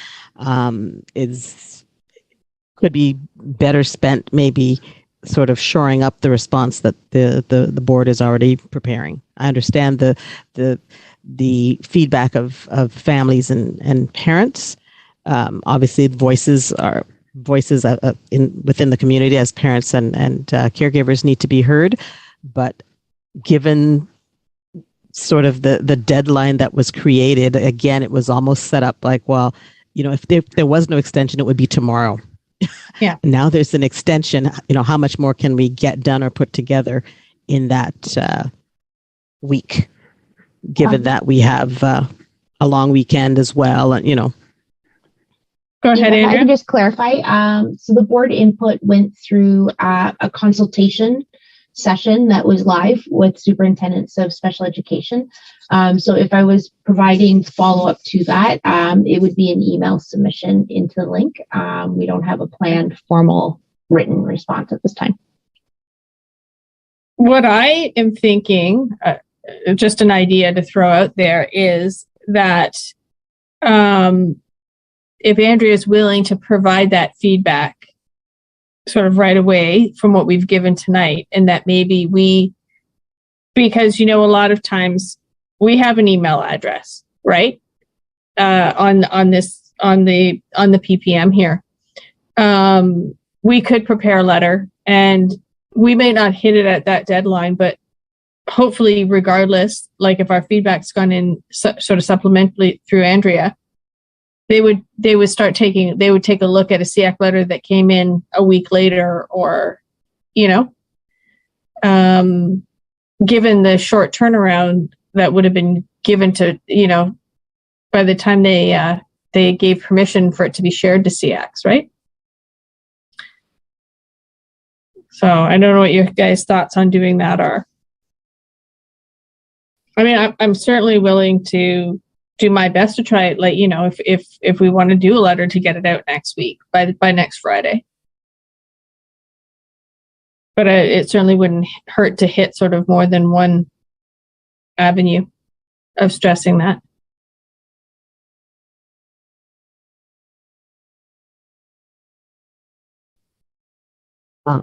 could be better spent maybe sort of shoring up the response that the board is already preparing. I understand the feedback of families and parents. Obviously, voices within the community as parents and caregivers need to be heard. But given sort of the deadline that was created, again, it was almost set up like, well, if there was no extension, it would be tomorrow. Yeah. Now there's an extension. How much more can we get done or put together in that week, given that we have a long weekend as well, and Go ahead, Andrea. I can just clarify. So the board input went through a consultation session that was live with superintendents of special education. So if I was providing follow-up to that, it would be an email submission into the link. We don't have a planned formal written response at this time. What I am thinking, just an idea to throw out there, is that if Andrea is willing to provide that feedback sort of right away from what we've given tonight, and that maybe because, a lot of times we have an email address, right? On the PPM here. We could prepare a letter, and we may not hit it at that deadline, but hopefully regardless, like if our feedback's gone in sort of supplementally through Andrea, they would take a look at a SEAC letter that came in a week later, or, given the short turnaround that would have been given to, by the time they gave permission for it to be shared to SEACs, right? So I don't know what your guys' thoughts on doing that are. I mean, I'm certainly willing to do my best to try it, if we want to do a letter, to get it out next week by next Friday. But it certainly wouldn't hurt to hit sort of more than one avenue of stressing that.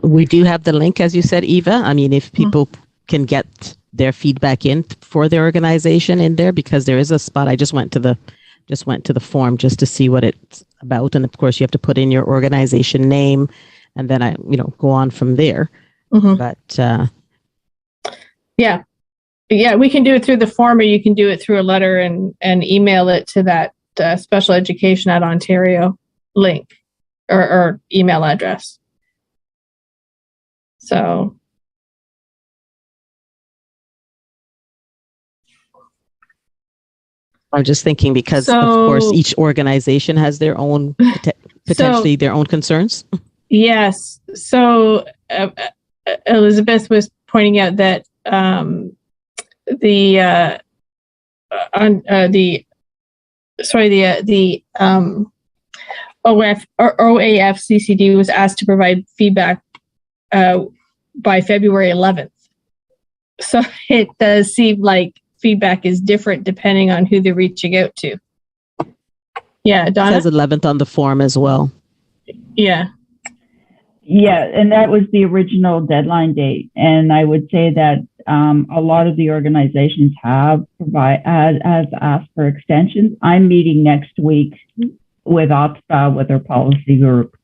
We do have the link, as you said, Eva. I mean, if people can get their feedback in for their organization in there, because there is a spot. I just went to the form just to see what it's about, and of course you have to put in your organization name, and then go on from there. Mm-hmm. But yeah, we can do it through the form, or you can do it through a letter and email it to that Special Education at Ontario link or email address. So. I'm just thinking because, of course, each organization has their own, potentially their own concerns. Yes. So Elizabeth was pointing out that the OAF-CCD was asked to provide feedback by February 11th. So it does seem like feedback is different depending on who they're reaching out to. Yeah, Donna? It says 11th on the form as well. Yeah. Yeah, and that was the original deadline date. And I would say that a lot of the organizations have asked for extensions. I'm meeting next week with OPSA, with our policy group,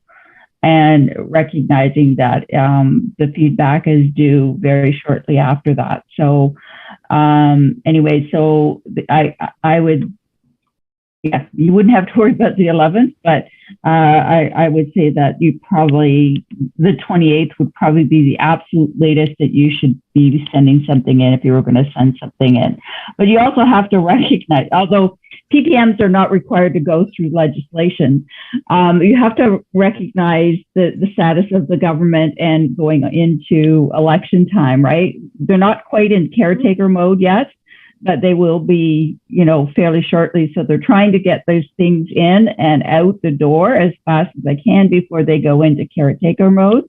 and recognizing that the feedback is due very shortly after that. So anyway, so I would, yeah, you wouldn't have to worry about the 11th, but I would say that the 28th would probably be the absolute latest that you should be sending something in if you were going to send something in. But you also have to recognize, although PPMs are not required to go through legislation, you have to recognize the status of the government and going into election time, right? They're not quite in caretaker mode yet, but they will be, fairly shortly. So they're trying to get those things in and out the door as fast as they can before they go into caretaker mode.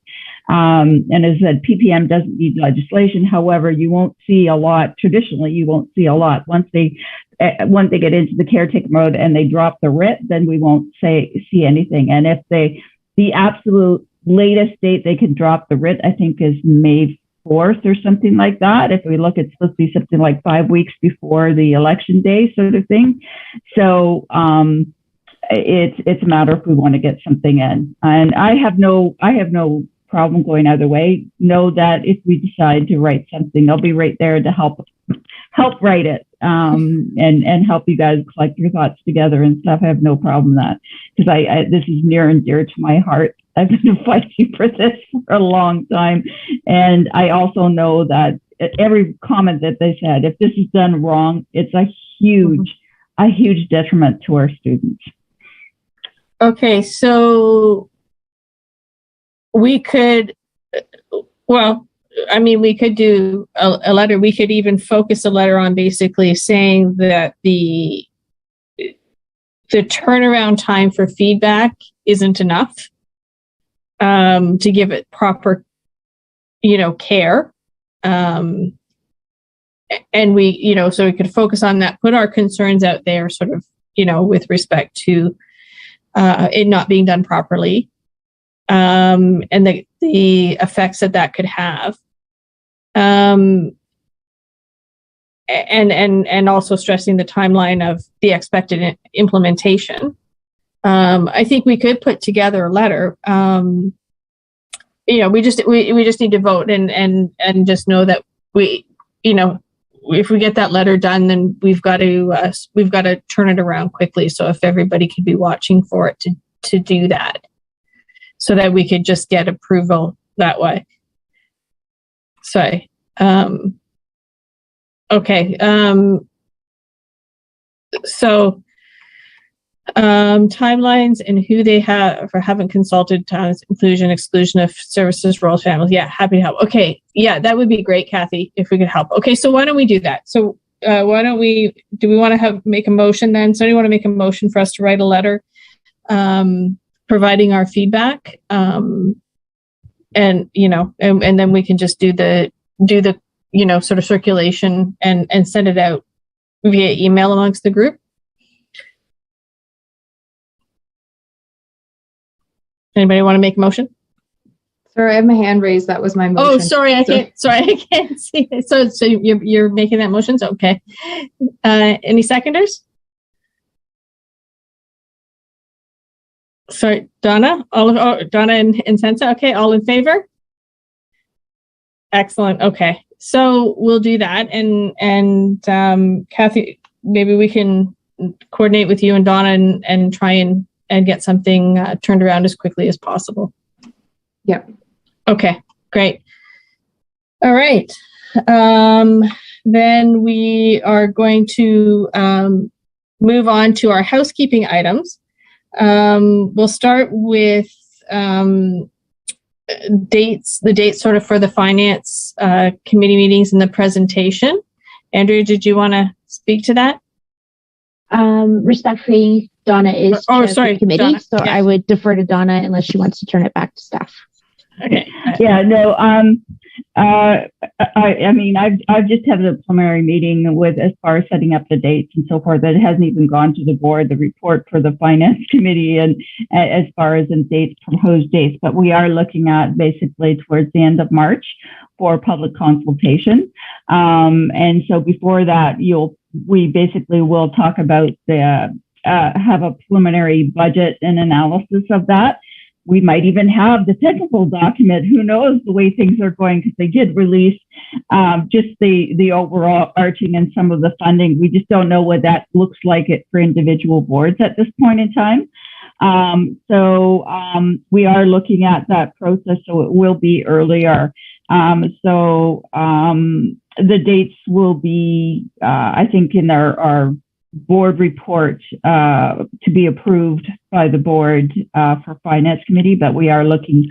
And as I said, PPM doesn't need legislation. However, you won't see a lot. Traditionally, you won't see a lot. Once they get into the caretaker mode and they drop the writ, then we won't see anything. And if the absolute latest date they can drop the writ, I think, is May 4th or something like that. If we look, it's supposed to be something like 5 weeks before the election day, sort of thing. So it's a matter if we want to get something in. And I have no problem going either way. Know that if we decide to write something, I'll be right there to help write it and help you guys collect your thoughts together and stuff. I have no problem with that, because I this is near and dear to my heart. I've been fighting for this for a long time. And I also know that every comment that they said, if this is done wrong, it's a huge detriment to our students. Okay, so we could, well, I mean, we could do a letter. We could even focus a letter on basically saying that the turnaround time for feedback isn't enough to give it proper, care. And we, so we could focus on that, put our concerns out there sort of, with respect to it not being done properly, and the effects that could have. And also stressing the timeline of the expected implementation. I think we could put together a letter. We just need to vote and just know that we, if we get that letter done, then we've got to turn it around quickly. So if everybody could be watching for it to do that, so that we could just get approval that way. Sorry. Okay. So timelines and who they have or haven't consulted, times, inclusion, exclusion of services, roles, families. Yeah, happy to help. Okay. Yeah, that would be great, Kathy, if we could help. Okay, so why don't we do that? So why don't we, do we want to make a motion then? So do you want to make a motion for us to write a letter providing our feedback? And then we can just do the sort of circulation and send it out via email amongst the group. Anybody want to make a motion? Sorry, I have my hand raised. That was my motion. Oh, sorry, I can't see it. So you're making that motion? So, okay. Any seconders? Sorry, Donna? Donna and Sensa? Okay, all in favor? Excellent. Okay. So we'll do that. And Kathy, maybe we can coordinate with you and Donna and try and get something turned around as quickly as possible. Yep. Okay, great. All right. Then we are going to move on to our housekeeping items. We'll start with the dates sort of for the finance committee meetings and the presentation. Andrea, did you want to speak to that? Respectfully, Donna is chair of the committee, Donna. so yeah. I would defer to Donna unless she wants to turn it back to staff. Okay. Yeah, no, I mean, I've just had a preliminary meeting with, as far as setting up the dates and so forth, that it hasn't even gone to the board, the report for the finance committee, and as far as in dates, proposed dates, but we are looking at basically towards the end of March for public consultation. And so before that, we basically will talk about have a preliminary budget and analysis of that. We might even have the technical document. Who knows the way things are going, because they did release just the overall arching and some of the funding. We just don't know what that looks like for individual boards at this point in time. So we are looking at that process, so it will be earlier. The dates will be, I think, in our board report to be approved by the board for finance committee, but we are looking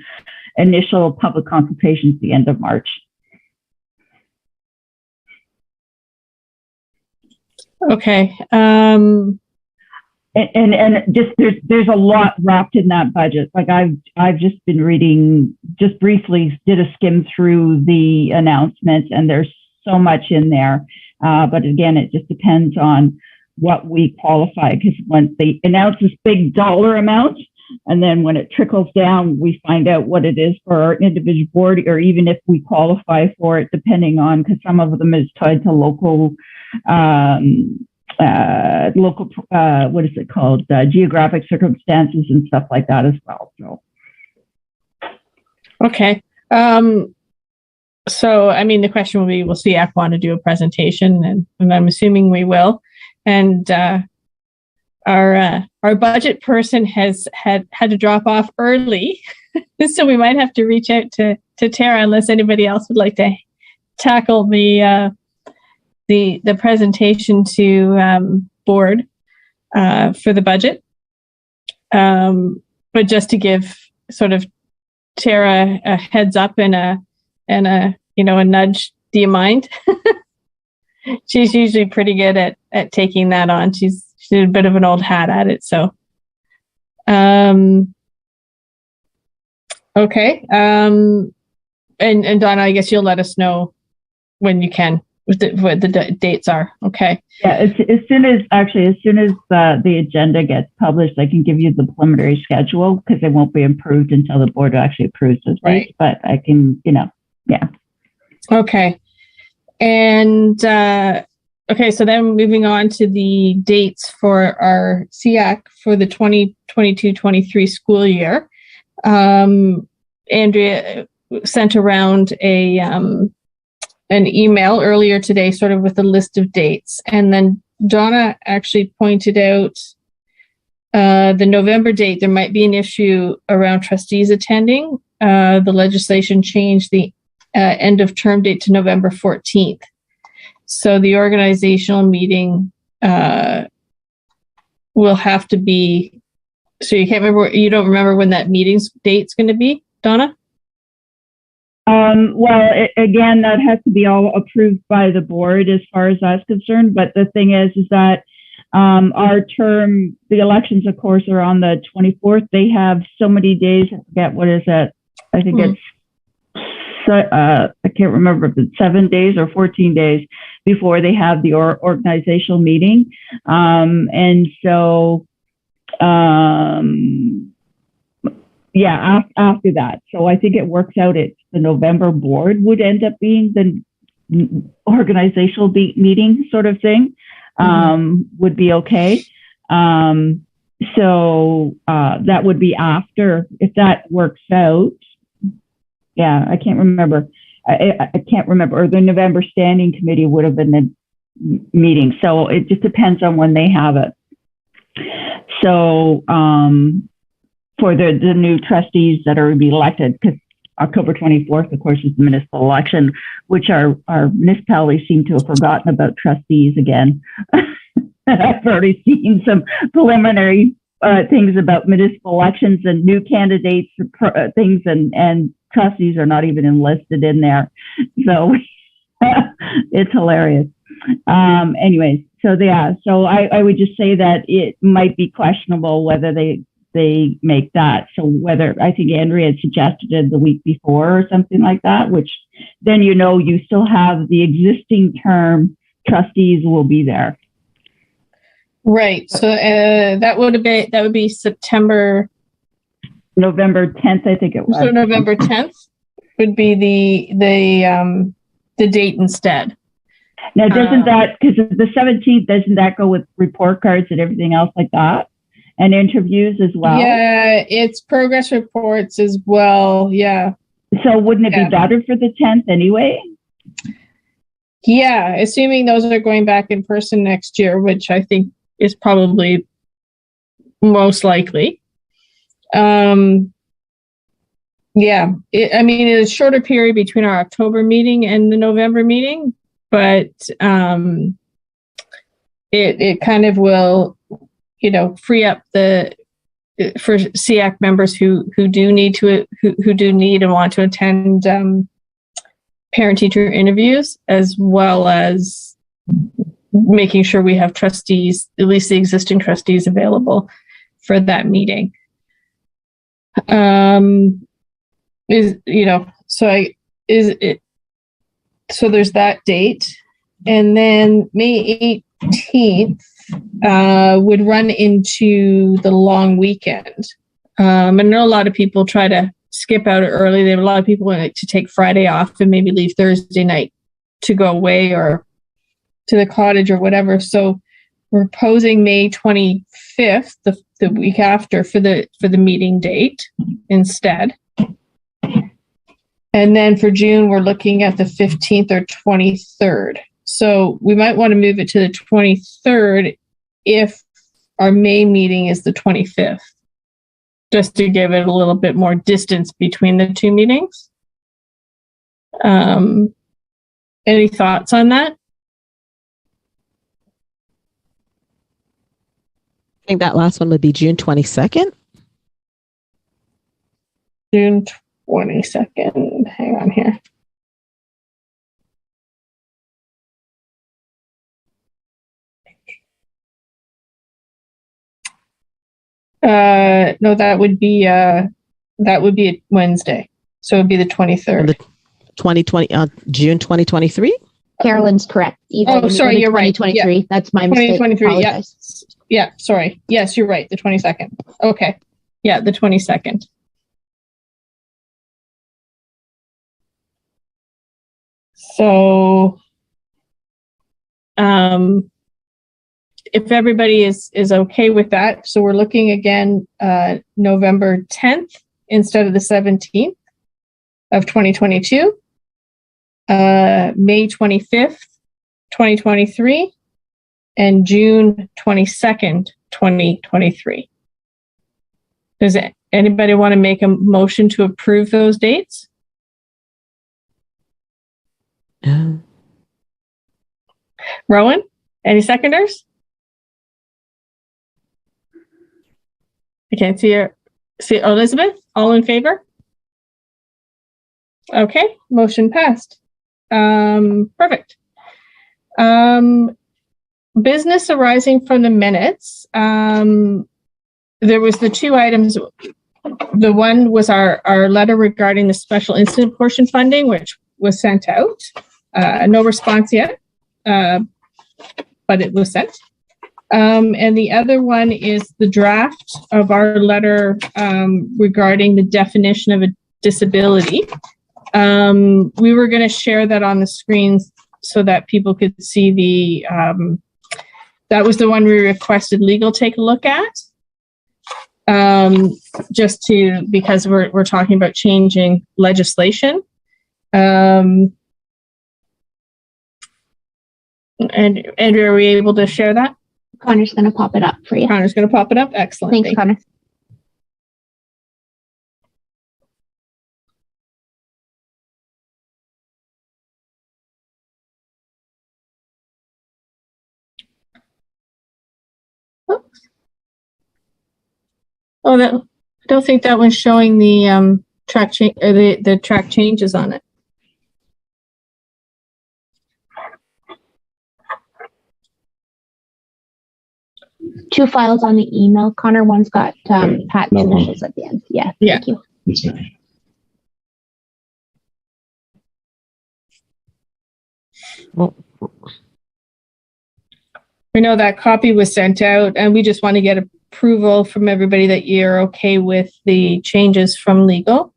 initial public consultations at the end of March. Okay. And just there's a lot wrapped in that budget. Like I've just been reading, just briefly did a skim through the announcements, and there's so much in there. But again, it just depends on what we qualify, because when they announce this big dollar amount, and then when it trickles down, we find out what it is for our individual board, or even if we qualify for it, depending on, because some of them is tied to local, what is it called? Geographic circumstances and stuff like that as well. So. Okay. So, I mean, the question will be, will SEAC want to do a presentation? And I'm assuming we will. And our budget person has had to drop off early, so we might have to reach out to Tara, unless anybody else would like to tackle the presentation to board for the budget. But just to give sort of Tara a heads up and a a nudge. Do you mind? She's usually pretty good at taking that on. She's a bit of an old hat at it. So, okay. And Donna, I guess you'll let us know when you can what the dates are. Okay. Yeah, as soon as the agenda gets published, I can give you the preliminary schedule because it won't be approved until the board actually approves those dates. But I can, yeah. Okay. And okay, so then moving on to the dates for our SEAC for the 2022-23 school year. Andrea sent around an email earlier today, sort of with a list of dates. And then Donna actually pointed out the November date. There might be an issue around trustees attending. The legislation changed the end of term date to November 14th. So the organizational meeting will have to be, so you don't remember when that meeting's date's going to be, Donna? Well, again, that has to be all approved by the board as far as that's concerned. But the thing is that our term, the elections, of course, are on the 24th. They have so many days. I forget what is it. I think it's, I can't remember if it's 7 days or 14 days before they have the organizational meeting. And so, yeah, after that. So I think it works out. It's the November board would end up being the organizational meeting sort of thing, would be okay. So that would be after, if that works out. Yeah, I can't remember. I can't remember. Or the November Standing Committee would have been the meeting. So it just depends on when they have it. So for the new trustees that are to be elected, because October 24th, of course, is the municipal election, which our municipalities seem to have forgotten about trustees again. I've already seen some preliminary things about municipal elections and new candidates things, and trustees are not even enlisted in there. So it's hilarious. Anyways, so yeah, so I would just say that it might be questionable whether they make that. So whether, I think Andrea had suggested it the week before or something like that, which then you still have the existing term trustees will be there. Right. So that would be November 10th, I think it was. So November 10th would be the date instead. Now, doesn't that, because the 17th, doesn't that go with report cards and everything else like that? And interviews as well? Yeah, it's progress reports as well. Yeah. So wouldn't it be better for the 10th anyway? Yeah, assuming those are going back in person next year, which I think is probably most likely. Yeah, it's a shorter period between our October meeting and the November meeting, but it kind of will, free up for SEAC members who do need and want to attend parent-teacher interviews, as well as making sure we have trustees, at least the existing trustees, available for that meeting. So there's that date, and then May 18th would run into the long weekend. I know a lot of people try to skip out early. There are a lot of people who like to take Friday off and maybe leave Thursday night to go away or to the cottage or whatever. So we're posing May 25th, the week after, for the meeting date instead. And then for June, we're looking at the 15th or 23rd. So we might want to move it to the 23rd if our May meeting is the 25th, just to give it a little bit more distance between the two meetings. Any thoughts on that? I think that last one would be June 22nd. June 22nd. Hang on here. No, that would be Wednesday. So it would be the 23rd. The 2020, June 2023? Carolyn's correct. Oh, sorry, you're right. 2023. Yeah. That's my mistake. 2023. Yeah, sorry. Yes, you're right. The 22nd. Okay. Yeah, the 22nd. So, if everybody is okay with that, so we're looking again November 10th instead of the 17th of 2022, May 25th, 2023, and June 22nd, 2023. Does anybody want to make a motion to approve those dates? Rowan, any seconders? I can't see her. See Elizabeth, all in favor? Okay, motion passed. Perfect. Business arising from the minutes. There was the two items. The one was our letter regarding the special incident portion funding, which was sent out. No response yet, but it was sent. And the other one is the draft of our letter regarding the definition of a disability. We were going to share that on the screens so that people could see that was the one we requested legal take a look at. Because we're talking about changing legislation. And Andrea, are we able to share that? Connor's going to pop it up for you. Connor's going to pop it up. Excellent. Thanks, Connor. Oh, I don't think that one's showing the track change or the track changes on it. Two files on the email. Connor, one's got Pat's initials at the end. Yeah. Thank you. Well, we know that copy was sent out, and we just want to get approval from everybody that you're okay with the changes from legal.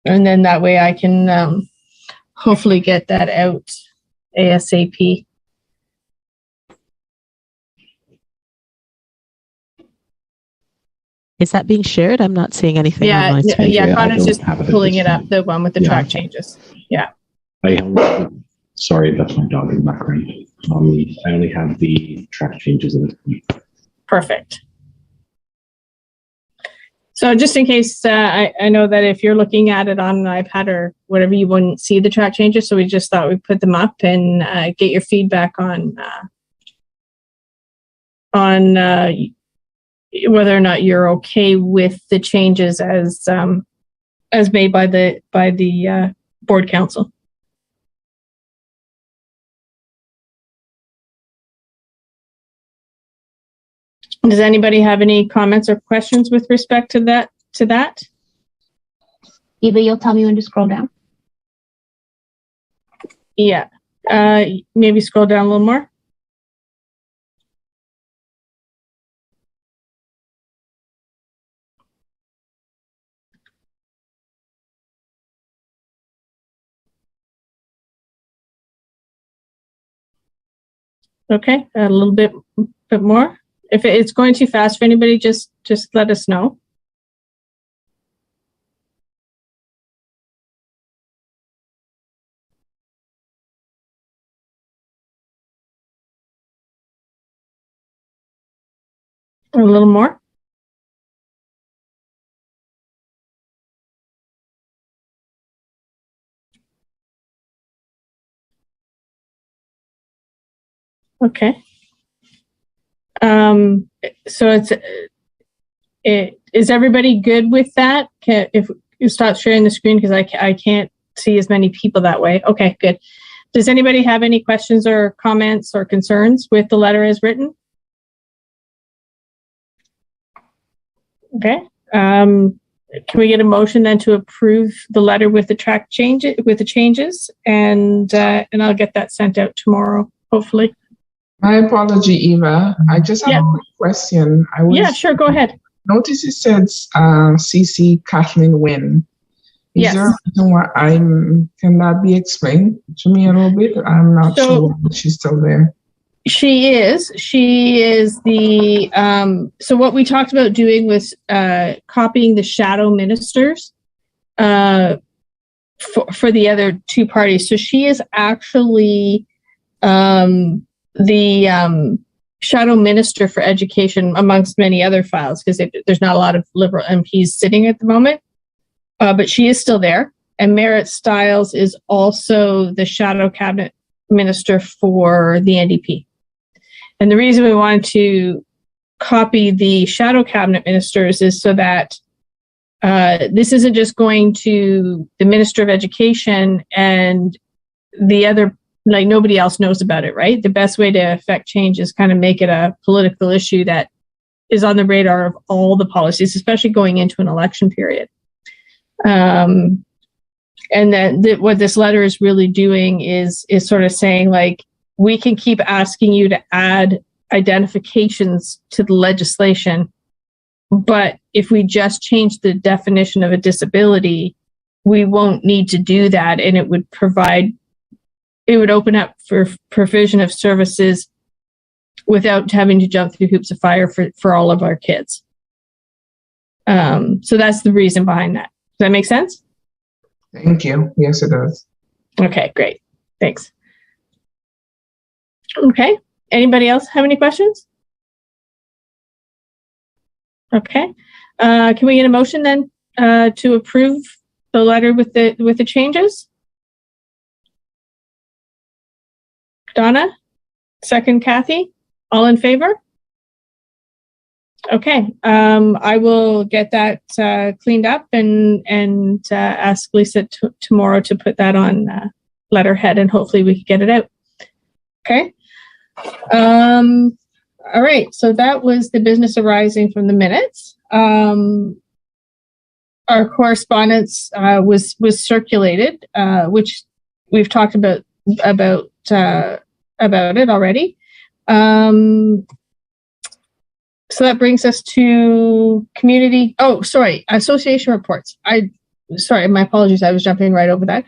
And then that way I can hopefully get that out ASAP. Is that being shared? I'm not seeing anything on my screen. Yeah, Connor's just pulling it up, the one with the track changes. Yeah. Sorry, that's my dog in the background. I only have the track changes in it. Perfect. So just in case, I know that if you're looking at it on an iPad or whatever, you wouldn't see the track changes. So we just thought we'd put them up and get your feedback on whether or not you're okay with the changes as made by the board council. Does anybody have any comments or questions with respect to that? Eva, you'll tell me when to scroll down. Yeah. Maybe scroll down a little more. Okay, a little bit more. If it's going too fast for anybody, just let us know. A little more. Okay. So is everybody good with that? If you stop sharing the screen, because I can't see as many people that way. Okay, good. Does anybody have any questions or comments or concerns with the letter as written? Okay. Can we get a motion then to approve the letter with the changes, and I'll get that sent out tomorrow, hopefully. My apology, Eva. I just have a quick question. Yeah, sure. Go ahead. Notice it says CC Kathleen Wynn. Is there a reason why can that be explained to me a little bit? I'm not sure if she's still there. She is the, so what we talked about doing was copying the shadow ministers for the other two parties. So she is actually the shadow minister for education amongst many other files, because there's not a lot of Liberal MPs sitting at the moment. But she is still there. And Merritt Stiles is also the shadow cabinet minister for the NDP. And the reason we wanted to copy the shadow cabinet ministers is so that this isn't just going to the Minister of Education and the other, like nobody else knows about it, right? The best way to affect change is kind of make it a political issue that is on the radar of all the policies, especially going into an election period. And then what this letter is really doing is sort of saying, like, we can keep asking you to add identifications to the legislation, but if we just change the definition of a disability, we won't need to do that, and it would open up for provision of services without having to jump through hoops of fire for all of our kids. So that's the reason behind that. Does that make sense? Thank you. Yes, it does. Okay, great. Thanks. Okay. Anybody else have any questions? Okay. Can we get a motion then to approve the letter with the changes? Donna? Second, Kathy? All in favor? Okay. I will get that cleaned up and ask Lisa tomorrow to put that on letterhead, and hopefully we can get it out. Okay. All right. So that was the business arising from the minutes. Our correspondence was circulated, which we've talked about it already. So that brings us to association reports. My apologies. I was jumping right over that.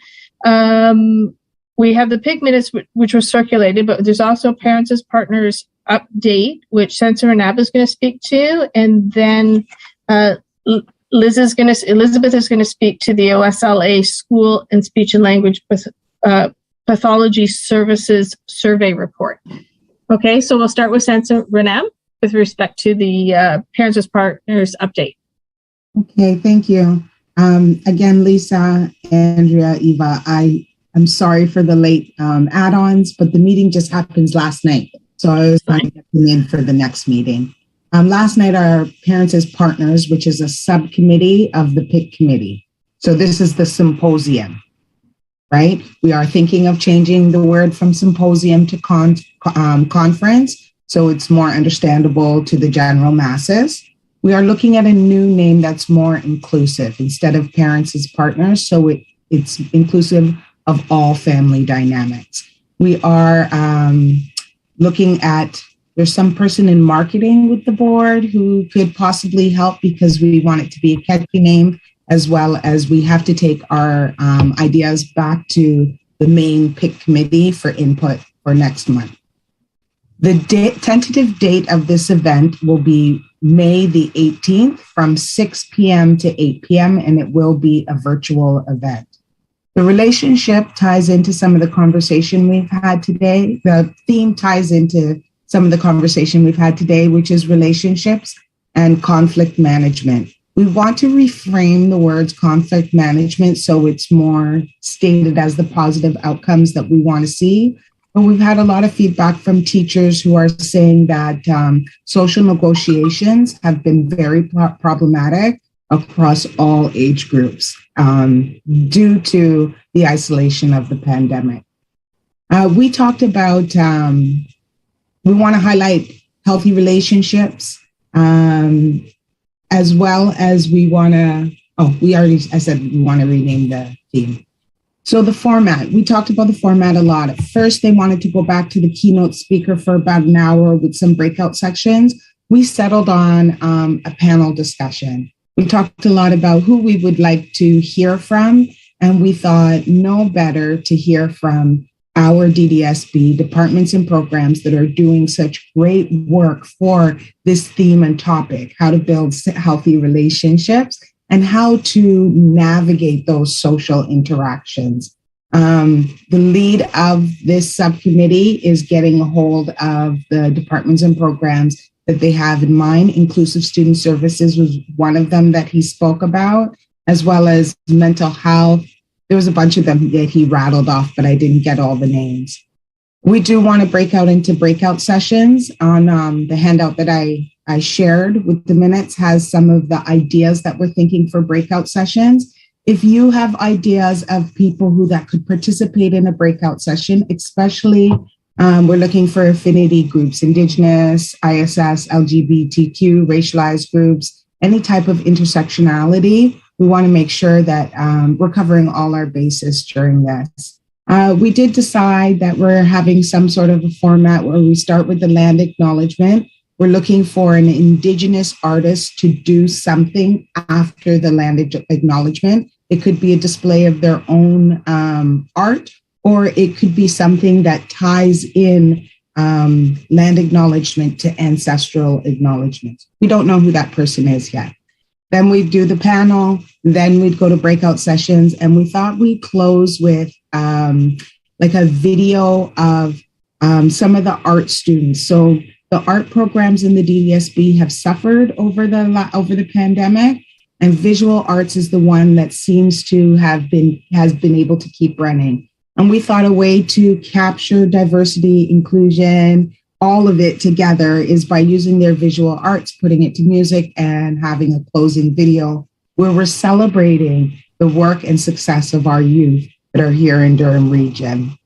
We have the PIG minutes, which were circulated, but there's also Parents as Partners update, which Senator Renab is going to speak to. And then Elizabeth is going to speak to the OSLA School and Speech and Language Pathology Services Survey Report. Okay, so we'll start with Senator Renab with respect to the Parents as Partners update. Okay, thank you. Again, Lisa, Andrea, Eva, I'm sorry for the late add-ons, but the meeting just happened last night. So I was trying to get them in for the next meeting. Last night, our Parents as Partners, which is a subcommittee of the PIC committee. So this is the symposium, right? We are thinking of changing the word from symposium to conference, so it's more understandable to the general masses. We are looking at a new name that's more inclusive instead of Parents as Partners, so it's inclusive of all family dynamics. We are looking at, there's some person in marketing with the board who could possibly help, because we want it to be a catchy name, as well as we have to take our ideas back to the main PIC committee for input for next month. The tentative date of this event will be May the 18th from 6 p.m. to 8 p.m., and it will be a virtual event. The relationship ties into some of the conversation we've had today. The theme ties into some of the conversation we've had today, which is relationships and conflict management. We want to reframe the words conflict management so it's more stated as the positive outcomes that we want to see. But we've had a lot of feedback from teachers who are saying that social negotiations have been very problematic across all age groups due to the isolation of the pandemic. We talked about, we want to highlight healthy relationships, as well as we want to, I said we want to rename the theme. So the format, we talked about the format a lot. At first, they wanted to go back to the keynote speaker for about an hour with some breakout sections. We settled on a panel discussion. We talked a lot about who we would like to hear from, and we thought no better to hear from our DDSB departments and programs that are doing such great work for this theme and topic, how to build healthy relationships and how to navigate those social interactions. The lead of this subcommittee is getting a hold of the departments and programs that they have in mind. Inclusive Student Services was one of them that he spoke about, as well as mental health. There was a bunch of them that he rattled off, but I didn't get all the names. We do want to break out into breakout sessions. On the handout that I shared with the minutes has some of the ideas that we're thinking for breakout sessions. If you have ideas of people who that could participate in a breakout session, especially we're looking for affinity groups, Indigenous, ISS, LGBTQ, racialized groups, any type of intersectionality. We want to make sure that we're covering all our bases during this. We did decide that we're having some sort of a format where we start with the land acknowledgement. We're looking for an Indigenous artist to do something after the land acknowledgement. It could be a display of their own art, or it could be something that ties in land acknowledgement to ancestral acknowledgement. We don't know who that person is yet. Then we'd do the panel, then we'd go to breakout sessions, and we thought we'd close with like a video of some of the art students. So the art programs in the DDSB have suffered over the pandemic, and visual arts is the one that seems to has been able to keep running. And we thought a way to capture diversity, inclusion, all of it together is by using their visual arts, putting it to music, and having a closing video where we're celebrating the work and success of our youth that are here in Durham region.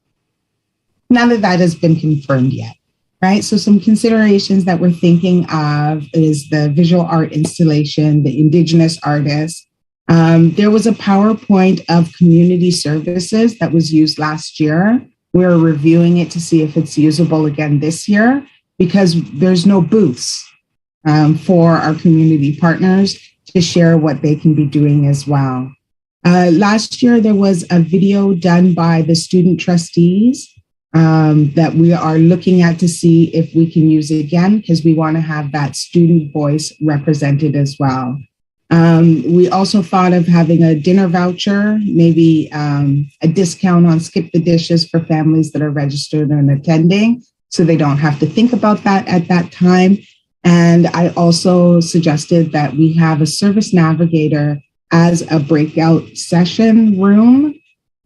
None of that has been confirmed yet, right? So some considerations that we're thinking of is the visual art installation, the Indigenous artists. There was a PowerPoint of community services that was used last year. We're reviewing it to see if it's usable again this year because there's no booths for our community partners to share what they can be doing as well. Last year, there was a video done by the student trustees that we are looking at to see if we can use it again because we want to have that student voice represented as well. We also thought of having a dinner voucher, maybe a discount on Skip the Dishes for families that are registered and attending, so they don't have to think about that at that time. And I also suggested that we have a service navigator as a breakout session room.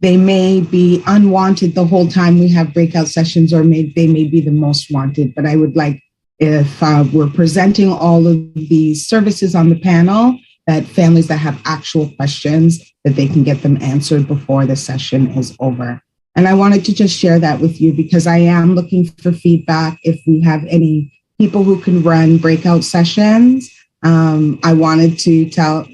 They may be unwanted the whole time we have breakout sessions, or they may be the most wanted, but I would like, if we're presenting all of these services on the panel, that families that have actual questions, that they can get them answered before the session is over. And I wanted to just share that with you because I am looking for feedback. If we have any people who can run breakout sessions, I wanted to tell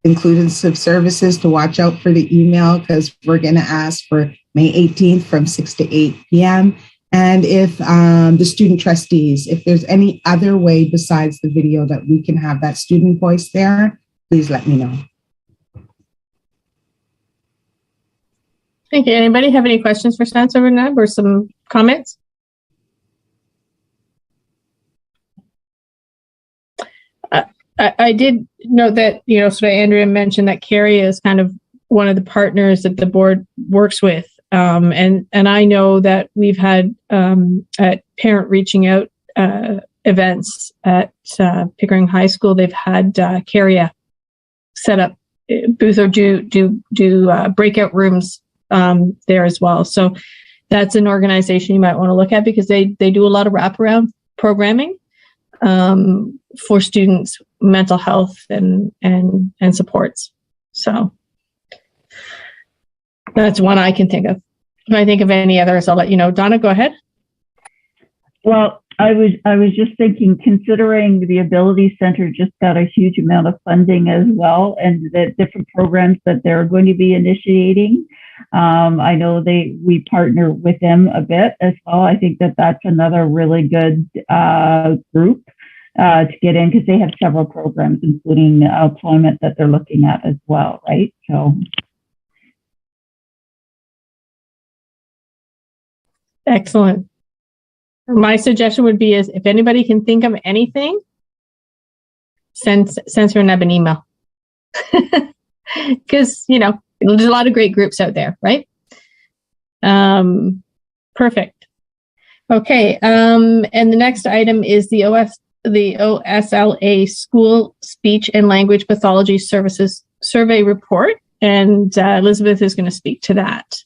Inclusive Services to watch out for the email because we're going to ask for May 18th from 6 to 8 p.m. And if the student trustees, if there's any other way besides the video that we can have that student voice there, please let me know. Thank you. Anybody have any questions for Chancellor Neb or some comments? I did know that, so Andrea mentioned that Carrie is kind of one of the partners that the board works with. And I know that we've had at parent reaching out events at Pickering High School, they've had Carrie set up booth or do breakout rooms there as well. So that's an organization you might want to look at because they do a lot of wraparound programming for students' mental health and supports. So that's one I can think of. If I think of any others, I'll let you know. Donna, go ahead. Well, I was just thinking, considering the Ability Center just got a huge amount of funding as well, and the different programs that they're going to be initiating. I know we partner with them a bit as well. I think that's another really good group to get in, because they have several programs, including employment, that they're looking at as well, right? So. Excellent. My suggestion would be is if anybody can think of anything, send Neb an email. Because, there's a lot of great groups out there, right? Perfect. Okay. And the next item is the OSLA School Speech and Language Pathology Services Survey Report. And Elizabeth is going to speak to that.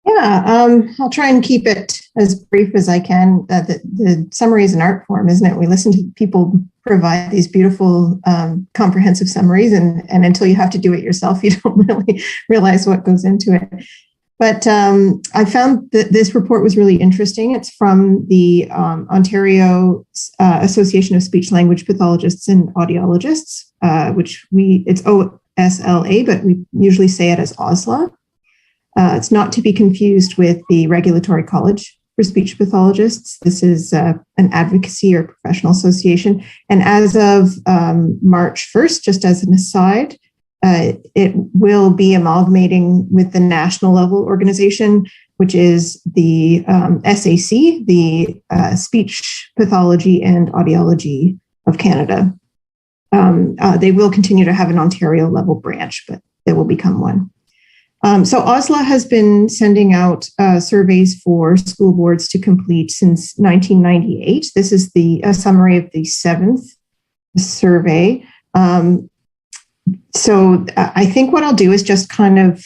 Yeah, I'll try and keep it as brief as I can. The summary is an art form, isn't it? We listen to people provide these beautiful, comprehensive summaries, and until you have to do it yourself, you don't really realize what goes into it. But I found that this report was really interesting. It's from the Ontario Association of Speech Language Pathologists and Audiologists, it's OSLA, but we usually say it as OSLA. It's not to be confused with the Regulatory College for Speech Pathologists. This is an advocacy or professional association. And as of March 1st, just as an aside, it will be amalgamating with the national level organization, which is the SAC, the Speech Pathology and Audiology of Canada. They will continue to have an Ontario level branch, but they will become one. So OSLA has been sending out surveys for school boards to complete since 1998. This is a summary of the 7th survey. So I think what I'll do is just kind of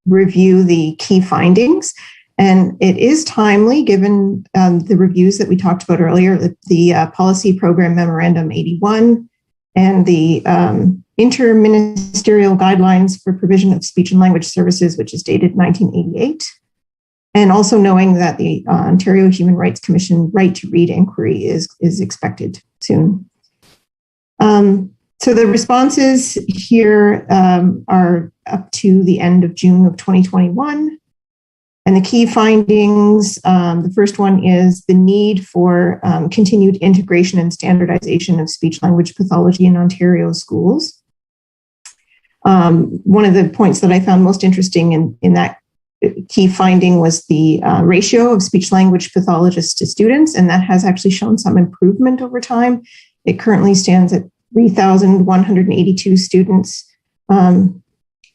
review the key findings. And it is timely given the reviews that we talked about earlier, the Policy Program Memorandum 81 and the Interministerial Guidelines for Provision of Speech and Language Services, which is dated 1988. And also knowing that the Ontario Human Rights Commission Right to Read inquiry is expected soon. So the responses here are up to the end of June of 2021. And the key findings, the first one is the need for continued integration and standardization of speech-language pathology in Ontario schools. One of the points that I found most interesting in that key finding was the ratio of speech-language pathologists to students, and that has actually shown some improvement over time. It currently stands at 3,182 students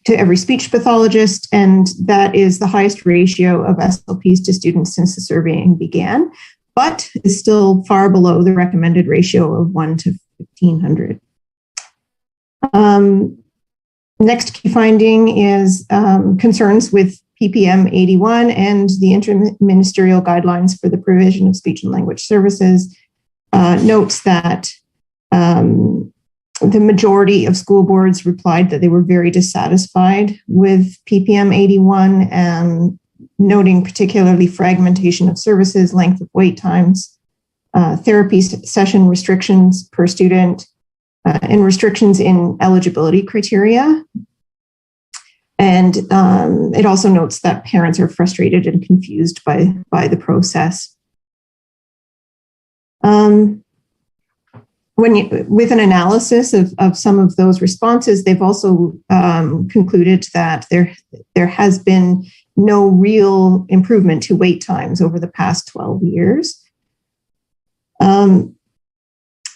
to every speech pathologist, and that is the highest ratio of SLPs to students since the surveying began, but is still far below the recommended ratio of 1 to 1,500. Next key finding is concerns with PPM 81 and the Interministerial Guidelines for the Provision of Speech and Language Services. Notes that the majority of school boards replied that they were very dissatisfied with PPM 81, and noting particularly fragmentation of services, length of wait times, therapy session restrictions per student, and restrictions in eligibility criteria. And it also notes that parents are frustrated and confused by the process. With an analysis of some of those responses, they've also concluded that there has been no real improvement to wait times over the past 12 years.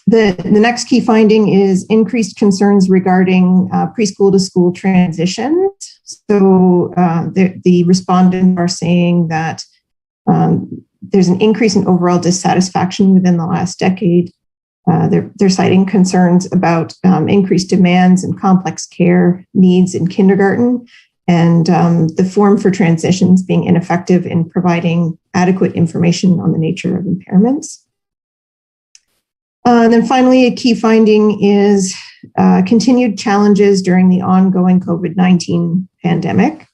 The next key finding is increased concerns regarding preschool to school transitions. So the respondents are saying that there's an increase in overall dissatisfaction within the last decade. They're citing concerns about increased demands and complex care needs in kindergarten, and the form for transitions being ineffective in providing adequate information on the nature of impairments. And then finally, a key finding is continued challenges during the ongoing COVID-19 pandemic.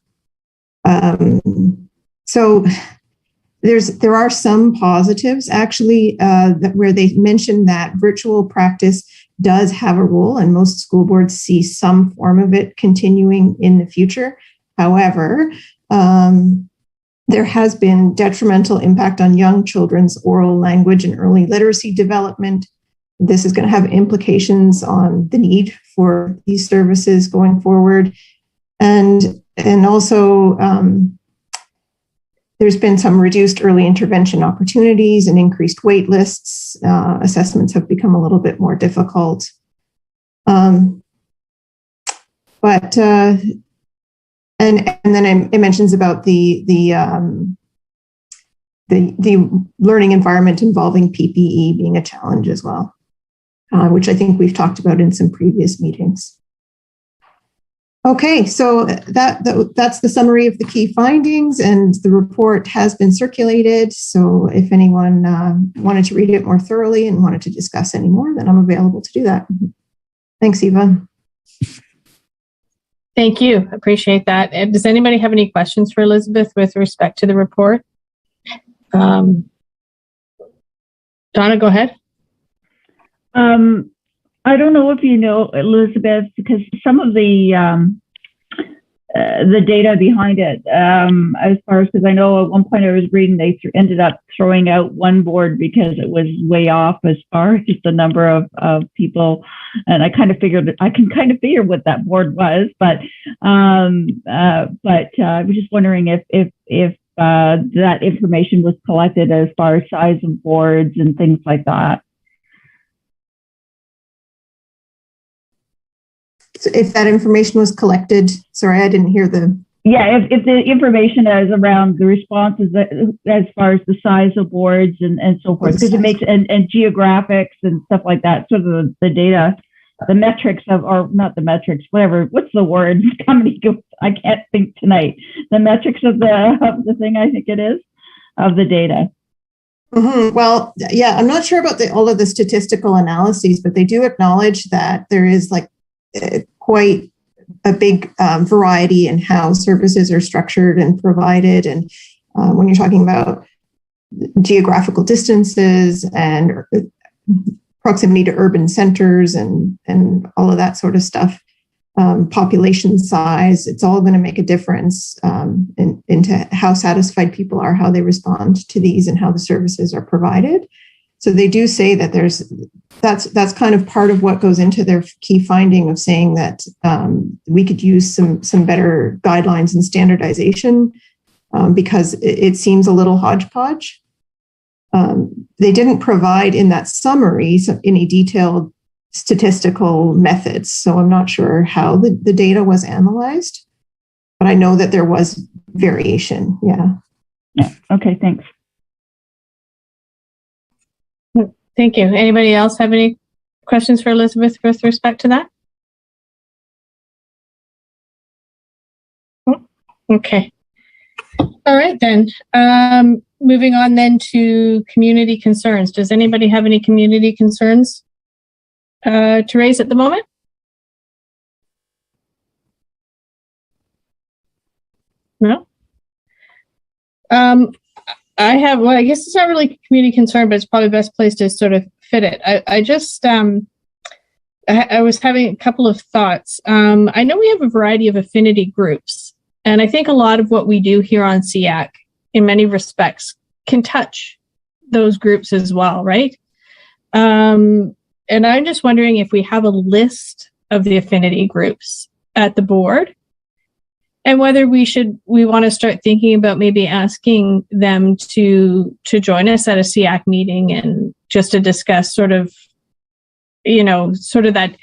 So there are some positives actually where they mentioned that virtual practice does have a role, and most school boards see some form of it continuing in the future. However, there has been detrimental impact on young children's oral language and early literacy development. This is going to have implications on the need for these services going forward. And also, there's been some reduced early intervention opportunities and increased wait lists. Assessments have become a little bit more difficult. And then it mentions about the learning environment involving PPE being a challenge as well, which I think we've talked about in some previous meetings. Okay, so that's the summary of the key findings, and the report has been circulated. So if anyone wanted to read it more thoroughly and wanted to discuss any more, then I'm available to do that. Thanks, Eva. Thank you. Appreciate that. And does anybody have any questions for Elizabeth with respect to the report? Donna, go ahead. I don't know if you know, Elizabeth, because some of the data behind it, as far as, because I know at one point I was reading they ended up throwing out one board because it was way off as far as the number of people, and I kind of figured that I can kind of figure what that board was, but I was just wondering if that information was collected as far as size of boards and things like that. So if that information was collected, sorry, I didn't hear the. Yeah, if the information is around the responses as far as the size of boards and so forth, because it makes, and geographics and stuff like that, sort of the data, the metrics of, or not the metrics, whatever, what's the word? I can't think tonight. The metrics of the thing, I think it is, of the data. Mm-hmm. Well, yeah, I'm not sure about all of the statistical analyses, but they do acknowledge that there is like quite a big variety in how services are structured and provided. And when you're talking about geographical distances and proximity to urban centers and all of that sort of stuff, population size, it's all going to make a difference into how satisfied people are, how they respond to these, and how the services are provided. So they do say that that's kind of part of what goes into their key finding of saying that we could use some better guidelines and standardization because it seems a little hodgepodge. They didn't provide in that summary any detailed statistical methods, so I'm not sure how the data was analyzed, but I know that there was variation. Yeah. Okay, thanks. Thank you. Anybody else have any questions for Elizabeth with respect to that? Okay. All right, then. Moving on then to community concerns. Does anybody have any community concerns to raise at the moment? No? I have, well, I guess it's not really a community concern, but it's probably the best place to sort of fit it. I just, I was having a couple of thoughts. I know we have a variety of affinity groups, and I think a lot of what we do here on SEAC, in many respects, can touch those groups as well, right? And I'm just wondering if we have a list of the affinity groups at the board, and whether we want to start thinking about maybe asking them to join us at a SEAC meeting and just to discuss sort of, sort of that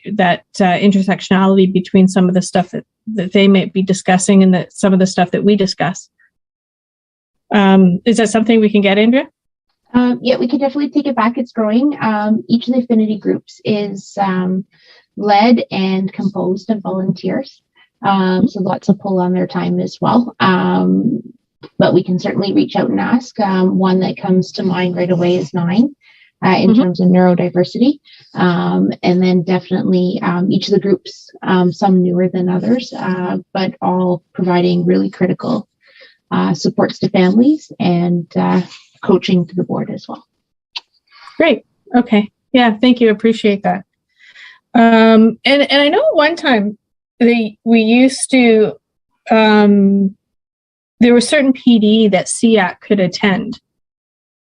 intersectionality between some of the stuff that they might be discussing and some of the stuff that we discuss. Is that something we can get, Andrea? Yeah, we can definitely take it back. It's growing. Each of the affinity groups is led and composed of volunteers. So lots of pull on their time as well. But we can certainly reach out and ask. One that comes to mind right away is 9 in terms of neurodiversity. And then definitely each of the groups, some newer than others, but all providing really critical supports to families, and coaching to the board as well. Great. Okay. Yeah. Thank you. Appreciate that. And I know one time we used to, there was certain PD that SEAC could attend.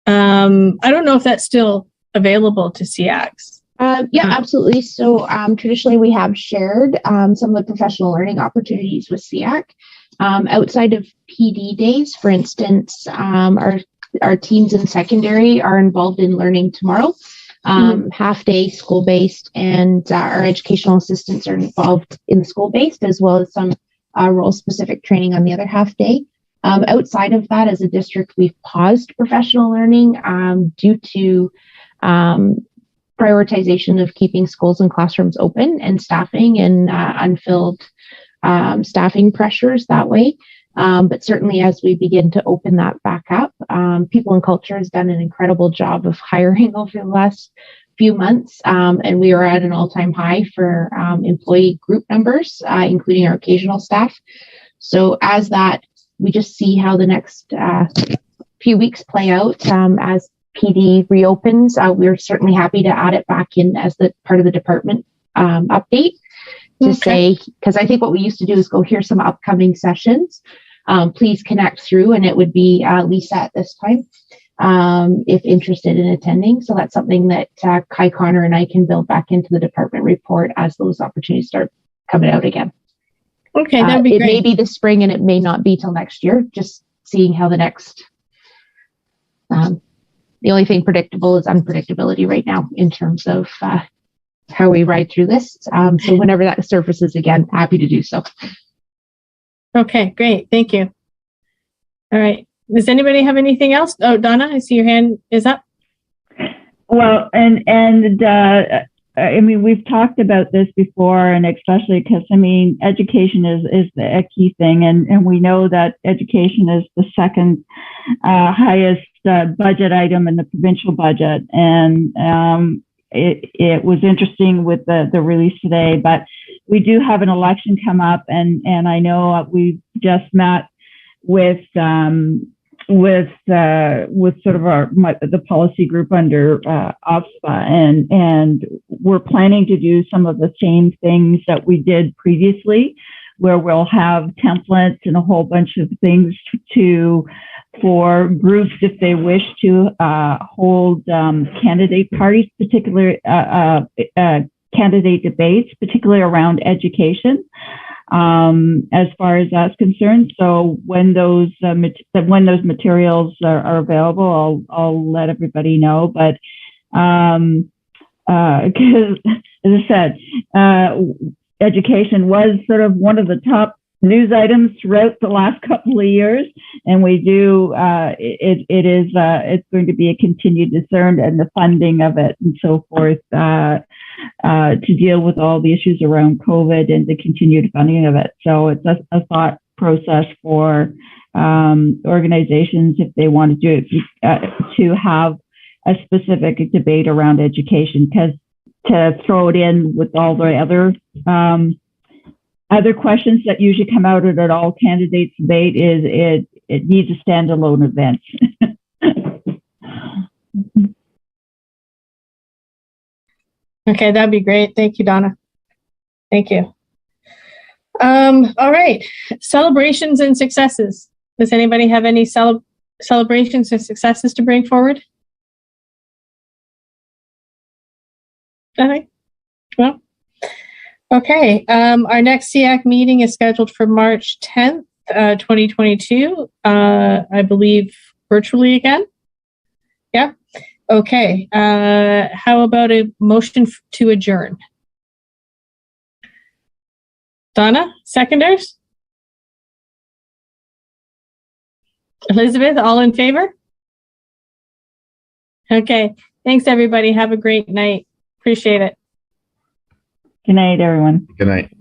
I don't know if that's still available to SEACs. Yeah, absolutely. So traditionally we have shared some of the professional learning opportunities with SEAC. Outside of PD days, for instance, our teams in secondary are involved in Learning Tomorrow, half day school-based, and our educational assistants are involved in the school-based, as well as some role-specific training on the other half day. Outside of that, as a district, we've paused professional learning due to prioritization of keeping schools and classrooms open and staffing and unfilled staffing pressures that way. But certainly as we begin to open that back up, People and Culture has done an incredible job of hiring over the last few months. And we are at an all-time high for employee group numbers, including our occasional staff. So as that, we just see how the next few weeks play out as PD reopens. We're certainly happy to add it back in as the part of the department update to say, because I think what we used to do is go, here's some upcoming sessions. Please connect through, and it would be Lisa at this time if interested in attending. So that's something that Kai Connor and I can build back into the department report as those opportunities start coming out again. Okay, that'd be great. It great. may be this spring and it may not be till next year, just seeing how the next, the only thing predictable is unpredictability right now in terms of how we ride through this. So whenever that surfaces again, happy to do so. Okay, great. Thank you. All right. Does anybody have anything else? Oh, Donna, I see your hand is up. Well, I mean, we've talked about this before, and especially because, I mean, education is a key thing, and we know that education is the second highest budget item in the provincial budget. And it was interesting with the release today, but we do have an election come up, and I know we've just met with sort of the policy group under OFSPA, and we're planning to do some of the same things that we did previously, where we'll have templates and a whole bunch of things for groups if they wish to hold candidate parties, particularly candidate debates, particularly around education. As far as that's concerned, so when those materials are available, I'll let everybody know. But because, as I said, education was sort of one of the top news items throughout the last couple of years, and we do it's going to be a continued concern, and the funding of it and so forth to deal with all the issues around COVID and the continued funding of it. So it's a thought process for organizations if they want to do it, to have a specific debate around education, because to throw it in with all the other questions that usually come out at an all candidates debate is it needs a standalone event. Okay, that'd be great. Thank you, Donna. Thank you. All right, celebrations and successes. Does anybody have any celebrations or successes to bring forward? Nothing? Well, okay. Our next SEAC meeting is scheduled for March 10th, 2022. I believe virtually again. Yeah. Okay. How about a motion to adjourn? Donna, seconders? Elizabeth, all in favor? Okay. Thanks, everybody. Have a great night. Appreciate it. Good night, everyone. Good night.